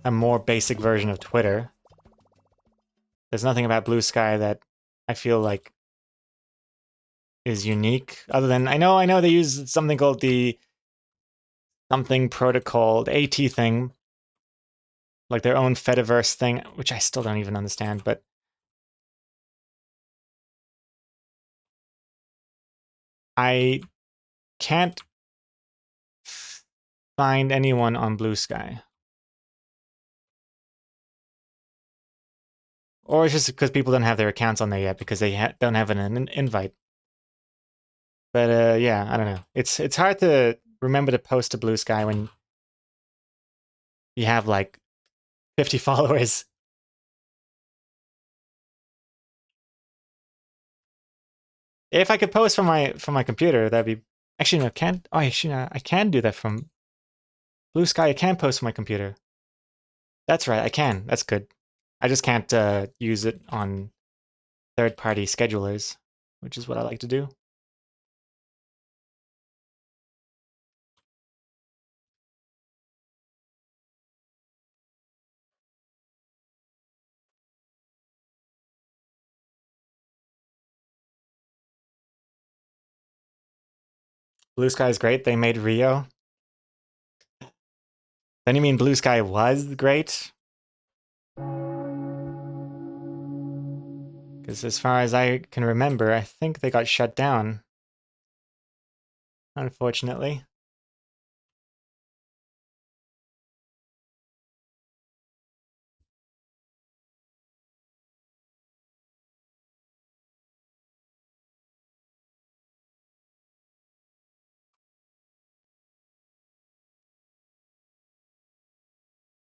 a more basic version of Twitter. There's nothing about Blue Sky that I feel like is unique, other than I know they use something called the something protocol, the AT thing, like their own Fediverse thing, which I still don't even understand, but I can't find anyone on Blue Sky. Or it's just because people don't have their accounts on there yet because they don't have an invite. But yeah, I don't know. It's hard to remember to post to Blue Sky when you have like 50 followers. If I could post from my computer, that'd be actually no, I can't. Oh, actually, no, I can do that from Blue Sky. I can post from my computer. That's right, I can. That's good. I just can't use it on third-party schedulers, which is what I like to do. Blue Sky is great. They made Rio. Then you mean Blue Sky was great? Because as far as I can remember, I think they got shut down. Unfortunately.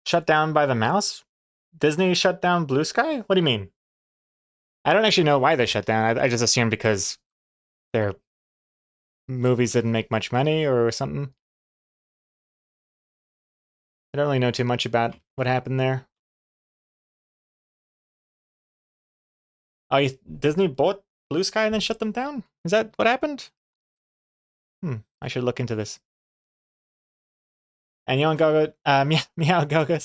Shut down by the mouse? Disney shut down Blue Sky? What do you mean? I don't actually know why they shut down. I just assume because their movies didn't make much money or something. I don't really know too much about what happened there. Oh, Disney bought Blue Sky and then shut them down? Is that what happened? I should look into this. And Yon Gogo, Meow Gogo,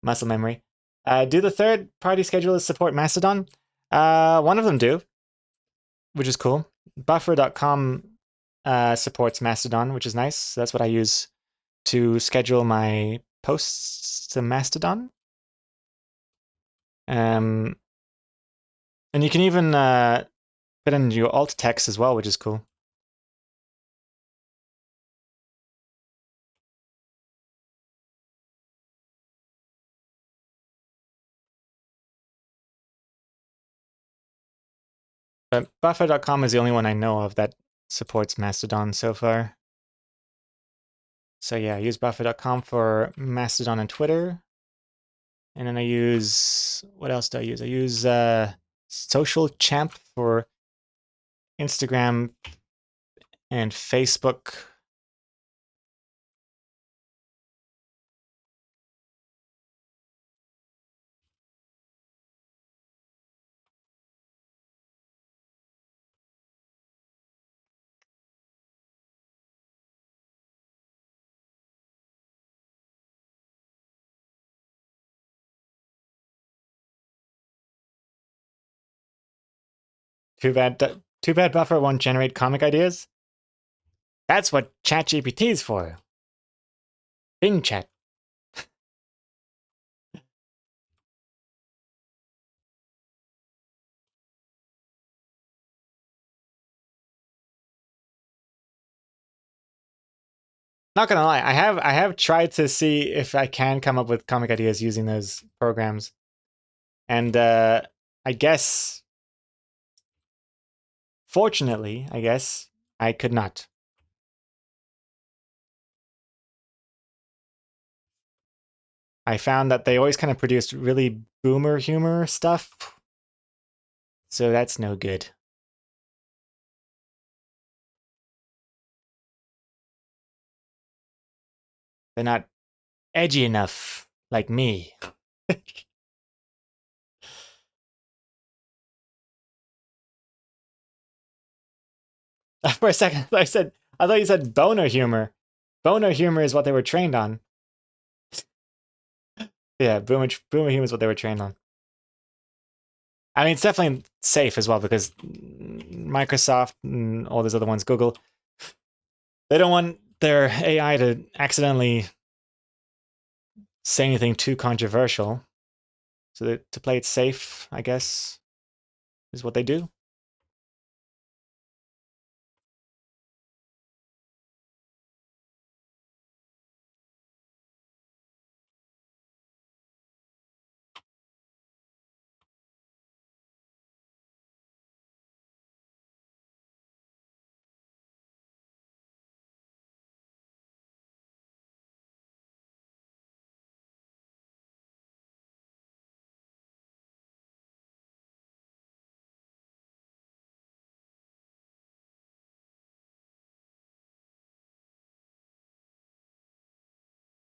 muscle memory. Do the third-party schedulers support Mastodon? One of them do, which is cool. Buffer.com supports Mastodon, which is nice. So that's what I use to schedule my posts to Mastodon. And you can even put in your alt text as well, which is cool. But Buffer.com is the only one I know of that supports Mastodon so far. So yeah, I use Buffer.com for Mastodon and Twitter. And then I use, what else do I use? I use Social Champ for Instagram and Facebook. Too bad Buffer won't generate comic ideas. That's what ChatGPT is for. Bing Chat. Not gonna lie, I have tried to see if I can come up with comic ideas using those programs, and I guess, fortunately, I guess I could not. I found that they always kind of produced really boomer humor stuff, so that's no good. They're not edgy enough like me. For a second, I thought you said boner humor. Boner humor is what they were trained on. Yeah, boomer humor is what they were trained on. I mean, it's definitely safe as well because Microsoft and all those other ones, Google, they don't want their AI to accidentally say anything too controversial. So to play it safe, I guess, is what they do.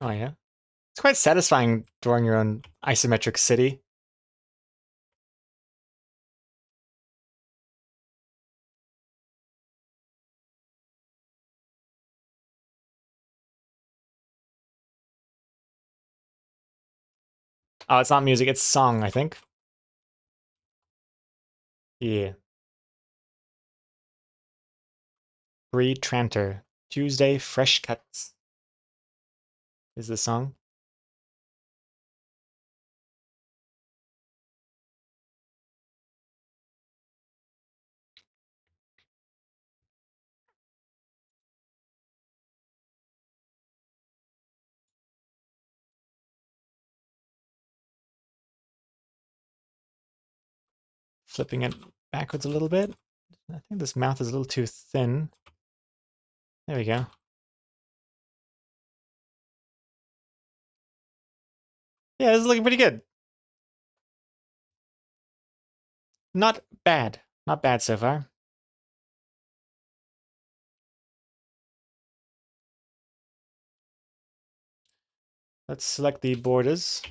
Oh yeah, it's quite satisfying drawing your own isometric city. Oh, it's not music, it's song, I think. Yeah. Bree Tranter. Tuesday Fresh Cuts is the song. Flipping it backwards a little bit. I think this mouth is a little too thin. There we go. Yeah, this is looking pretty good. Not bad. Not bad so far. Let's select the borders.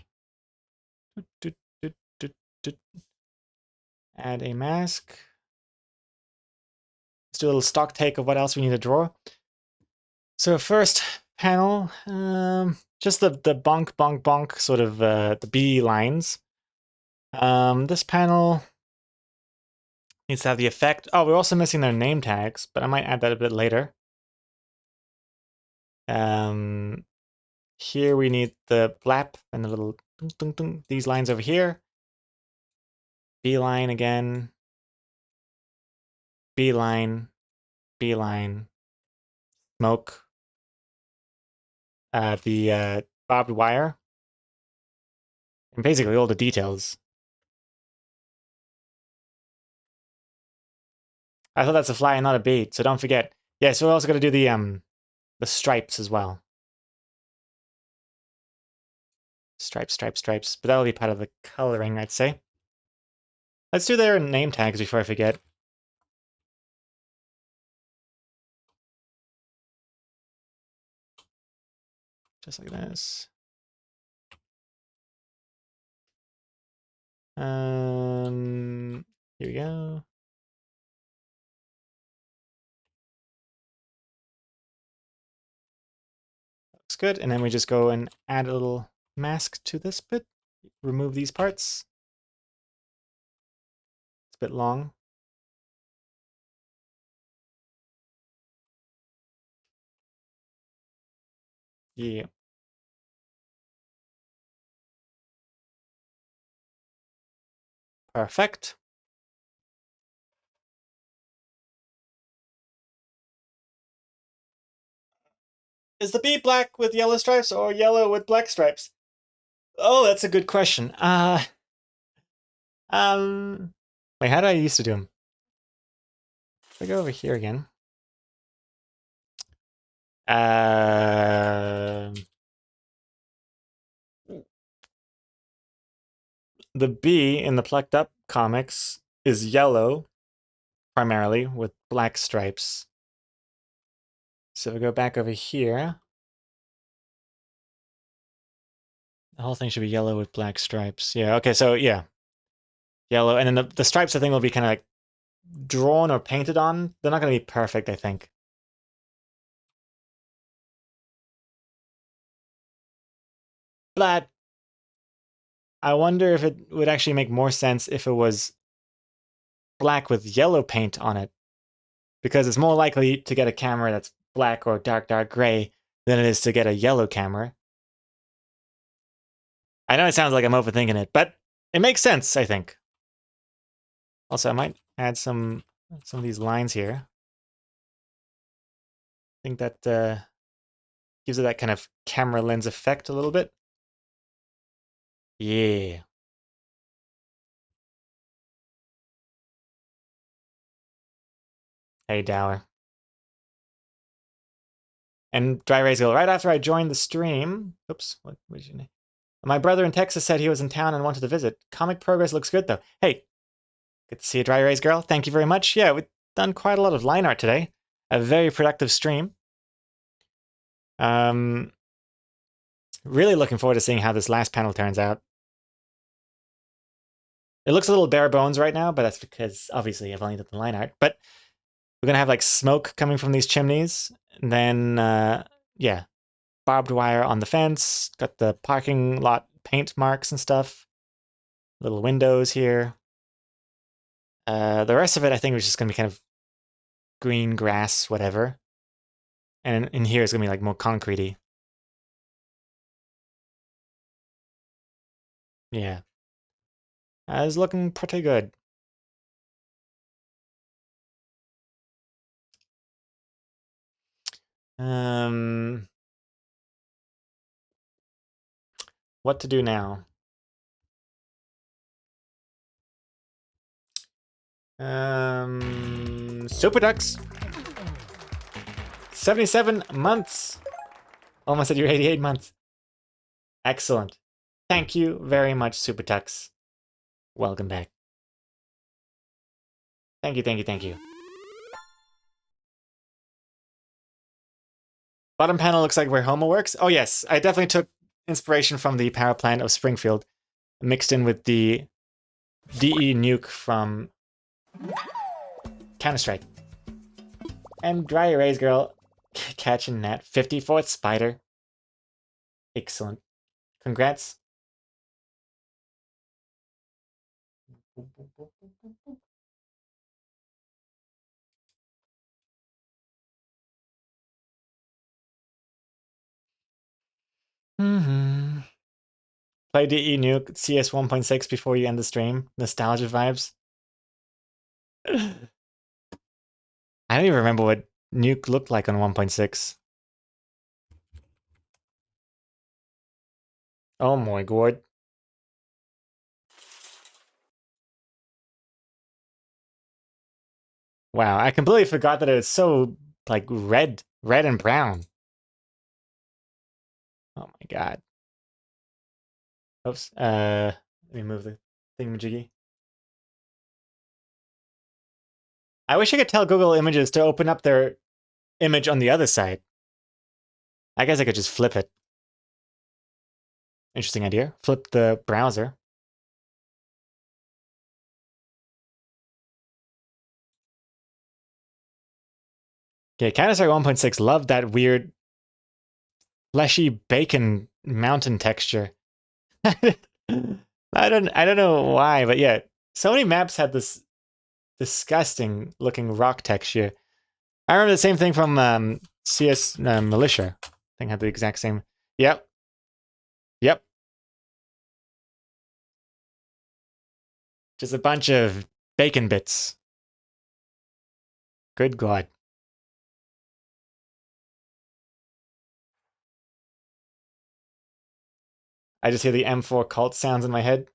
Add a mask. Let's do a little stock take of what else we need to draw. So first panel, just the bonk, bonk, bonk, sort of the B lines. This panel needs to have the effect. Oh, we're also missing their name tags, but I might add that a bit later. Here we need the flap and the little dun, dun, dun, these lines over here. B line again. B line. B line. Smoke. The barbed wire. And basically all the details. I thought that's a fly and not a bait, so don't forget. Yeah, so we're also gonna do the stripes as well. Stripes, stripes, stripes. But that'll be part of the coloring, I'd say. Let's do their name tags before I forget. Just like this. Here we go. Looks good. And then we just go and add a little mask to this bit. Remove these parts. It's a bit long. Yeah. Perfect. Is the bee black with yellow stripes or yellow with black stripes? Oh, that's a good question. Wait, how did I used to do them? If I go over here again. The bee in the Plucked Up comics is yellow, primarily, with black stripes. So if we go back over here, the whole thing should be yellow with black stripes. Yeah, okay, so yeah. Yellow, and then the stripes, I think, will be kind of like drawn or painted on. They're not going to be perfect, I think. But I wonder if it would actually make more sense if it was black with yellow paint on it. Because it's more likely to get a camera that's black or dark, dark gray than it is to get a yellow camera. I know it sounds like I'm overthinking it, but it makes sense, I think. Also, I might add some of these lines here. I think that gives it that kind of camera lens effect a little bit. Yeah. Hey, Dower. And Dry Rays go, right after I joined the stream. Oops, what was your name? My brother in Texas said he was in town and wanted to visit. Comic progress looks good, though. Hey, good to see you, Dry Rays girl. Thank you very much. Yeah, we've done quite a lot of line art today. A very productive stream. Really looking forward to seeing how this last panel turns out. It looks a little bare bones right now, but that's because, obviously, I've only done the line art. But we're going to have, like, smoke coming from these chimneys. And then, yeah, barbed wire on the fence. Got the parking lot paint marks and stuff. Little windows here. The rest of it, I think, is just going to be kind of green grass, whatever. And in here it's gonna be like more concretey. Yeah. It's looking pretty good. What to do now? Super Ducks. 77 months. Almost at your 88 months. Excellent. Thank you very much, Super Tux. Welcome back. Thank you, thank you, thank you. Bottom panel looks like where Homo works. Oh yes, I definitely took inspiration from the power plant of Springfield, mixed in with the DE nuke from Counter-Strike. And Dry Erase Girl catching that 54th spider. Excellent. Congrats. Play DE Nuke CS 1.6 before you end the stream. Nostalgia vibes. I don't even remember what Nuke looked like on 1.6. Oh my god. Wow, I completely forgot that it was so like red and brown. Oh my god. Oops. Let me move the thingamajiggy. I wish I could tell Google Images to open up their image on the other side. I guess I could just flip it. Interesting idea. Flip the browser. Okay, Counter-Strike 1.6 loved that weird fleshy bacon mountain texture. I don't know why, but yeah, so many maps had this disgusting looking rock texture. I remember the same thing from CS Militia. I think had the exact same. Yep. Yep. Just a bunch of bacon bits. Good God. I just hear the M4 cult sounds in my head.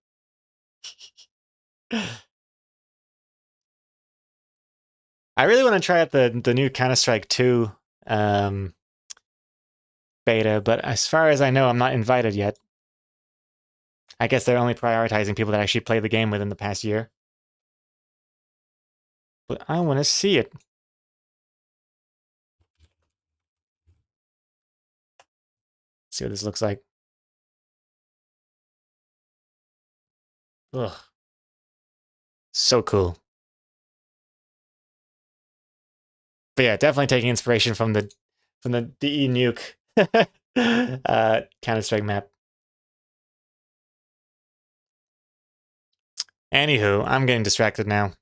I really want to try out the new Counter-Strike 2 beta, but as far as I know, I'm not invited yet. I guess they're only prioritizing people that actually play the game within the past year. But I want to see it. See what this looks like. Ugh. So cool. But yeah, definitely taking inspiration from the DE Nuke Counter-Strike map. Anywho, I'm getting distracted now.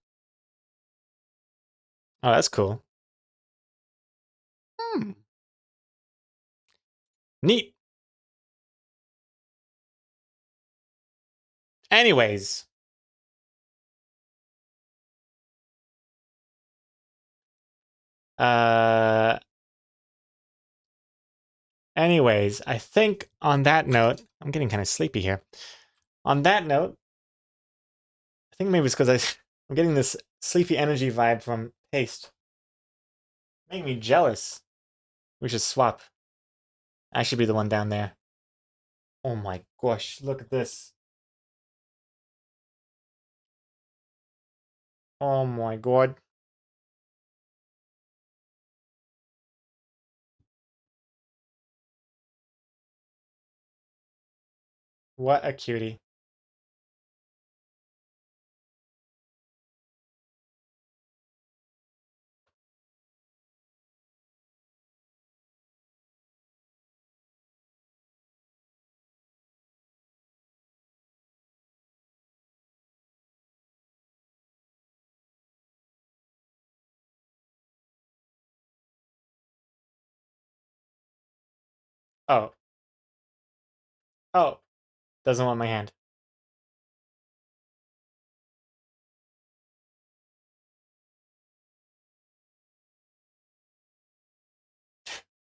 Oh, that's cool. Neat. Anyways. Anyways, I think on that note, I'm getting kind of sleepy here. On that note, I think maybe it's because I'm getting this sleepy energy vibe from Paste. Making me jealous. We should swap. I should be the one down there. Oh my gosh, look at this. Oh my god. What a cutie. Oh. Oh. Doesn't want my hand.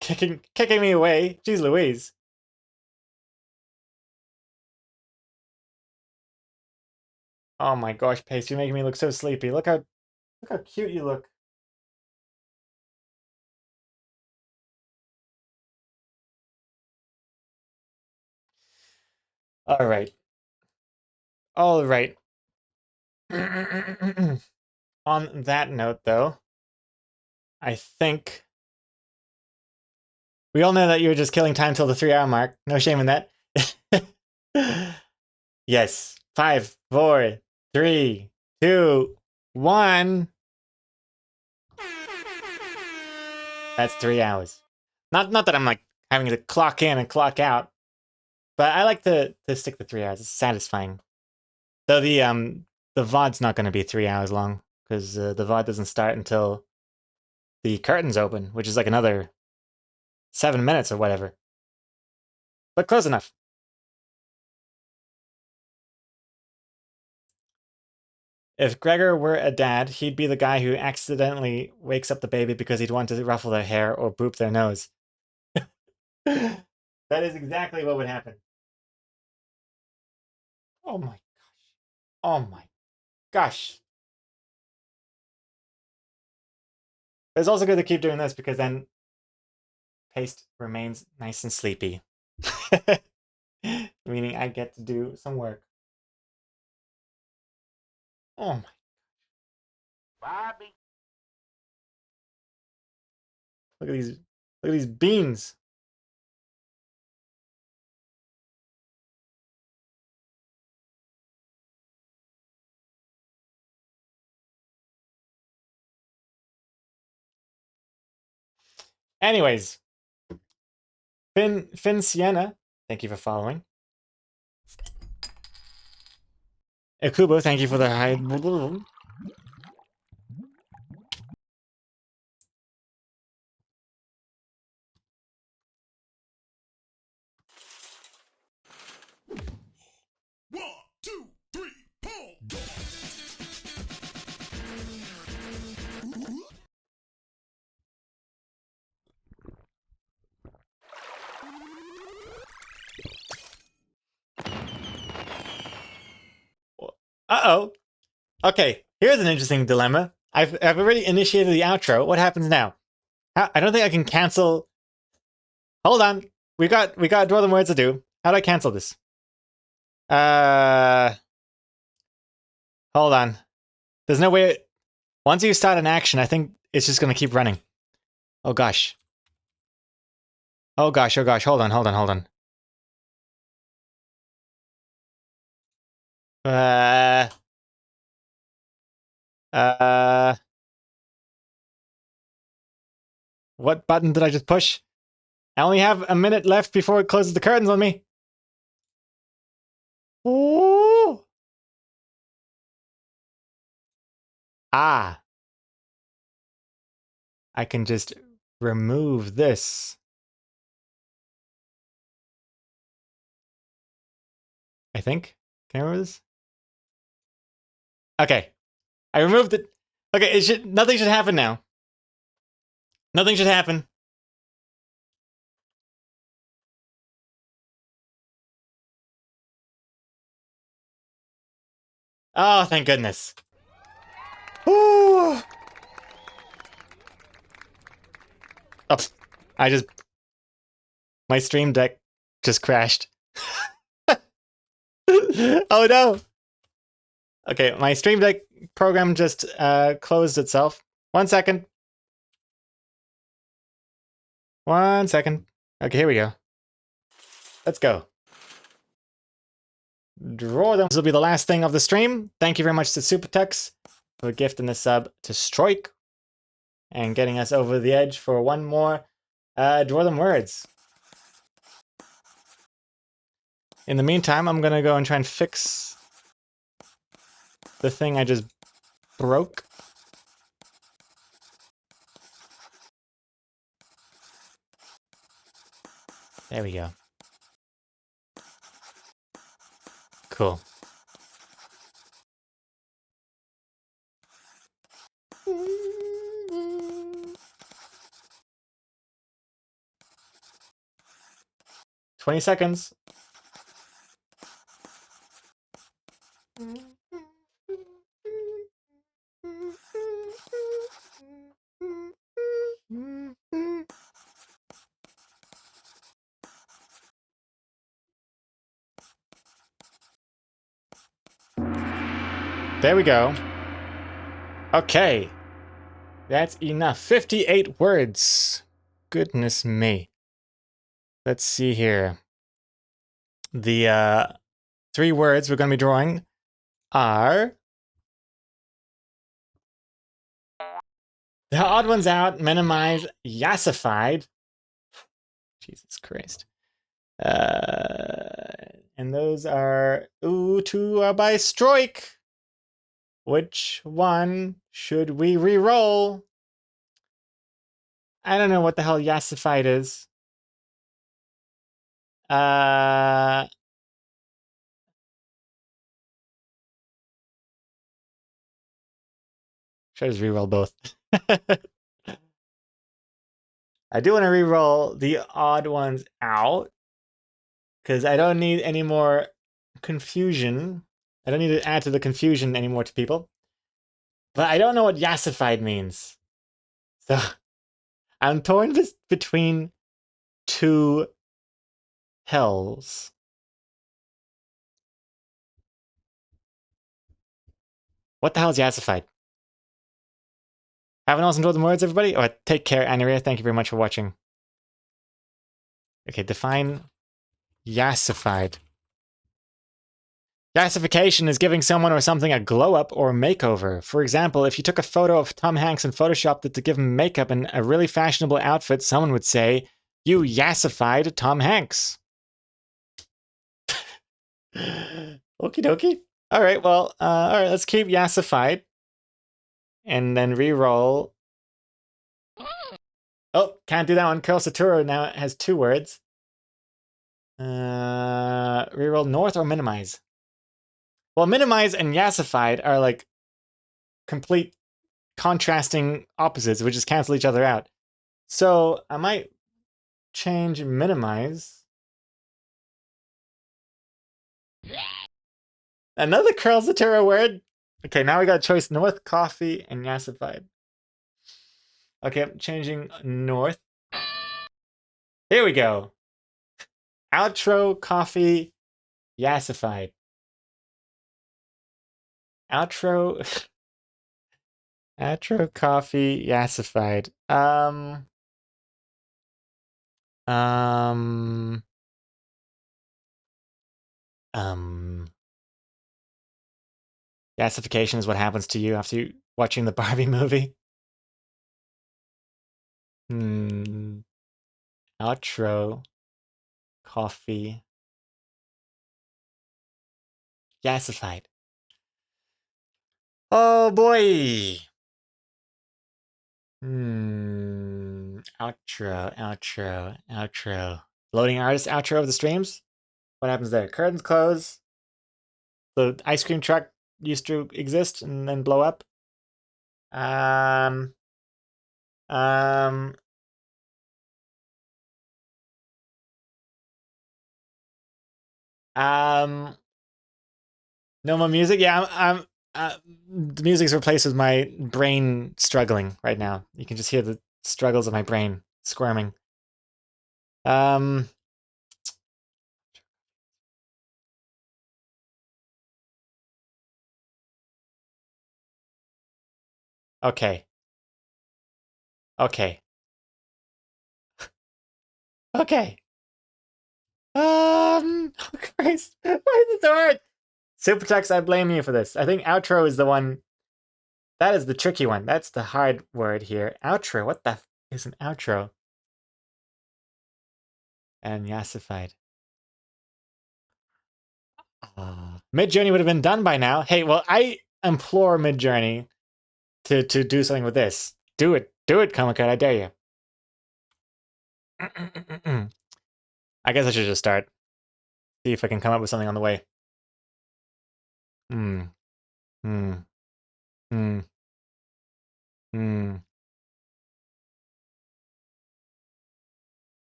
Kicking me away. Jeez Louise. Oh my gosh, Pace, you're making me look so sleepy. Look how cute you look. All right. All right. On that note, though, I think we all know that you were just killing time till the 3-hour mark. No shame in that. Yes. 5, 4, 3, 2, 1. That's 3 hours. Not that I'm like having to clock in and clock out, but I like to stick to 3 hours. It's satisfying. Though the VOD's not going to be 3 hours long because the VOD doesn't start until the curtains open, which is like another 7 minutes or whatever. But close enough. If Gregor were a dad, he'd be the guy who accidentally wakes up the baby because he'd want to ruffle their hair or boop their nose. That is exactly what would happen. Oh my gosh. Oh my gosh. It's also good to keep doing this because then Paste remains nice and sleepy. Meaning I get to do some work. Oh my. Bobby. Look at these beans. Anyways, Finn Sienna, thank you for following. Akubo, thank you for the hide. One, two, three, pull. Uh-oh. Okay, here's an interesting dilemma. I've already initiated the outro. What happens now? I don't think I can cancel. Hold on. We got Dwarf the Words to do. How do I cancel this? Hold on. There's no way. Once you start an action, I think it's just gonna keep running. Oh gosh. Oh gosh. Oh gosh. Hold on. Uh. Uh. What button did I just push? I only have a minute left before it closes the curtains on me. Ooh. Ah. I can just remove this. I think. Can I remove this? Okay. I removed it. Okay, nothing should happen now. Nothing should happen. Oh, thank goodness. Ooh. Oh, my stream deck just crashed. Oh no. Okay, my stream deck program just closed itself. 1 second. 1 second. Okay, here we go. Let's go. Draw them. This will be the last thing of the stream. Thank you very much to Supertux for gifting the sub to Stroik and getting us over the edge for one more Draw Them Words. In the meantime, I'm gonna go and try and fix the thing I just broke. There we go. Cool. "20 seconds." There we go. Okay. That's enough. 58 words. Goodness me. Let's see here. The 3 words we're going to be drawing are the odd ones out, minimize, yassified. Jesus Christ. And those are 2 are by Stroik. Which one should we re-roll? I don't know what the hell yassified is. Should I just re-roll both? I do want to re-roll the odd ones out because I don't need any more confusion. I don't need to add to the confusion anymore to people. But I don't know what yassified means. So I'm torn between 2 hells. What the hell is yassified? Have an awesome golden words, everybody. Oh, take care, Aniria. Thank you very much for watching. Okay, define yassified. Yassification is giving someone or something a glow-up or makeover. For example, if you took a photo of Tom Hanks and photoshopped it to give him makeup and a really fashionable outfit, someone would say, "You yassified Tom Hanks." Okie dokie. All right, well, all right, let's keep yassified. And then re-roll. Oh, can't do that one. Curl Saturo now has 2 words. Re-roll north or minimize? Well, minimize and yassified are like complete contrasting opposites, which just cancel each other out. So I might change minimize. Another Curl Saturo word. Okay, now we got choice north, coffee, and yassified. Okay, I'm changing north. Here we go. Outro, coffee, yassified. Outro, outro, coffee, yassified. Yassification is what happens to you after watching the Barbie movie. Outro, coffee, yassified. Oh boy. Outro. Loading artist outro of the streams. What happens there? Curtains close. The ice cream truck used to exist and then blow up. No more music. Yeah, the music's replaced with my brain struggling right now. You can just hear the struggles of my brain squirming. Okay. Okay. Okay. Oh Christ. Why is it so hard? Supertux, I blame you for this. I think outro is the one. That is the tricky one. That's the hard word here. Outro. What the f is an outro? And yassified. Midjourney would have been done by now. Hey, well, I implore Midjourney to do something with this. Do it. Do it, Comic-Con. I dare you. I guess I should just start. See if I can come up with something on the way. Hmm. Hmm. Hmm. Hmm.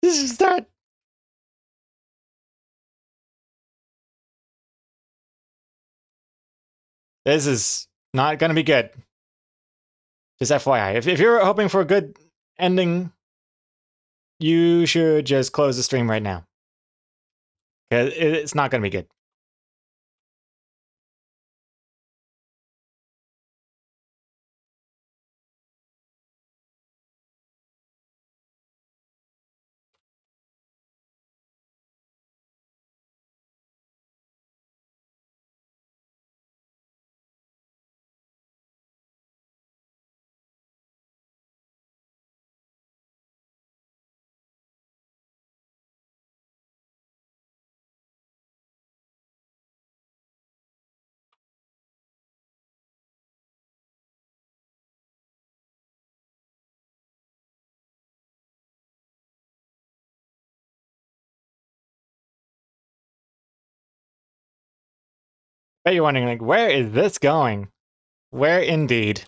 This should start. This is not going to be good. Just FYI. If you're hoping for a good ending, you should just close the stream right now. Because it's not going to be good. Bet you're wondering, like, where is this going? Where indeed?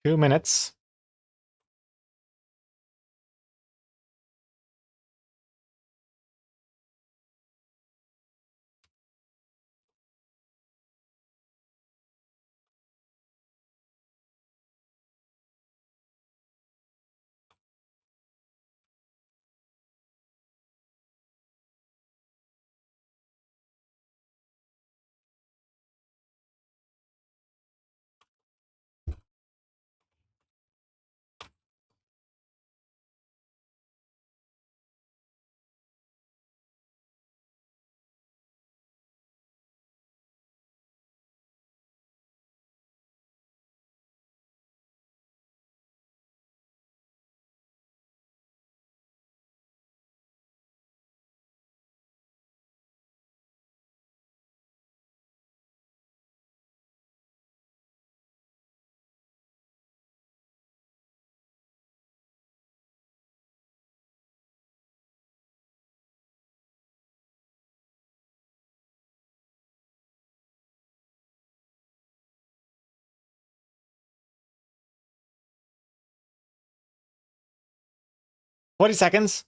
Two minutes. $40 seconds.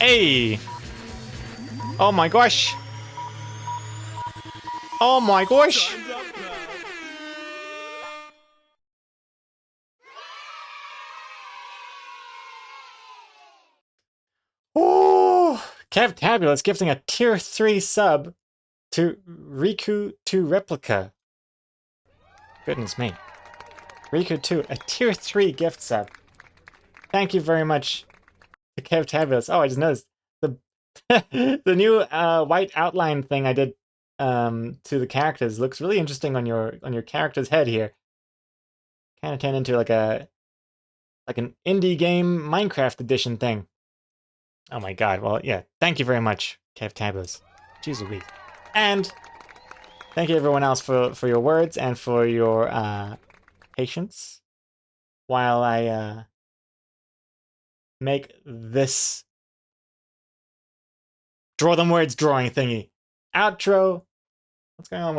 Hey! Oh my gosh! Oh my gosh! Oh! Kevtabulous gifting a tier 3 sub to Riku 2 Replica. Goodness me. Riku 2, a tier 3 gift sub. Thank you very much to Kevtabulous. Oh, I just noticed the the new white outline thing I did to the characters looks really interesting on your character's head here. Kind of turned into like an indie game Minecraft edition thing. Oh my god. Well, yeah. Thank you very much, Kevtabulous. Jeez Louise. And thank you everyone else for your words and for your patience while I make this draw them words drawing thingy. Outro. What's going on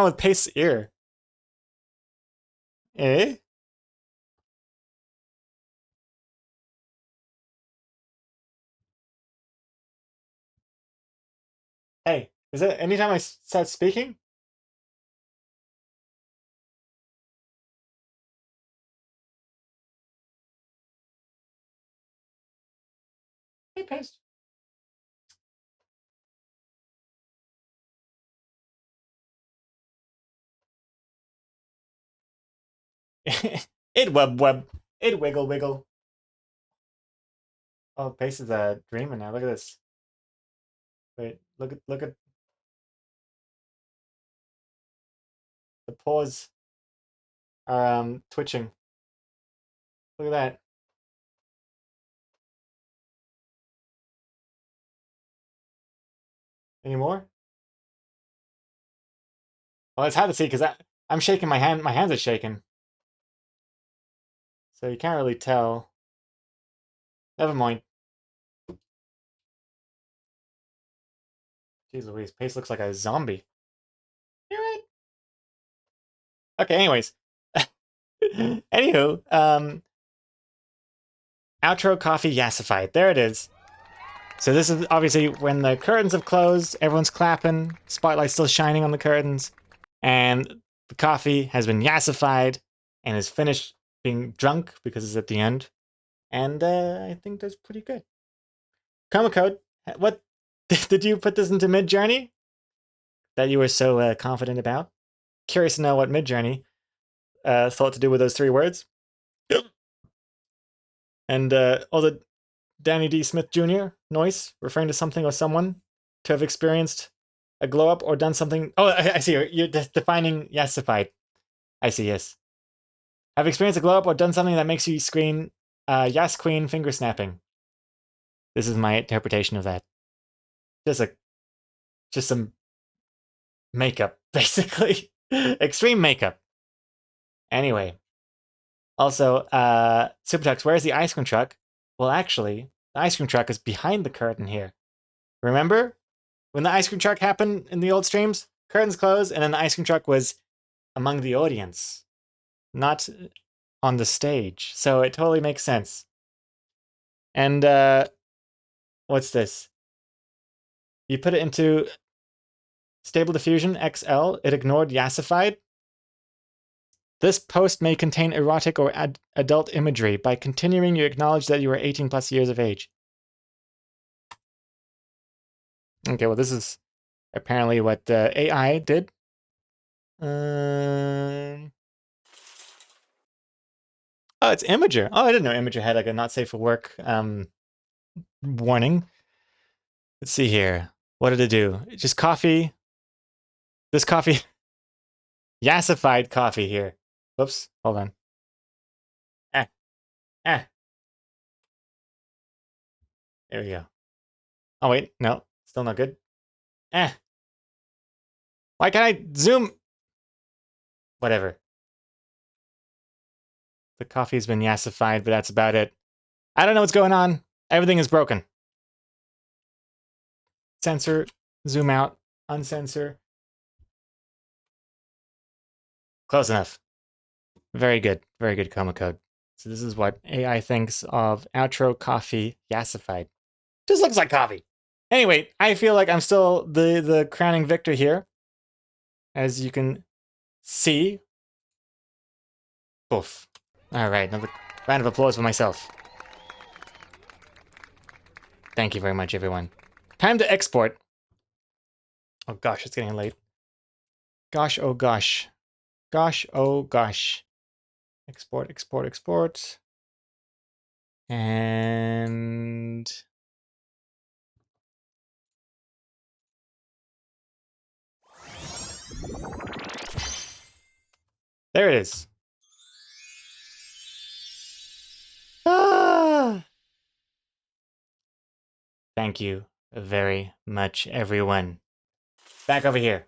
with Pace's ear? Eh? Hey, is it anytime I start speaking? Hey, Pace. It web. It wiggle. Oh, Pace is dreaming now. Look at this. Wait, look at the paws are twitching. Look at that. Any more? Well, it's hard to see because I'm shaking my hand. My hands are shaking, so you can't really tell. Never mind. Jeez Louise, Pace looks like a zombie. You're right. Okay. Anyways, anywho, outro coffee yassified. There it is. So this is obviously when the curtains have closed, everyone's clapping, spotlight's still shining on the curtains, and the coffee has been yassified and is finished being drunk because it's at the end. And I think that's pretty good. Code, what did you put this into Midjourney that you were so confident about? Curious to know what Midjourney thought to do with those 3 words. And all the Danny D. Smith Jr. noise, referring to something or someone to have experienced a glow up or done something. Oh, I see. You're defining yassified. I see, yes. Have experienced a glow up or done something that makes you scream, yes, queen, finger snapping. This is my interpretation of that. Just some makeup, basically. Extreme makeup. Anyway. Also, Supertux, where's the ice cream truck? Well, actually, the ice cream truck is behind the curtain here. Remember? When the ice cream truck happened in the old streams, curtains closed, and then the ice cream truck was among the audience, not on the stage. So it totally makes sense. And what's this? You put it into Stable Diffusion XL. It ignored yassified. This post may contain erotic or adult imagery. By continuing, you acknowledge that you are 18 plus years of age. Okay, well, this is apparently what AI did. Oh, it's Imager. Oh, I didn't know Imager had like a not safe for work warning. Let's see here. What did it do? Just coffee. This coffee. Yassified coffee here. Whoops. Hold on. There we go. Oh, wait. No. Still not good. Why can't I zoom? Whatever. The coffee's been yassified, but that's about it. I don't know what's going on. Everything is broken. Censor, zoom out, uncensor. Close enough. Very good code. So this is what AI thinks of outro coffee yassified. Just looks like coffee. Anyway, I feel like I'm still the crowning victor here. As you can see. Poof. Alright, another round of applause for myself. Thank you very much, everyone. Time to export. Oh gosh, it's getting late. Gosh, oh gosh. Gosh, oh gosh. Export, export, export. And... there it is. Ah! Thank you very much, everyone. Back over here.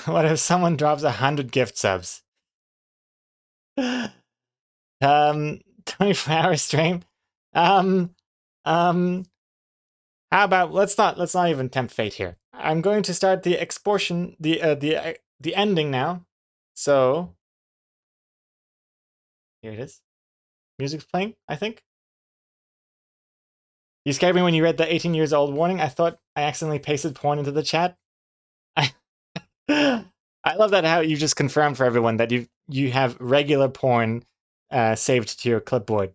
What if someone drops 100 gift subs? 24-hour stream. How about let's not even tempt fate here. I'm going to start the exportation, the ending now. So here it is. Music's playing, I think. You scared me when you read the 18 years old warning. I thought I accidentally pasted porn into the chat. I love that how you just confirmed for everyone that you have regular porn saved to your clipboard.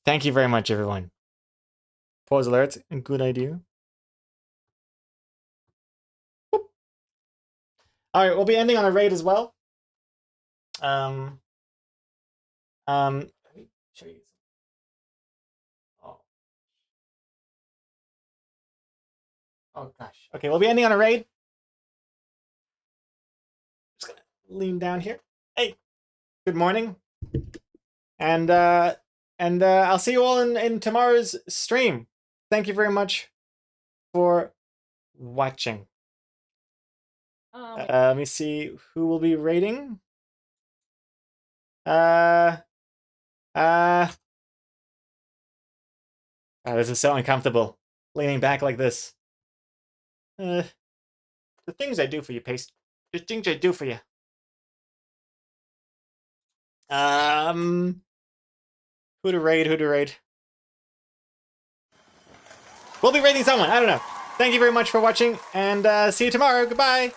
Thank you very much, everyone. Pause alerts, a good idea. Boop. All right, we'll be ending on a raid as well. Let me show you. Oh. Oh gosh. Okay, we'll be ending on a raid. Just gonna lean down here. Hey, good morning. And I'll see you all in tomorrow's stream. Thank you very much for watching. Let me see who will be rating. This is so uncomfortable. Leaning back like this. The things I do for you, Paste. The things I do for you. Who to raid? Who to raid? We'll be raiding someone. I don't know. Thank you very much for watching, and see you tomorrow. Goodbye.